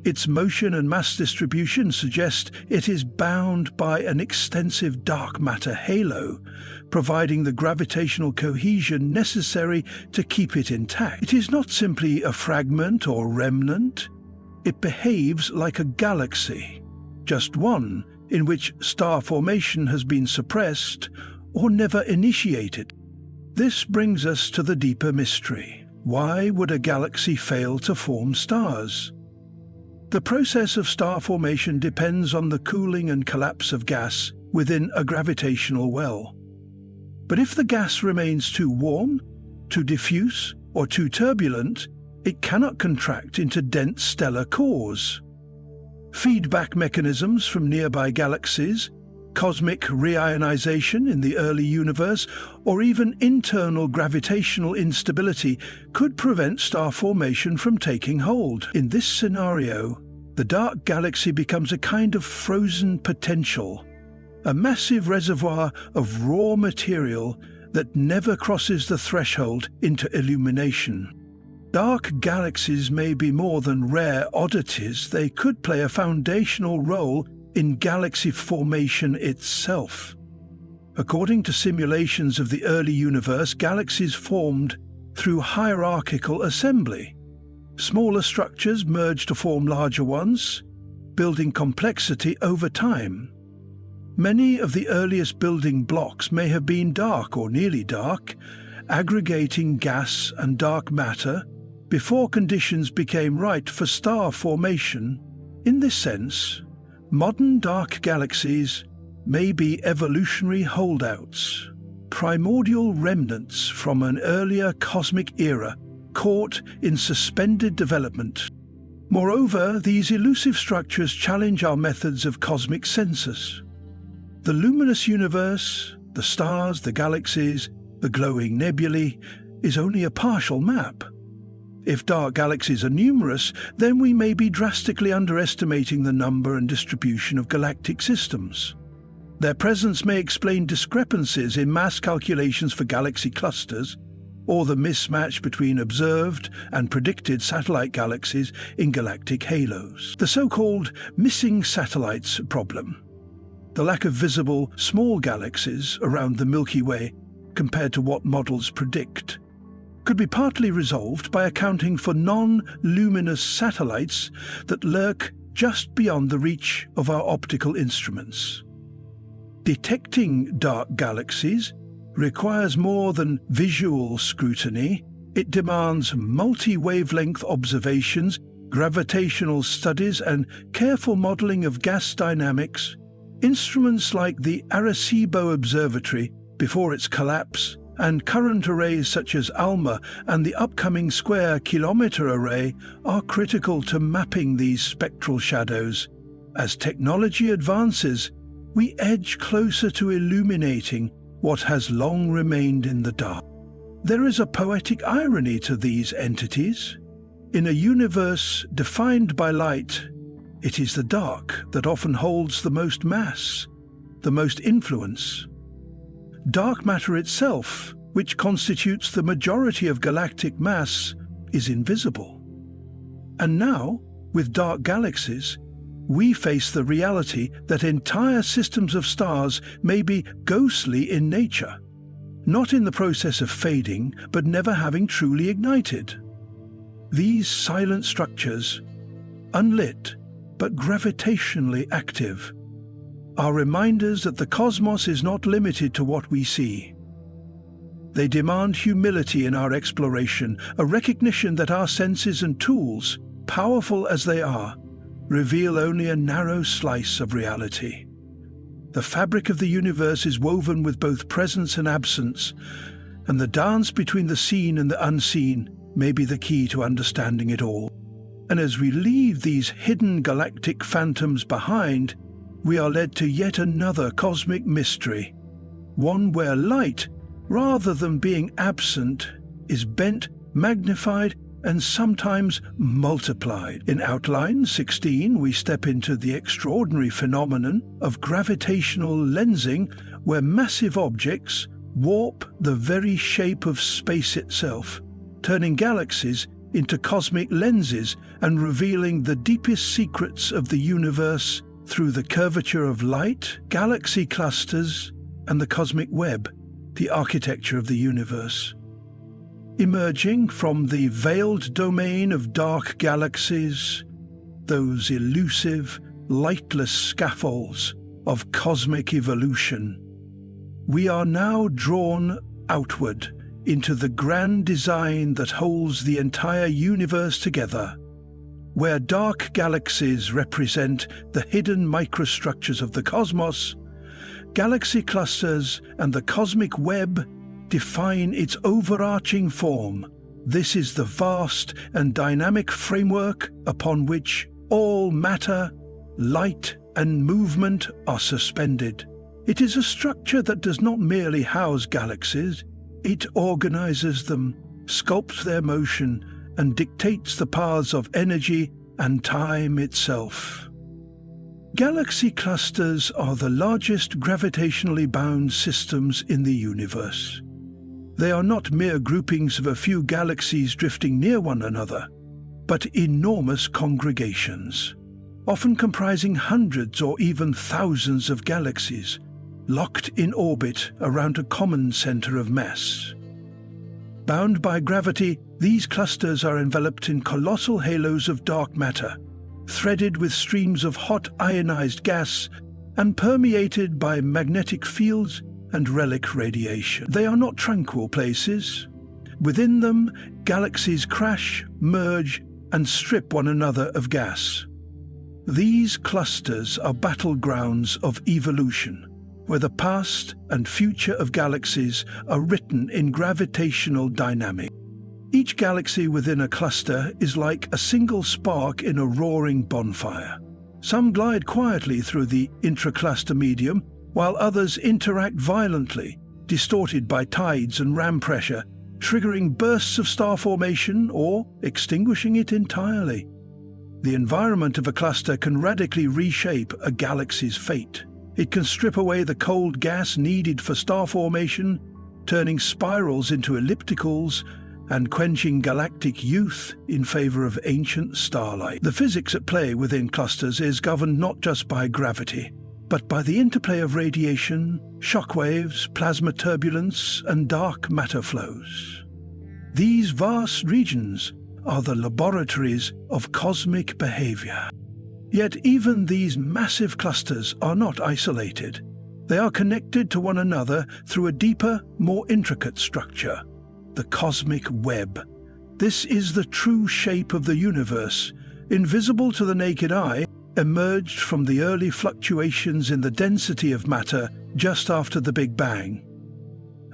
Its motion and mass distribution suggest it is bound by an extensive dark matter halo, providing the gravitational cohesion necessary to keep it intact. It is not simply a fragment or remnant. It behaves like a galaxy, just one in which star formation has been suppressed or never initiated. This brings us to the deeper mystery. Why would a galaxy fail to form stars? The process of star formation depends on the cooling and collapse of gas within a gravitational well. But if the gas remains too warm, too diffuse, or too turbulent, it cannot contract into dense stellar cores. Feedback mechanisms from nearby galaxies, cosmic reionization in the early universe, or even internal gravitational instability could prevent star formation from taking hold. In this scenario, the dark galaxy becomes a kind of frozen potential, a massive reservoir of raw material that never crosses the threshold into illumination. Dark galaxies may be more than rare oddities. They could play a foundational role in galaxy formation itself. According to simulations of the early universe, galaxies formed through hierarchical assembly. Smaller structures merge to form larger ones, building complexity over time. Many of the earliest building blocks may have been dark or nearly dark, aggregating gas and dark matter before conditions became right for star formation. In this sense, modern dark galaxies may be evolutionary holdouts, primordial remnants from an earlier cosmic era caught in suspended development. Moreover, these elusive structures challenge our methods of cosmic census. The luminous universe, the stars, the galaxies, the glowing nebulae, is only a partial map. If dark galaxies are numerous, then we may be drastically underestimating the number and distribution of galactic systems. Their presence may explain discrepancies in mass calculations for galaxy clusters, or the mismatch between observed and predicted satellite galaxies in galactic halos. The so-called missing satellites problem, the lack of visible small galaxies around the Milky Way compared to what models predict, could be partly resolved by accounting for non-luminous satellites that lurk just beyond the reach of our optical instruments. Detecting dark galaxies requires more than visual scrutiny. It demands multi-wavelength observations, gravitational studies, and careful modeling of gas dynamics. Instruments like the Arecibo Observatory, before its collapse, and current arrays such as ALMA and the upcoming Square Kilometre Array are critical to mapping these spectral shadows. As technology advances, we edge closer to illuminating what has long remained in the dark. There is a poetic irony to these entities. In a universe defined by light, it is the dark that often holds the most mass, the most influence. Dark matter itself, which constitutes the majority of galactic mass, is invisible. And now, with dark galaxies, we face the reality that entire systems of stars may be ghostly in nature, not in the process of fading, but never having truly ignited. These silent structures, unlit but gravitationally active, are reminders that the cosmos is not limited to what we see. They demand humility in our exploration, a recognition that our senses and tools, powerful as they are, reveal only a narrow slice of reality. The fabric of the universe is woven with both presence and absence, and the dance between the seen and the unseen may be the key to understanding it all. And as we leave these hidden galactic phantoms behind, we are led to yet another cosmic mystery, one where light, rather than being absent, is bent, magnified, and sometimes multiplied. In Outline 16, we step into the extraordinary phenomenon of gravitational lensing, where massive objects warp the very shape of space itself, turning galaxies into cosmic lenses and revealing the deepest secrets of the universe through the curvature of light, galaxy clusters, and the cosmic web, the architecture of the universe. Emerging from the veiled domain of dark galaxies, those elusive, lightless scaffolds of cosmic evolution, we are now drawn outward into the grand design that holds the entire universe together, where dark galaxies represent the hidden microstructures of the cosmos, galaxy clusters and the cosmic web define its overarching form. This is the vast and dynamic framework upon which all matter, light, and movement are suspended. It is a structure that does not merely house galaxies, it organizes them, sculpts their motion, and dictates the paths of energy and time itself. Galaxy clusters are the largest gravitationally bound systems in the universe. They are not mere groupings of a few galaxies drifting near one another, but enormous congregations, often comprising hundreds or even thousands of galaxies, locked in orbit around a common center of mass. Bound by gravity, these clusters are enveloped in colossal halos of dark matter, threaded with streams of hot ionized gas and permeated by magnetic fields and relic radiation. They are not tranquil places. Within them, galaxies crash, merge, and strip one another of gas. These clusters are battlegrounds of evolution, where the past and future of galaxies are written in gravitational dynamics. Each galaxy within a cluster is like a single spark in a roaring bonfire. Some glide quietly through the intracluster medium, while others interact violently, distorted by tides and ram pressure, triggering bursts of star formation or extinguishing it entirely. The environment of a cluster can radically reshape a galaxy's fate. It can strip away the cold gas needed for star formation, turning spirals into ellipticals and quenching galactic youth in favor of ancient starlight. The physics at play within clusters is governed not just by gravity, but by the interplay of radiation, shockwaves, plasma turbulence, and dark matter flows. These vast regions are the laboratories of cosmic behavior. Yet even these massive clusters are not isolated. They are connected to one another through a deeper, more intricate structure, the cosmic web. This is the true shape of the universe, invisible to the naked eye, emerged from the early fluctuations in the density of matter just after the Big Bang.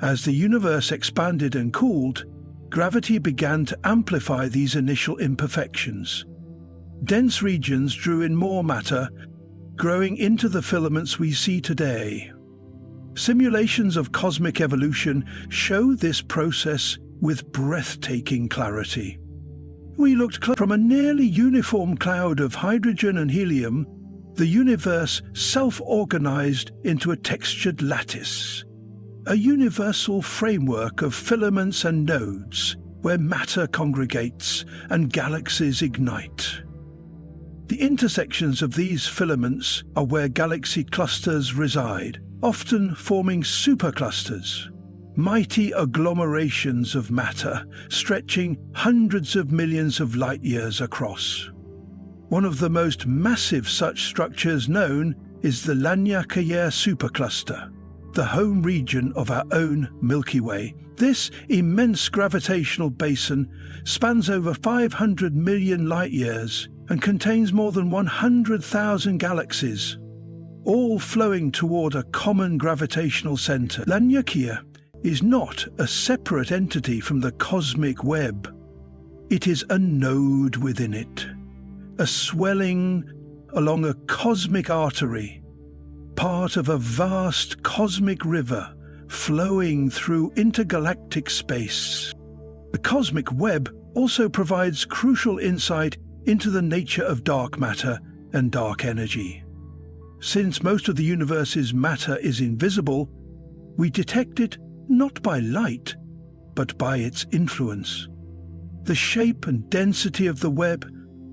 As the universe expanded and cooled, gravity began to amplify these initial imperfections. Dense regions drew in more matter, growing into the filaments we see today. Simulations of cosmic evolution show this process with breathtaking clarity. We looked from a nearly uniform cloud of hydrogen and helium, the universe self-organized into a textured lattice, a universal framework of filaments and nodes where matter congregates and galaxies ignite. The intersections of these filaments are where galaxy clusters reside, often forming superclusters, mighty agglomerations of matter stretching hundreds of millions of light-years across. One of the most massive such structures known is the Lagrangian supercluster, the home region of our own Milky Way. This immense gravitational basin spans over 500 million light-years and contains more than 100,000 galaxies, all flowing toward a common gravitational center. Lagrangian is not a separate entity from the cosmic web. It is a node within it, a swelling along a cosmic artery part of a vast cosmic river flowing through intergalactic space. The cosmic web also provides crucial insight into the nature of dark matter and dark energy. Since most of the universe's matter is invisible, we detect it not by light, but by its influence. The shape and density of the web,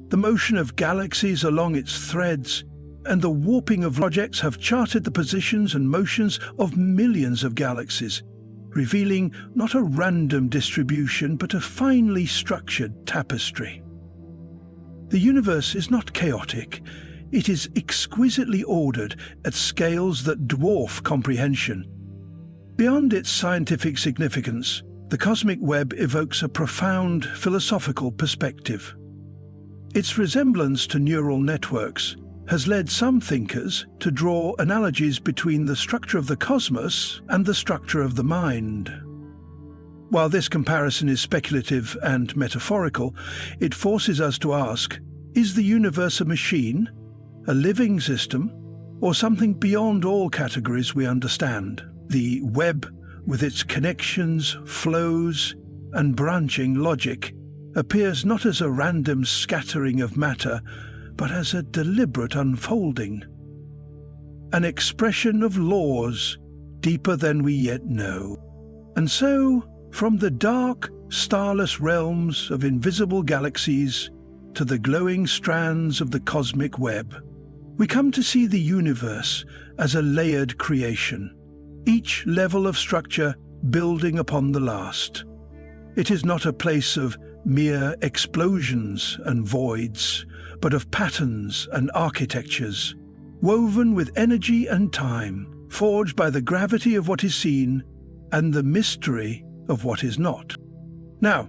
the motion of galaxies along its threads, and the warping of objects have charted the positions and motions of millions of galaxies, revealing not a random distribution but a finely structured tapestry. The universe is not chaotic. It is exquisitely ordered at scales that dwarf comprehension. Beyond its scientific significance, the cosmic web evokes a profound philosophical perspective. Its resemblance to neural networks has led some thinkers to draw analogies between the structure of the cosmos and the structure of the mind. While this comparison is speculative and metaphorical, it forces us to ask, is the universe a machine, a living system, or something beyond all categories we understand? The web, with its connections, flows, and branching logic, appears not as a random scattering of matter, but as a deliberate unfolding, an expression of laws deeper than we yet know. And so, from the dark, starless realms of invisible galaxies to the glowing strands of the cosmic web, we come to see the universe as a layered creation, each level of structure building upon the last. It is not a place of mere explosions and voids, but of patterns and architectures, woven with energy and time, forged by the gravity of what is seen and the mystery of what is not. Now,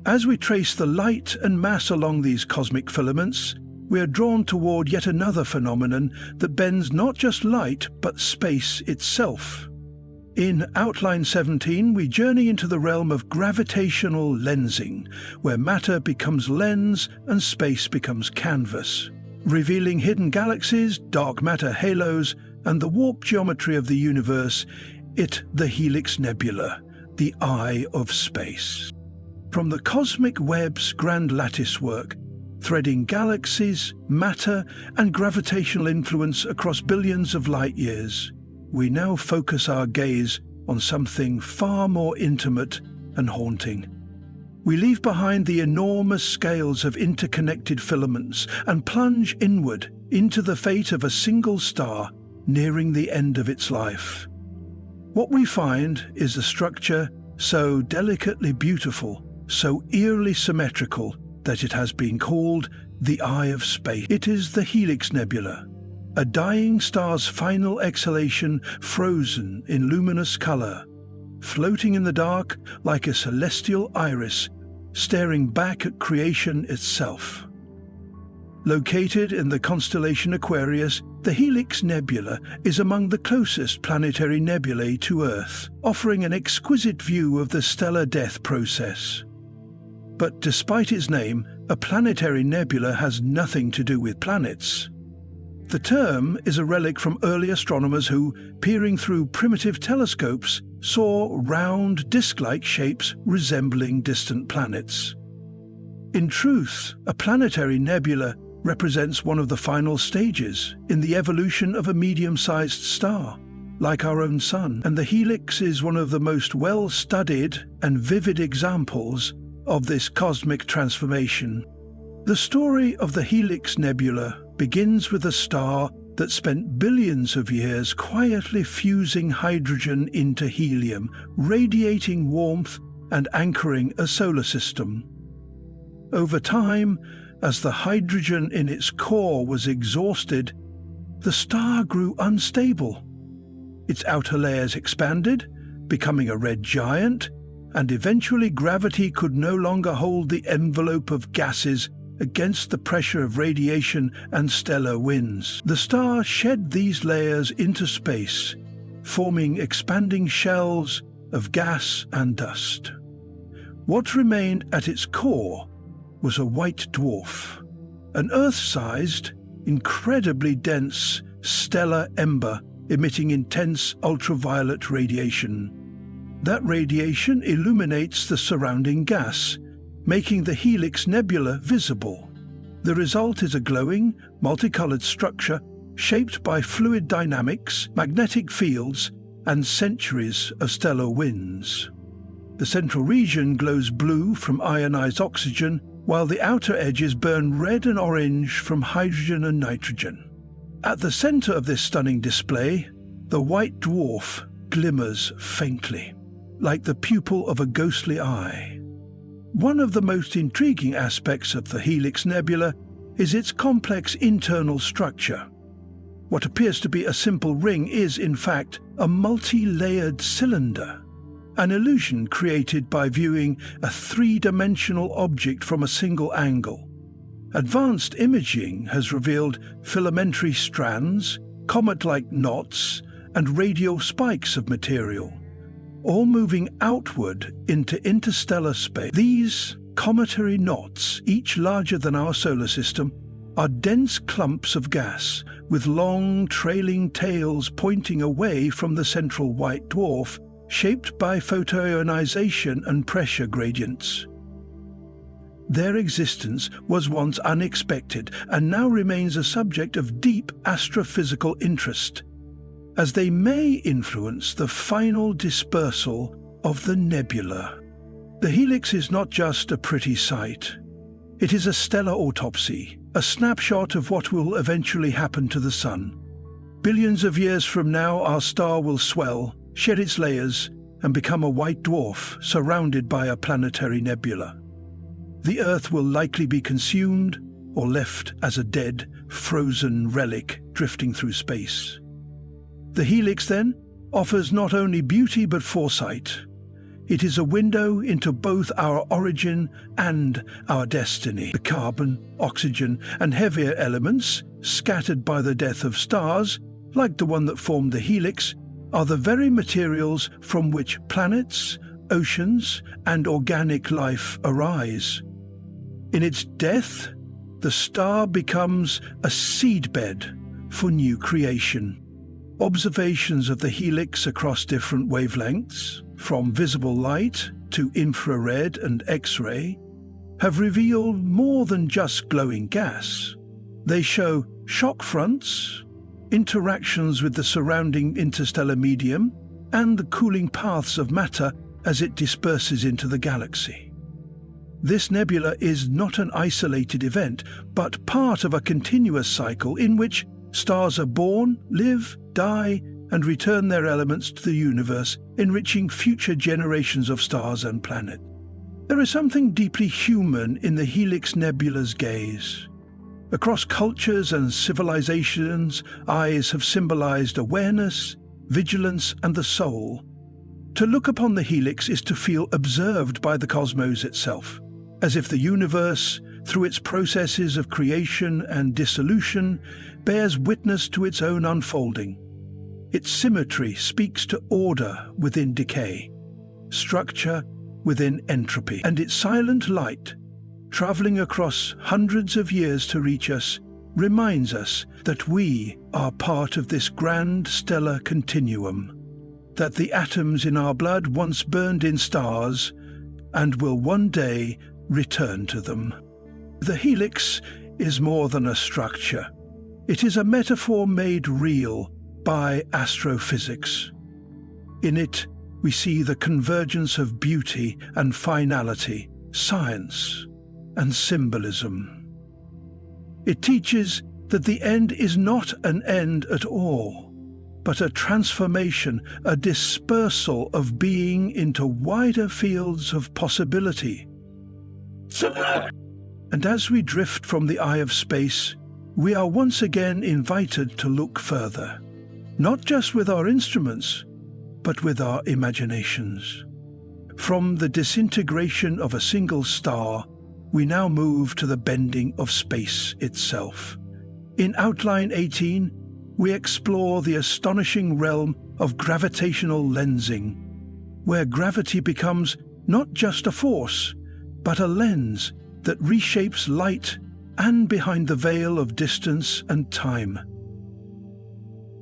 as we trace the light and mass along these cosmic filaments, we are drawn toward yet another phenomenon that bends not just light, but space itself. In Outline 17, we journey into the realm of gravitational lensing, where matter becomes lens and space becomes canvas, revealing hidden galaxies, dark matter halos, and the warp geometry of the universe, the Helix Nebula, the eye of space. From the cosmic web's grand latticework, threading galaxies, matter, and gravitational influence across billions of light years, we now focus our gaze on something far more intimate and haunting. We leave behind the enormous scales of interconnected filaments and plunge inward into the fate of a single star nearing the end of its life. What we find is a structure so delicately beautiful, so eerily symmetrical, that it has been called the Eye of Space. It is the Helix Nebula, a dying star's final exhalation frozen in luminous color, floating in the dark like a celestial iris, staring back at creation itself. Located in the constellation Aquarius, the Helix Nebula is among the closest planetary nebulae to Earth, offering an exquisite view of the stellar death process. But despite its name, a planetary nebula has nothing to do with planets. The term is a relic from early astronomers who, peering through primitive telescopes, saw round, disc-like shapes resembling distant planets. In truth, a planetary nebula represents one of the final stages in the evolution of a medium-sized star, like our own Sun, and the Helix is one of the most well-studied and vivid examples of this cosmic transformation. The story of the Helix Nebula begins with a star that spent billions of years quietly fusing hydrogen into helium, radiating warmth and anchoring a solar system. Over time, as the hydrogen in its core was exhausted, the star grew unstable. Its outer layers expanded, becoming a red giant, and eventually gravity could no longer hold the envelope of gases against the pressure of radiation and stellar winds. The star shed these layers into space, forming expanding shells of gas and dust. What remained at its core was a white dwarf, an Earth-sized, incredibly dense stellar ember emitting intense ultraviolet radiation. That radiation illuminates the surrounding gas, making the Helix Nebula visible. The result is a glowing, multicolored structure shaped by fluid dynamics, magnetic fields, and centuries of stellar winds. The central region glows blue from ionized oxygen, while the outer edges burn red and orange from hydrogen and nitrogen. At the center of this stunning display, the white dwarf glimmers faintly, like the pupil of a ghostly eye. One of the most intriguing aspects of the Helix Nebula is its complex internal structure. What appears to be a simple ring is, in fact, a multi-layered cylinder, an illusion created by viewing a three-dimensional object from a single angle. Advanced imaging has revealed filamentary strands, comet-like knots, and radial spikes of material, all moving outward into interstellar space. These cometary knots, each larger than our solar system, are dense clumps of gas with long, trailing tails pointing away from the central white dwarf, shaped by photoionization and pressure gradients. Their existence was once unexpected and now remains a subject of deep astrophysical interest, as they may influence the final dispersal of the nebula. The helix is not just a pretty sight. It is a stellar autopsy, a snapshot of what will eventually happen to the Sun. Billions of years from now, our star will swell, shed its layers, and become a white dwarf surrounded by a planetary nebula. The Earth will likely be consumed or left as a dead, frozen relic drifting through space. The helix, then, offers not only beauty but foresight. It is a window into both our origin and our destiny. The carbon, oxygen, and heavier elements, scattered by the death of stars, like the one that formed the helix, are the very materials from which planets, oceans, and organic life arise. In its death, the star becomes a seedbed for new creation. Observations of the helix across different wavelengths, from visible light to infrared and X-ray, have revealed more than just glowing gas. They show shock fronts, interactions with the surrounding interstellar medium, and the cooling paths of matter as it disperses into the galaxy. This nebula is not an isolated event, but part of a continuous cycle in which stars are born, live, die, and return their elements to the universe, enriching future generations of stars and planets. There is something deeply human in the Helix Nebula's gaze. Across cultures and civilizations, eyes have symbolized awareness, vigilance, and the soul. To look upon the helix is to feel observed by the cosmos itself, as if the universe, through its processes of creation and dissolution, bears witness to its own unfolding. Its symmetry speaks to order within decay, structure within entropy, and its silent light, traveling across hundreds of years to reach us, reminds us that we are part of this grand stellar continuum, that the atoms in our blood once burned in stars and will one day return to them. The helix is more than a structure. It is a metaphor made real by astrophysics. In it, we see the convergence of beauty and finality, science and symbolism. It teaches that the end is not an end at all, but a transformation, a dispersal of being into wider fields of possibility. And as we drift from the eye of space, we are once again invited to look further, not just with our instruments, but with our imaginations. From the disintegration of a single star, we now move to the bending of space itself. In Outline 18, we explore the astonishing realm of gravitational lensing, where gravity becomes not just a force, but a lens that reshapes light and behind the veil of distance and time.